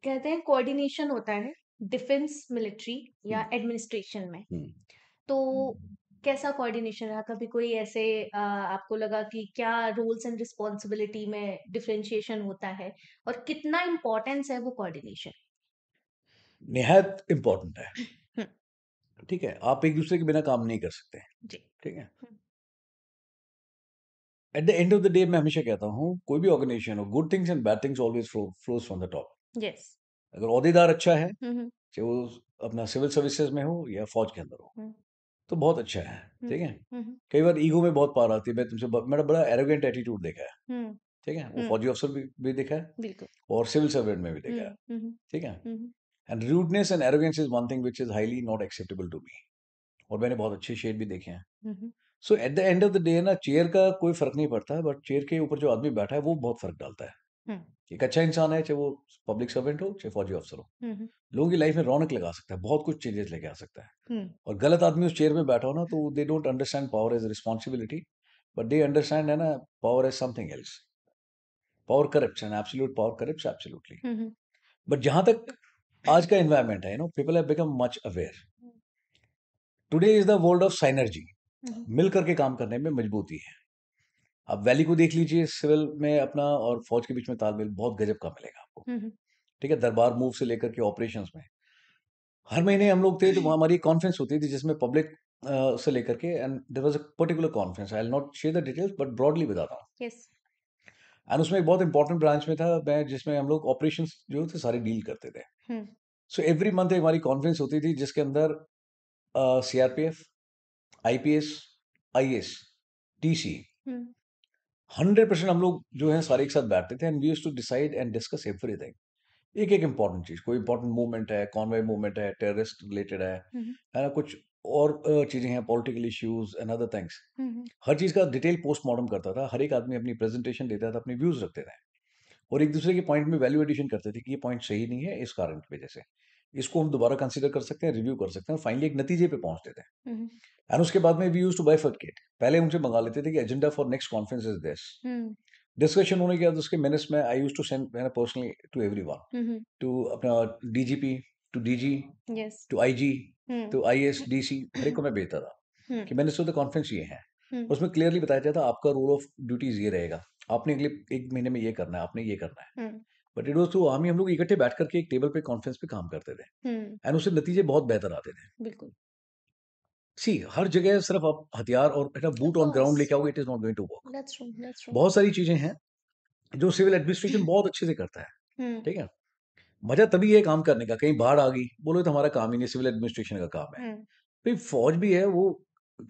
कहते हैं कोऑर्डिनेशन होता है डिफेंस मिलिट्री या हम्म, एडमिनिस्ट्रेशन में, हम्म। तो कैसा कोऑर्डिनेशन रहा? कभी कोई ऐसे आपको लगा कि क्या रोल्स एंड रिस्पॉन्सिबिलिटी में डिफरेंशिएशन होता है और कितना इम्पोर्टेंस है वो कोऑर्डिनेशन? निहायत इम्पोर्टेंट है। हम्म, ठीक है, आप एक दूसरे के बिना काम नहीं कर सकते। जी। ठीक है। Hmm, at the end of the day मैं हमेशा कहता हूँ, कोई भी ऑर्गेनाइजेशन हो, good things and bad things always flows from the top. Yes. अगर ओहदेदार अच्छा है, हम्म, चाहे वो अपना सिविल सर्विसेज में हो या फौज के अंदर हो, हम्म, तो बहुत अच्छा है। हम्म, ठीक है। हम्म, कई बार ईगो में बहुत पार आती है, मैं तुमसे मेरा बड़ा एरोगेंट एटीट्यूड देखा है। हम्म, ठीक है, वो हम्म, फौजी अफसर भी देखा है, बिल्कुल। और सिविल सर्वेंट में भी देखा है। हम्म, हम्म, ठीक है। Hmm, and rudeness and arrogance is one thing which is highly not acceptable to me. और मैंने बहुत अच्छे शेड भी देखे हैं। Hmm, so at the end of the day ना चेयर का कोई फर्क नहीं पड़ता, बट चेयर के ऊपर जो आदमी बैठा है वो बहुत फर्क डालता है। हम्म। एक अच्छा इंसान है, चाहे वो पब्लिक सर्वेंट हो चाहे फौजी अफसर हो, हम्म। लोगों की लाइफ में रौनक लगा सकता है, बहुत कुछ चेंजेस लेके आ सकता है। हम्म। और गलत आदमी उस चेयर में बैठा हो ना, तो they don't understand power as responsibility, but they understand है ना power as something else. Power corrupts and absolute power corrupts absolutely. Hmm. But जहां तक आज का एनवायरनमेंट है, people have become much aware. Today is the world of synergy. Hmm. मिल करके काम करने में मजबूती है। आप वैली को देख लीजिए, सिविल में अपना और फौज के बीच में तालमेल बहुत गजब का मिलेगा आपको। हम्म। ठीक है, दरबार मूव से लेकर के ऑपरेशंस में हर महीने हम लोग थे, तो वहाँ हमारी कॉन्फ्रेंस होती थी जिसमें पब्लिक से लेकर के, and there was a particular conference, I will not share the details but broadly बताता हूँ। यस। एंड उसमें एक बहुत इंपॉर्टेंट ब्रांच में था मैं, जिसमें हम लोग ऑपरेशंस जो थे सारे डील करते थे। हम्म। सो एवरी मंथ हमारी कॉन्फ्रेंस होती थी जिसके अंदर सीआरपीएफ, आईपीएस, आईएएस, टीसी, हम्म। 100% हम लोग जो है सारे एक साथ बैठते थे, and we used to decide and discuss everything. एक एक इंपॉर्टेंट चीज, कोई इंपॉर्टेंट मूवमेंट है, कॉन्वॉय मूवमेंट है, टेररिस्ट रिलेटेड हम्म। है ना, कुछ और चीजें हैं, political issues and other things. Hmm. हर चीज का डिटेल पोस्टमार्टम करता था, हर एक आदमी अपनी प्रेजेंटेशन देता था, अपने व्यूज रखते थे, और एक दूसरे के पॉइंट में वैल्यू एडिशन करते थे कि ये पॉइंट सही नहीं है इस कारण की वजह से, इसको हम दोबारा कंसीडर कर सकते हैं, रिव्यू कर सकते हैं, और फाइनली एक नतीजे पे पहुंचते थे। हम्म। एंड उसके बाद में वी यूज टू बाइफर्केट। पहले उनसे मंगा लेते थे कि agenda for next conference is this. Hmm. Discussion होने के बाद उसके मिनट्स में I use to send personally to everyone, hmm. To अपना DGP, to DG, yes. To IG, hmm. To IAS, DC, हर एक को मैं भेजता था हम्म। कि मैंने सो द कॉन्फ्रेंस ये है। हम्म। उसमें क्लियरली बताया जाता था आपका रोल ऑफ ड्यूटीज ये रहेगा, आपने अगले एक महीने में ये करना है, आपने ये करना है। हम्म। But it was through army, हम लोग इकट्ठे बैठ करके एक टेबल पे कॉन्फ्रेंस पे काम करते थे, हम्म। एंड उससे नतीजे बहुत बेहतर आते थे। बिल्कुल। सी हर जगह सिर्फ आप हथियार और of boot on ground course. लेके आओगे, it is not going to work. That's true, that's true. बहुत सारी चीजें हैं जो सिविल एडमिनिस्ट्रेशन बहुत अच्छे से करता है। हम्म। ठीक है, मजा तभी है काम करने का, कहीं बाढ़ आ गई, बोलो तो हमारा काम ही नहीं, सिविल एडमिनिस्ट्रेशन का काम है। हम्म। भाई फौज भी है, वो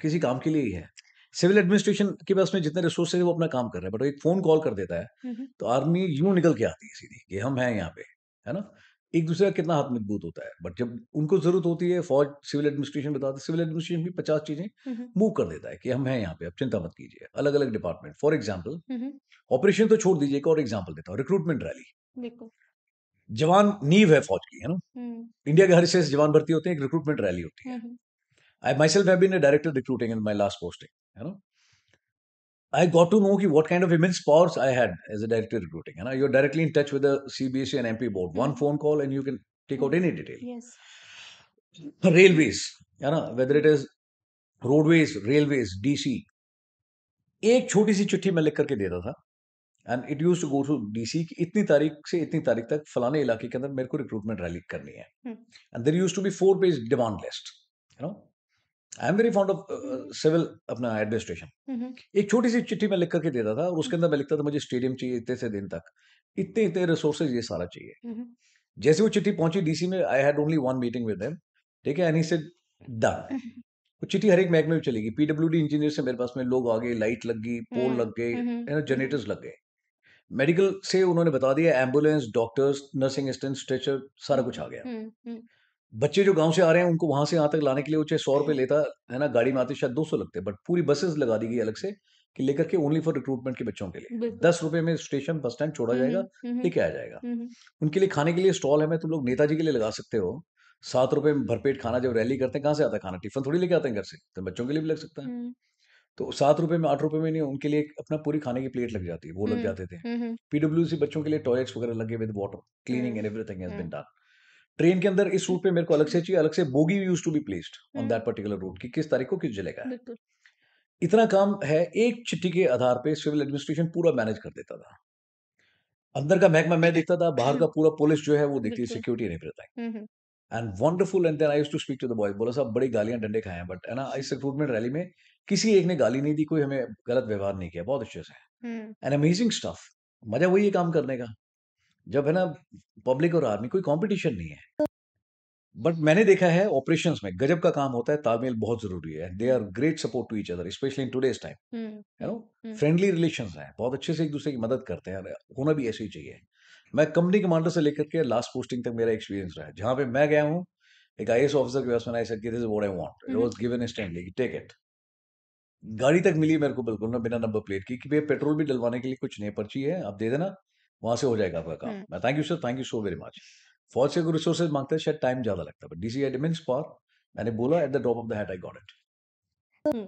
किसी काम के लिए ही है। सिविल एडमिनिस्ट्रेशन के पास में जितने रिसोर्सेज है वो अपना काम कर रहा है, बट वो एक फोन कॉल कर देता है, हम्म। तो आर्मी यूं निकल के आती है सीधी कि हम हैं यहाँ पे, है ना। एक दूसरे का कितना हाथ मजबूत होता है, बट जब उनको जरूरत होती है फौज सिविल एडमिनिस्ट्रेशन बताते, सिविल एडमिनिस्ट्रेशन भी 50 चीजें हम्म। मूव कर देता है कि हम हैं यहाँ पे, अब चिंता मत कीजिए। अलग अलग department, for example hmm. Operation तो छोड़ दीजिए, एक और एग्जाम्पल देता हूँ, रिक्रूटमेंट रैली। बिल्कुल। जवान नींव है फौज की, है ना। हम्म। इंडिया के हर हिस्से से जवान भर्ती होते हैं, एक रिक्रूटमेंट रैली होती है। हम्म। I myself have been a director recruiting in my last posting. You know, I got to know ki what kind of immense powers I had as a director recruiting. You know, you're directly in touch with the CBSE and MP board. One phone call and you can take out any detail. Yes. Railways, you know, whether it is roadways, railways, DC, एक छोटी सी चिट्ठी मैं लिख करके देता था, and it use to go to DC कि इतनी तारीख से इतनी तारीख तक फलाने इलाके के अंदर मेरे को रिक्रूटमेंट रैली करनी है, and there use to be 4 page demand list. You know, I am very fond of civil अपना एडमिनिस्ट्रेशन। एक छोटी सी चिट्ठी मैं लिख करके देता था, और उसके अंदर मैं लिखता था मुझे स्टेडियम चाहिए इतने से दिन तक, इतने इतने रिसोर्सेज, ये सारा चाहिए। जैसे वो चिट्ठी पहुंची डीसी में, I had only one meeting with them. ठीक है, एंड ही सेड डन। वो चिट्ठी हर एक महकमे में चलेगी, पीडब्ल्यूडी इंजीनियर से मेरे पास में लोग आ गए, लाइट लग गई, पोल लग गए, जनरेटर्स लग गए। मेडिकल से उन्होंने बता दिया, ambulance, doctors, nursing assistant, stretcher, सारा कुछ आ गया। बच्चे जो गांव से आ रहे हैं उनको वहां से यहाँ तक लाने के लिए वो चाहे 100 रुपए लेता है ना, गाड़ी में आते शायद 200 लगते, बट पूरी बसेस लगा दी गई अलग से कि लेकर के ओनली फॉर रिक्रूटमेंट के बच्चों के लिए बिल्कुल। 10 रुपए में स्टेशन बस स्टैंड छोड़ा जाएगा, लेके आ जाएगा। उनके लिए खाने के लिए स्टॉल है, मैं तुम लोग नेताजी के लिए लगा सकते हो। 7 रुपए में भरपेट खाना, जब रैली करते हैं कहाँ से आता है खाना, टिफिन थोड़ी लेके आते हैं घर से, तो बच्चों के लिए भी लग सकता है। तो 7 रुपए में 8 रुपए में नहीं, उनके लिए अपना पूरी खाने की प्लेट लग जाती है, वो लग जाते थे। पीडब्ल्यूसी बच्चों के लिए टॉयलेट्स वगैरह लगे with water, cleaning and everything has been done. Train के अंदर इस रूट पे मेरे को अलग से चाहिए, अलग से bogie use to be placed on that particular route कि किस तारीख को किस जिले का है। बिल्कुल। इतना काम है, एक चिट्ठी के आधार पे सिविल एडमिनिस्ट्रेशन पूरा मैनेज कर देता था। अंदर का महकमा मैं देखता था, बाहर का पूरा पुलिस जो है वो देखती है, बिल्कुल। Security and everything, and wonderful. And then I used to speak to the boys, बोला साहब बड़ी गालियां डंडे खाए हैं, बट है ना इस रिक्रूटमेंट रैली में किसी एक ने गाली नहीं दी, कोई हमें गलत व्यवहार नहीं किया, बहुत अच्छे से। And amazing stuff. मजा वही है काम करने का, जब है ना पब्लिक और आर्मी, कोई कंपटीशन नहीं है। बट मैंने देखा है ऑपरेशंस में गजब का काम होता है, तालमेल बहुत जरूरी है, they are great support to each other, specially in today's time. You know, friendly relations हैं, बहुत अच्छे से एक दूसरे की मदद करते हैं, और होना भी ऐसे ही चाहिए। मैं कंपनी कमांडर से लेकर के लास्ट पोस्टिंग तक मेरा एक्सपीरियंस रहा है, जहां पे मैं गया हूँ, एक आईएएस ऑफिसर के पास में I said this is what I want, it was given instantly, take it. गाड़ी तक मिली मेरे को बिल्कुल ना, बिना नंबर प्लेट की, कि भैया पेट्रोल भी डलवाने के लिए कुछ नहीं है, पर्ची है, आप दे देना, वहां से हो जाएगा आपका काम। हम्म मैं thank you sir, thank you so very much. फौज से अगर रिसोर्सेज मांगते हैं शायद टाइम ज्यादा लगता है, but DC had immense power. मैंने बोला, at the drop of the hat I got it. Hmm.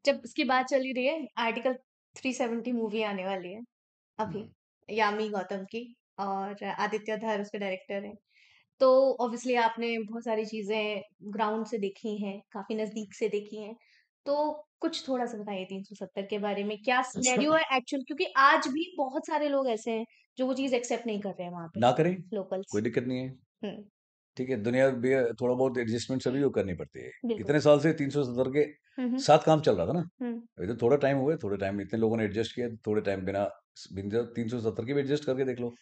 जब इसकी बात चली रही है, आर्टिकल 370 मूवी आने वाली है अभी, यामी गौतम की, और आदित्य धर उसके डायरेक्टर हैं। तो ऑब्वियसली आपने बहुत सारी चीजें ग्राउंड से देखी हैं, काफी नजदीक से देखी हैं। तो कुछ थोड़ा सा बताइए 370 के बारे में, क्या सिनेरियो है एक्चुअल, क्योंकि आज भी बहुत सारे लोग ऐसे हैं जो वो चीज एक्सेप्ट नहीं कर रहे हैं वहां पे, ना करें, लोकल्स। कोई दिक्कत नहीं है। हम्म। ठीक है, दुनिया भी थोड़ा बहुत एडजस्टमेंट सभी को करनी पड़ती है। बिल्कुल। इतने साल से 370 के हम्म साथ काम चल रहा था ना। हम्म अभी तो थोड़ा टाइम हुआ है, थोड़े टाइम में इतने लोगों ने एडजस्ट किया, थोड़े टाइम बिना बिना 370 के भी एडजस्ट करके देख लो।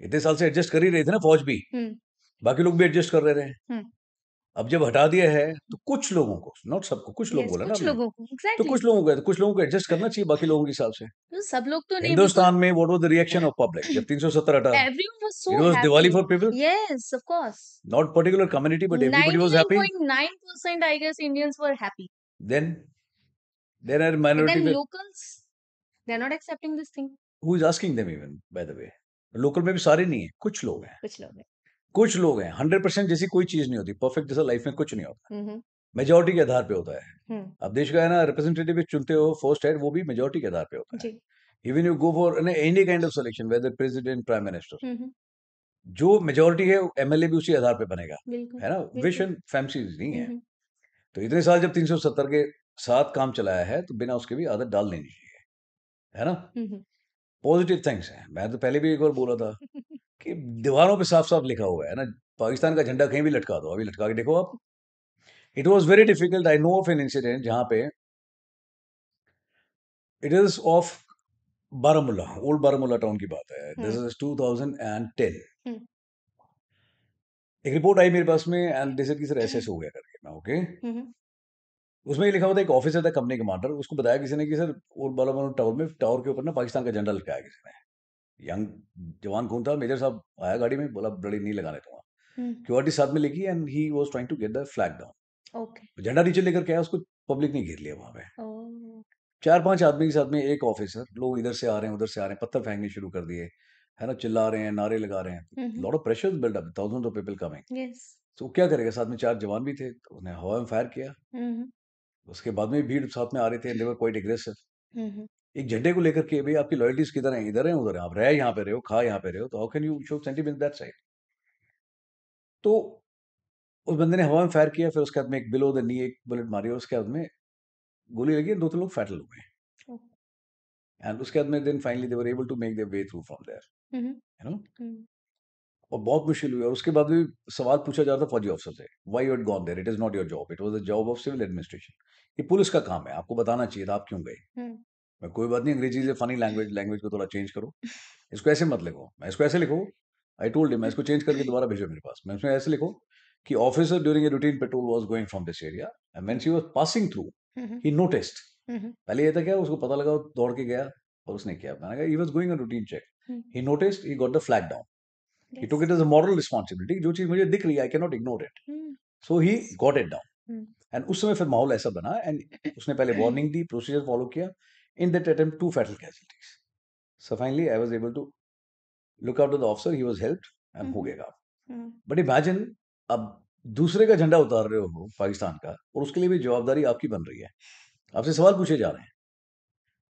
इतने साल से एडजस्ट कर ही रहे थे ना फौज भी, हम्म बाकी लोग भी एडजस्ट कर रहे थे। हम्म। अब जब हटा दिया है तो कुछ लोगों को, नॉट सबको, कुछ लोग यस, बोला ना कुछ हमने, लोगों को, तो एग्जैक्टली। कुछ लोगों को, कुछ लोगों को एडजस्ट करना चाहिए बाकी लोगों के हिसाब से। तो सब लोग तो नहीं, बिल्कुल। हिंदुस्तान में what was the reaction of public जब 370 हटा? Everyone was so it was happy. Diwali for people, Yes, of course. Not particular community, but everybody was happy. 99.9% I guess Indians were happy. Then there are But minority then will, locals, they're not accepting this thing. Who is asking them even, by the way. Local में भी सारे नहीं है, कुछ लोग हैं, कुछ लोग हैं। कुछ लोग हैं। 100% जैसी कोई चीज नहीं होती, परफेक्ट जैसा लाइफ में कुछ नहीं होता, हम्म मेजोरिटी के आधार पे होता है। हम्म। अब देश का है ना रिप्रेजेंटेटिव चुनते हो, फर्स्ट हेड, वो भी मेजोरिटी के आधार पे होता है। जी। Even you go for any kind of selection, whether president, prime minister, hmm. जो मेजोरिटी है एमएलए भी उसी आधार पे बनेगा, बिल्कुल है ना। विश बिल्कुल। एंड फैंसीज नहीं है। हम्म तो इतने साल जब 370 के साथ काम चलाया है, तो बिना उसके भी आदत डाल लेनी चाहिए, है ना। हम्म। पॉजिटिव थिंग्स हैं। मैं तो पहले भी एक बार बोला था कि दीवारों पे साफ साफ लिखा हुआ है ना, पाकिस्तान का झंडा कहीं भी लटका दो, अभी लटका के देखो आप। It was very difficult, I know of an incident जहां पे, it is of Baramulla, old Baramulla town की बात है, दिस हम्म इज 2010। हम्म एक रिपोर्ट आई मेरे पास में, एंड दिस की सर ऐसे ऐसे हो गया करके, मैं ओके। हम्म उसमें ये लिखा हुआ था, एक ऑफिसर था कंपनी कमांडर, उसको बताया किसी ने कि सर ओल्ड बारामूला टावर में, टावर के ऊपर ना पाकिस्तान का झंडा लटकाया किसी ने। यंग जवान कौन था, मेजर साहब आया गाड़ी में, बोला बड़ी नहीं लगाने दूंगा। क्यूआरटी साथ में लिखी, and he was trying to get the flag down. Okay. झंडा नीचे लेकर के आया, उसको पब्लिक ने घेर लिया वहां पे। ओ। 4-5 आदमी के साथ में एक ऑफिसर, लोग इधर से आ रहे हैं, उधर से आ रहे हैं, पत्थर फेंकने शुरू कर दिए, है ना, चिल्ला रहे हैं, नारे लगा रहे हैं। Lot of pressure build up, thousand of people coming. Yes. तो क्या करेगा, साथ में 4 जवान भी थे, तो उसने हवा में फायर किया। हम्म उसके बाद में भीड़ साथ में आ रहे थे, दे वर क्वाइट एग्रेसिव। हम्म एक झंडे को लेकर के, भाई आपकी लॉयल्टीज किधर है, इधर है उधर है, आप रह यहाँ पे रहे हो, खा यहाँ पे रहे हो, तो how can you show sentiment that side. तो उस बंदे ने हवा में फायर किया, फिर उसके बाद में एक बिलो द नी एक बुलेट मारी, और उसके बाद में गोली लगी, 2-3 लोग फैटल हो गए। एंड उसके बाद में then finally they were able to make their way through from there, you know. और बहुत मुश्किल हुई, और उसके बाद भी सवाल पूछा जा रहा था फौजी अफसर से, why you had gone there, it is not your job, it was the job of civil administration. ये पुलिस का काम है, आपको बताना चाहिए था, आप क्यों गए। मैं, कोई बात नहीं, अंग्रेजी से फनी लैंग्वेज, लैंग्वेज को थोड़ा चेंज करो, इसको ऐसे मत लिखो, मैं इसको ऐसे लिखो। आई टोल्ड हिम, मैं इसको चेंज करके दोबारा भेजो मेरे पास, मैं इसमें ऐसे लिखो कि officer during a routine petrol was going from this area, and when she was passing through, he noticed. पहले ये था क्या, उसको पता लगा, वो दौड़ के गया और उसने किया, मैंने कहा he was going on routine check, he noticed, he got the flag down, he took it as a moral responsibility, जो चीज मुझे दिख रही है I can not ignore it, so he got it down. And उस समय फिर माहौल ऐसा बना, एंड उसने पहले वार्निंग दी, प्रोसीजर फॉलो किया, in that attempt 2 fatal casualties. So finally I was able to look after the officer, he was helped, and हो गया काम। बट इमेजिन, अब दूसरे का झंडा उतार रहे हो पाकिस्तान का, और उसके लिए भी जवाबदारी आपकी बन रही है, आपसे सवाल पूछे जा रहे हैं।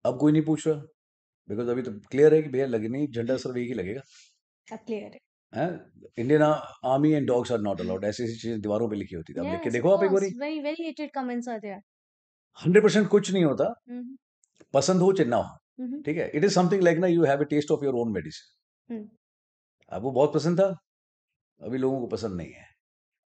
अब कोई नहीं पूछ रहा, बिकॉज अभी तो क्लियर है कि भैया लगे नहीं, झंडा सिर्फ एक ही लगेगा, अब क्लियर है। है। Indian army and dogs are not allowed, ऐसी ऐसी चीजें दीवारों पे लिखी होती थी, अब लिख के Yes, of देखो आप एक course. बारी। Very, very hated comments are there. 100% कुछ नहीं होता, Mm-hmm. पसंद हो चाहे ना हो, Mm-hmm. ठीक है। इट इज समथिंग लाइक ना, you have a taste of your own medicine. Mm. आपको बहुत पसंद था, अभी लोगों को पसंद नहीं है।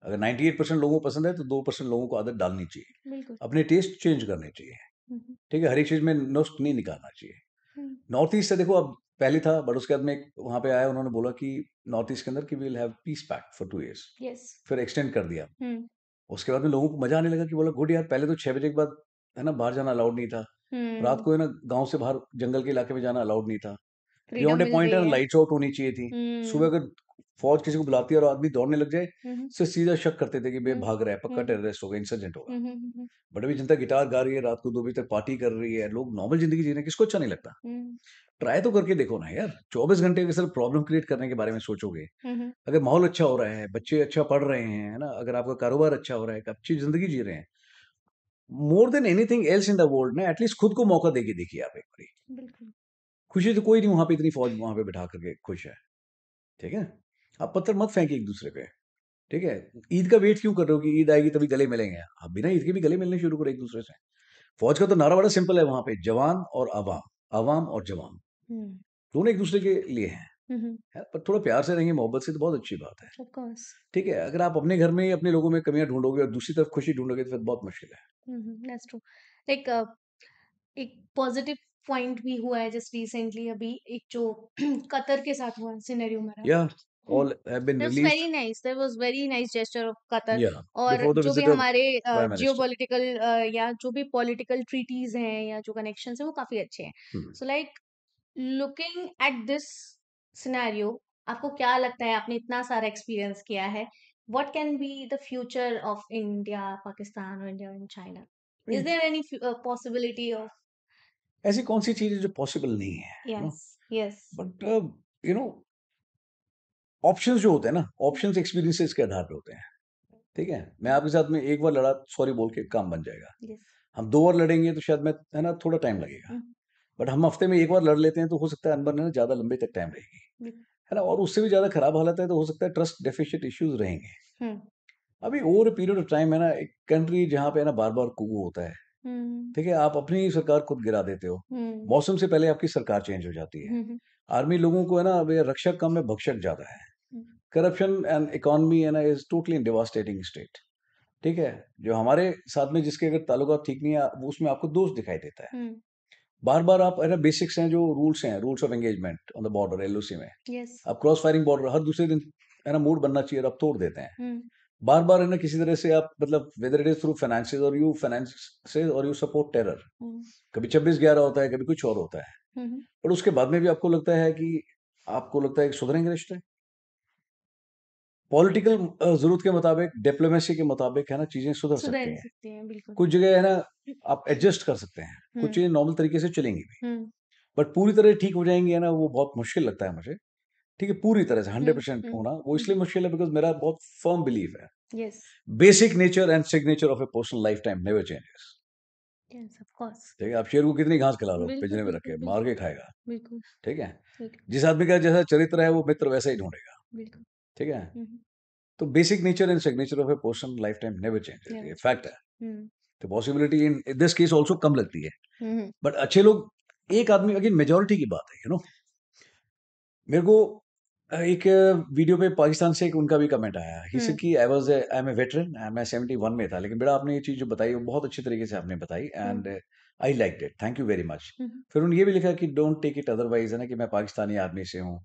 अगर 98% लोगों को पसंद है, तो 2% लोगों को आदत डालनी चाहिए, बिल्कुल। अपने टेस्ट चेंज करने चाहिए, Mm-hmm. ठीक है। हर एक चीज में नुस्ख नहीं निकालना चाहिए। Mm. नॉर्थ ईस्ट से देखो, अब पहले था, बट उसके बाद में वहां पे आया, उन्होंने बोला कि नॉर्थ ईस्ट के अंदर कि we'll have peace pact for 2 years, Yes. फिर एक्सटेंड कर दिया। Mm. उसके बाद में लोगों को मजा आने लगा कि बोला गुड यार, पहले तो 6 बजे के बाद, है ना, बाहर जाना अलाउड नहीं था, रात Hmm. को है ना, गांव से बाहर जंगल के इलाके में जाना अलाउड नहीं था, फ्रीडम बियॉन्ड ए मिल पॉइंट गई है है। लाइट्स आउट होनी चाहिए थी। Hmm. सुबह अगर फौज किसी को बुलाती है और आदमी दौड़ने लग जाए, हम्म, उससे सीधा शक करते थे कि बे हम्म, भाग रहा है, पक्का हम्म, टेररिस्ट होगा, इंसर्जेंट होगा। हम्म, बट अभी जनता गिटार गा रही है, रात को 2 बजे तक पार्टी कर रही है, लोग नॉर्मल ज़िंदगी जी रहे हैं, किसको अच्छा नहीं लगता? हम्म, ट्राई तो करके देखो ना यार, 24 घंटे के सिर्फ प्रॉब्लम क्रिएट करने के बारे में सोचोगे। हम्म, अगर माहौल अच्छा हो रहा है, बच्चे अच्छा पढ़ रहे हैं, है ना? अगर आपका कारोबार अच्छा हो रहा है, एक अच्छी ज़िंदगी जी रहे हैं, more than anything else in the world ना एटलीस्ट खुद को मौका देके देखिए आप एक बारी। बिल्कुल। खुशी तो कोई नहीं वहाँ पे इतनी फौज वहाँ पे बिठा करके खुश है, ठीक है? आप पत्थर मत फेंकिए एक-दूसरे पे, ठीक है? ईद का वेट क्यों कर रहे हो कि ईद आएगी तभी गले मिलेंगे? आप बिना ईद के भी गले मिलने शुरू करो एक-दूसरे से। फौज का तो नारा बड़ा सिंपल है वहाँ पे, जवान और अवाम, अवाम और जवान, हम्म, दोनों एक-दूसरे के लिए हैं, हम्म, है? पर थोड़ा प्यार से रहेंगे, मोहब्बत से तो बहुत अच्छी बात है, ऑफ कोर्स। ठीक है? अगर आप अपने घर में ही अपने लोगों में कमियाँ ढूँढोगे और दूसरी तरफ खुशी ढूँढोगे तो फिर बहुत मुश्किल है। That's true. लाइक एक पॉजिटिव पॉइंट भी हुआ है जस्ट रिसेंटली, अभी एक जो कतर के साथ हुआ सिनेरियो मेरा। Yeah, all have been that's released. Very nice, that was very nice gesture of Qatar. Yeah, और before the जो भी visit of हमारे Prime Minister. जियोपॉलिटिकल या जो भी पॉलिटिकल ट्रीटीज हैं या जो कनेक्शंस हैं वो काफी अच्छे हैं। Hmm. So like looking at this scenario, आपको क्या लगता है, आपने इतना सारा एक्सपीरियंस किया है, what can be the future of India Pakistan और इंडिया एंड चाइना? इज नहीं, देयर एनी पॉसिबिलिटी ऑफ? ऐसी कौन सी चीज है जो पॉसिबल नहीं है, you know? Yes, yes. But you no options जो होते हैं ना, ऑप्शंस एक्सपीरियंसेस के आधार पे होते हैं, ठीक है? मैं आपके साथ में एक बार लड़ा, सॉरी बोल के काम बन जाएगा। यस। हम 2 बार लड़ेंगे तो शायद मैं, है ना, थोड़ा टाइम लगेगा। बट हम हफ्ते में 1 बार लड़ लेते हैं तो हो सकता है अनबन है ना ज़्यादा लंबे तक टाइम रहेगी, है ना? और उससे भी ज़्यादा खराब हालत है तो हो सकता है ट्रस्ट डेफिशिएंट इश्यूज रहेंगे। अभी over a period of time, है ना, एक कंट्री जहाँ पे है ना बार-बार कू होता है, ठीक है? आप अपनी ही सरकार खुद गिरा देते हो। मौसम से पहले आपकी सरकार चेंज हो जाती है। आर्मी लोगों को, है ना, भैया रक्षक कम है, भक्षक ज़्यादा है। करप्शन एंड इकोनॉमी, है ना, is totally in devastating state, ठीक है? जो हमारे साथ में जिसके अगर ताल्लुकात ठीक नहीं है, वो उसमें आपको दोष दिखाई देता है। बार-बार आप, है ना, बेसिक्स हैं जो रूल्स हैं, rules of engagement on the border LOC में, यस। आप क्रॉस फायरिंग बॉर्डर हर दूसरे दिन, है ना, मूड बनना चाहिए और आप तोड़ देते हैं। बार-बार, है ना, किसी तरह से आप मतलब weather it is through finances और यू फाइनेंसेस और यू सपोर्ट टेरर। कभी 26/11 होता है, कभी कुछ और होता है। पर उसके बाद में भी आपको लगता है कि आपको लगता है कि सुधरेंगे रिश्ते? पॉलिटिकल ज़रूरत के मुताबिक, डिप्लोमेसी के मुताबिक, है ना, चीज़ें सुधर सकती सुधर हैं। सकती हैं, बिल्कुल। कुछ जगह, है ना, आप एडजस्ट कर सकते हैं। कुछ हुँ, चीज़ें नॉर्मल तरीके से चलेंगी भी। हुँ, बट पूरी तरह ठीक हो जाएँगी, है ना, वो बहुत मुश्किल लगता है मुझे। ठीक है, पूरी तरह से हुँ, 100% हुँ, होना, वो हुँ, इसलिए मुश्किल है बिकॉज़ मेरा बहुत फ़र्म बिलीव है। Yes, basic nature and signature of a person lifetime never changes. Yes, of course. ठीक है, आप शेर को कितनी घास खिला लो, बिल्कुल, पिंजरे में रख बिल्कुल, के, मार बिल्कुल, के खाएगा, बिल्कुल, ठीक है? बिल्कुल, जिस आदमी का जैसा चरित्र है, वो मित्र वैसा ही ढूँढेगा, बिल्कुल। ठीक है? हुँ, हुँ, तो basic nature and signature of a person lifetime never changes, ये नेवर फैक्ट चेंज। है। हुँ, तो possibility in this case also come लगती है। हुँ, हुँ, बट अच्छे लोग, एक आदमी, अगेन मेजॉरिटी की बात है, यू नो? मेरे को एक वीडियो पे पाकिस्तान से एक उनका भी कमेंट आया। ही सेड हुँ, कि आई एम अ वेटरन, मैं 71 में था, लेकिन बेटा आपने ये चीज़ जो बताई वो बहुत अच्छे तरीके से आपने बताई hmm, and I liked it, thank you very much. Hmm, फिर उन्होंने ये भी लिखा कि डोंट टेक इट अदरवाइज़, है ना, कि मैं पाकिस्तानी आर्मी से हूँ।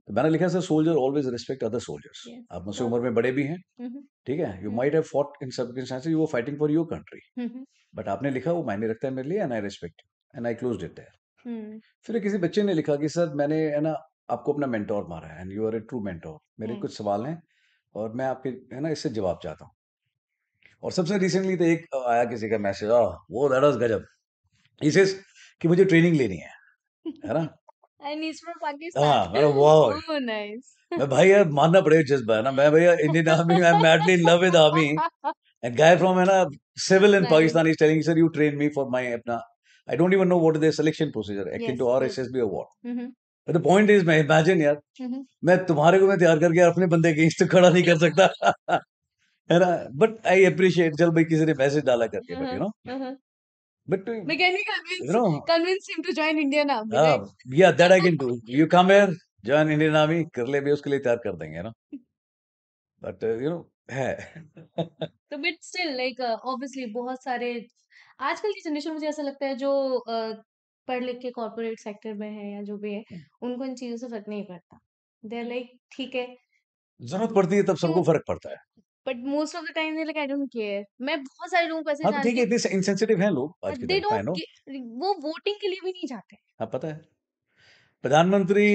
तो मैंने लिखा sir, soldier always respect other soldiers. Yes, आप मुझसे बहुत। उम्र में बड़े भी हैं, हुँ, हुँ, ठीक है? You hmm, might have fought in circumstances, you were fighting for your country. Hmm, hmm, but आपने लिखा वो मायने रखता है मेरे लिए and I respect you and I closed it there. Hmm, फिर किसी बच्चे ने लिखा कि सर मैंने, है ना, आपको अपना मेंटोर माना है and you are a true mentor. मेरे हुँ, कुछ सवाल हैं और मैं आपके, है ना, इससे जवाब चाहता हूँ। और सबसे रिसेंटली तो एक आया किसी का मैसेज, वो दैट वाज गजब। ही सेज कि मुझे ट्रेनिंग लेनी है ना? And he is from Pakistan. हाँ, मैंने वाह! Oh nice. मैं भाई यार मानना पड़ेगा जज़्बा, है ना? मैं भैया Indian army, I am madly in love with army. A guy from, है ना, civil in nice. Pakistan is telling, sir you train me for my अपना, I don't even know what is their selection procedure akin yes, to our yes. SSB or what. Hmm, hmm, But the point is, मैं imagine यार, हुँ, हुँ। मैं तुम्हारे को मैं तैयार करके यार अपने बंदे अगेंस्ट तो खड़ा नहीं कर सकता। है ना? बट आई अप्रिशिएट, चल भाई किसी ने मैसेज डाला करके, Uh but huh. Uh huh. But But can we you know, convince him to join Indian Army, right? या that I can do, you come here, join Indian army कर ले भी, उसके लिए तैयार कर देंगे, है ना? बट यू नो है। तो बट स्टिल लाइक ऑब्वियसली बहुत सारे आजकल की जनरेशन, मुझे ऐसा लगता है जो पढ़ लिख के कॉर्पोरेट सेक्टर में है या जो भी है, उनको इन चीजों से फर्क नहीं पड़ता। दे आर लाइक ठीक है। जरूरत पड़ती है तब सबको फर्क पड़ता है। But most of the time they like I don't care. मैं बहुत सारे लोगों को ऐसे हाँ तो ठीक जानती है, हूँ, इतने इंसेंसिटिव हैं लोग आज की दे तारीख में, आई नो। डोंट, वो वोटिंग के लिए भी नहीं जाते। हाँ, पता है। प्रधानमंत्री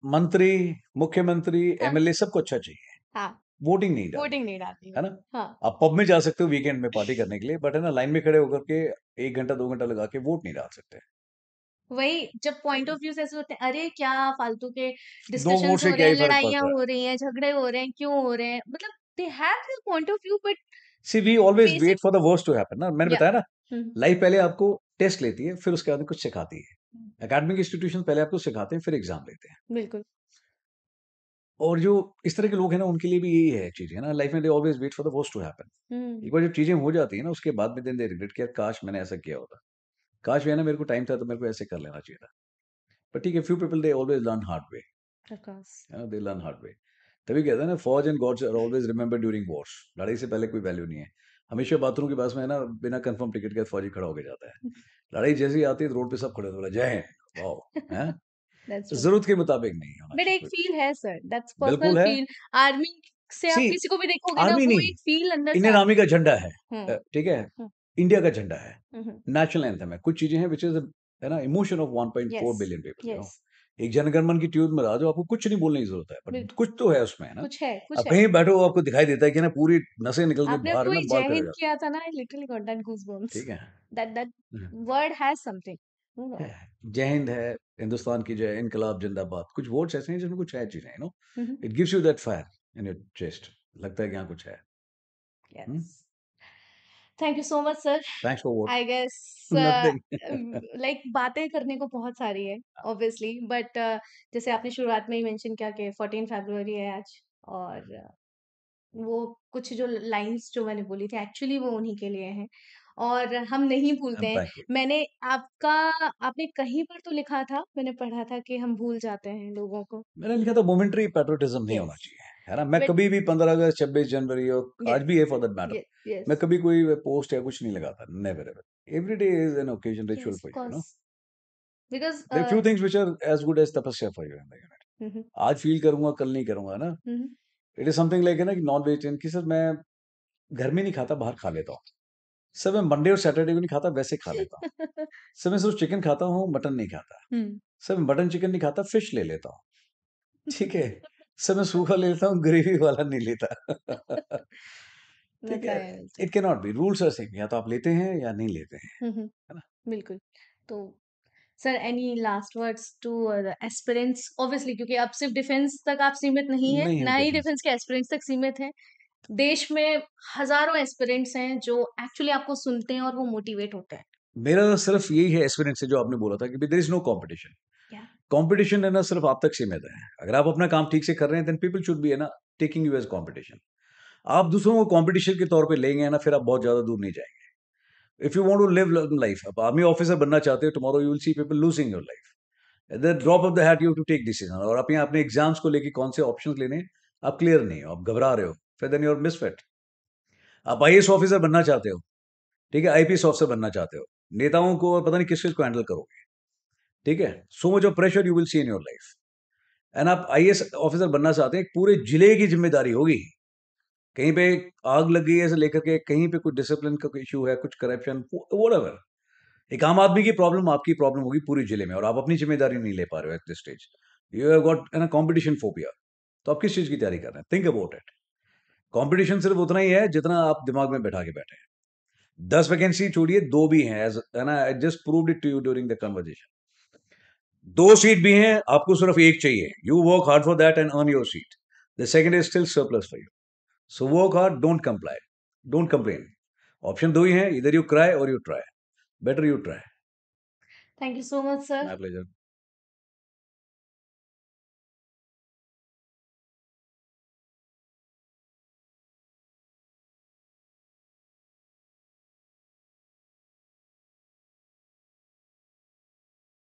मंत्री, मुख्यमंत्री, हाँ, एमएलए सबको अच्छा चाहिए, हाँ, वोटिंग नहीं डालनी, वोटिंग नहीं डालनी है है। ना? हाँ, आप पब में जा सकते हो वीकेंड में पार्टी करने के लिए, बट है ना लाइन में खड़े होकर के 1 घंटा 2 घंटा लगा के वोट नहीं डाल सकते। वही जब पॉइंट ऑफ व्यू ऐसे होते हैं, अरे क्या फालतू के 2 वोट डिस्कशंस से हो रहे क्या हैं, ही फ़र्क लड़ाइयाँ पड़ता है? हो रही हैं, झगड़े हो रहे हैं, क्यों हो रहे हैं? मतलब they have their point of view but see we always basic wait for the worst to happen ना, मैंने या बताया ना, हुँ, लाइफ पहले आपको टेस्ट लेती है, फिर उसके बाद में कुछ सिखाती है। हुँ, एकेडमिक इंस्टीट्यूशन पहले आपको सिखाते हैं, फिर एग्ज़ाम लेते हैं। बिल्कुल। और जो इस तरह के लोग हैं ना, उनके लिए भी यही है चीज़, है ना? लाइफ में they always wait for the worst to happen. Hmm, एक बार जब चीज़ें हो जाती हैं ना, उसके बाद में देन दे रिग्रेट कि यार काश मैंने ऐसा किया होता। काश है ना मेरे को टाइम था तो मेरे को ऐसे कर लेना चाहिए था। बट ठीक है, few people they always learn hard way, of course. है ना? They learn hard way. तभी कहते हैं ना, फौज and gods are always remembered during wars. लड़ाई से पहले कोई वैल्यू नहीं है। हमेशा बाथरूम के पास में है ना, बिना कन्फर्म टिकट के फौजी खड़ा होके जाता है। लड़ाई जैसे ही आती है तो रोड पे सब खड़े होते हैं, बोला जय हिंद, वाओ! हैं? That's true. ज़रूरत के मुताबिक नहीं होना बट चाहिए एक कोई। फील है सर, दैट्स पर्सनल बिल्कुल है। फील। आर्मी से सी आप किसी को भी देखोगे ना, आर्मी वो नहीं, एक फील अंदर से इंडियन आर्मी आती का झंडा है। है। हुँ, ठीक है? हुँ, इंडिया का झंडा है। हुँ, हुँ। नेशनल एंथम है। कुछ चीज़ें हैं व्हिच इज़ है ना emotion of 1.4 yes, billion people, yes, एक जनगण मन की ट्यून बजा दो, आपको कुछ नहीं बोलने की ज़रूरत है, पर बिल्कुल। कुछ तो है उसमें, है ना? कुछ है, अब कुछ है। कहीं बैठे हो आपको दिखाई देता है कि ना पूरी नसें निकल के आपने बाहर है अभी ना, वही बाल जय खड़े हो हिंद जाते किया था ना, आई लिटरली गॉट दैट हैं। गूज़बम्प्स। ठीक है? That hmm. Word has something. Hmm, है। जय हिंद है, हिंदुस्तान की जय, इनकलाब जिंदाबाद। कुछ वर्ड्स ऐसे हैं जिनमें कुछ है चीज़ें, हुँ, हुँ। It gives you that fire in your chest, लगता है कि हाँ, कुछ है। Hmm? Yes. Thank you so much sir. Thanks for what? I guess nothing. Like बातें करने को बहुत सारी है ऑब्वियसली, बट जैसे आपने शुरुआत में ही मेंशन किया कि 14 फरवरी है आज, और वो कुछ जो लाइंस जो मैंने बोली थी एक्चुअली वो उन्हीं के लिए हैं, और हम नहीं भूलते हैं। Thank you. मैंने आपका आपने कहीं पर तो लिखा था, मैंने पढ़ा था कि हम भूल जाते हैं लोगों को। मैंने लिखा था मोमेंटरी पैट्रियोटिज़्म नहीं होना यस, चाहिए, है ना? मैं बट कभी भी 15 अगस्त, 26 जनवरी और आज यस, भी है फॉर दैट मैटर, यस, मैं यस, कभी कोई पोस्ट या कुछ नहीं लगाता, never ever. Every day is an occasion ritual yes, of for course, because there are few things which are as good as tapasya for you in the unit. हुँ, हुँ, आज फ़ील करूँगा, कल नहीं करूँगा, है ना? हुँ, हुँ। इट इज़ समथिंग लाइक है ना कि नॉन वेजिटेरियन कि सर मैं घर में नहीं खाता, बाहर खा लेता हूँ। सर मैं मंडे और सैटरडे को नहीं खाता, वैसे खा लेता हूँ। सर मैं सिर्फ़ चिकन खाता हूँ, मटन नहीं खाता। हुँ। सर मैं मटन चिकन नहीं खाता, फिश ले लेता हूँ। ठीक है? सर मैं सूखा ले लेता हूँ, ग्रेवी वाला नहीं लेता। ठीक है? बताया बिल्कुल। It can not be, rules are same, या तो आप लेते हैं या नहीं लेते हैं, हुँ, हुँ, है ना? बिल्कुल। तो sir any last words two aspirants, obviously क्योंकि अब सिर्फ डिफेंस तक आप सीमित नहीं है, नहीं है ना ही डिफरेंस। डिफेंस के एस्पिरेंट्स तक सीमित हैं। देश में हज़ारों एस्पिरेंट्स हैं जो एक्चुअली आपको सुनते हैं और वो मोटिवेट होते हैं। मेरा सिर्फ़ यही है एस्पिरेंट से जो आपने बोला था कि देयर इज़ नो कॉम्पिटिशन। या कॉम्पिटिशन है ना सिर्फ़ आप तक सीमित है। अगर आप अपना काम ठीक से कर रहे हैं, देन पीपल शुड बी है ना टेकिंग यू एज़ कॉम्पिटिशन। आप दूसरों को कॉम्पिटिशन के तौर पे लेंगे ना, फिर आप बहुत ज़्यादा दूर नहीं जाएँगे। If you want to live life, आप आर्मी ऑफिसर बनना चाहते हो, tomorrow you will see people losing your life. At the drop of the hat you have to take decision, और आप यहाँ अपने एग्जाम्स को लेके कौन से ऑप्शंस लेने हैं, आप क्लियर नहीं हो, आप घबरा रहे हो, फिर देन यू आर मिसफिट। आप आईएएस ऑफिसर बनना चाहते हो, ठीक है, आईपीएस ऑफिसर बनना चाहते हो, नेताओं को और पता नहीं किस चीज को हैंडल करोगे, ठीक है, so much of pressure you will C in your life. And आप आईएएस ऑफिसर बनना चाहते हैं, एक पूरे जिले की जिम्मेदारी होगी। कहीं पे आग लग गई है से लेकर के कहीं पे कुछ डिसिप्लिन का इशू है, कुछ करप्शन, व्हाटएवर, एक आम आदमी की प्रॉब्लम आपकी प्रॉब्लम होगी पूरी जिले में, और आप अपनी जिम्मेदारी नहीं ले पा रहे हो at this stage, you have got an competition phobia. तो आप किस चीज की तैयारी कर रहे हैं? Think about it. कंपटीशन सिर्फ उतना ही है जितना आप दिमाग में बैठा के बैठे हैं। 10 वैकेंसी छोड़िए, 2 भी हैं, है ना? I just proved it to you during the conversation. 2 seat भी हैं, आपको सिर्फ 1 चाहिए। You work hard for that and earn your seat. The second is still surplus for you. So work hard, don't complain, don't complain. Option 2 ही हैं, इधर you cry और you try. Better you try. Thank you so much sir. My pleasure.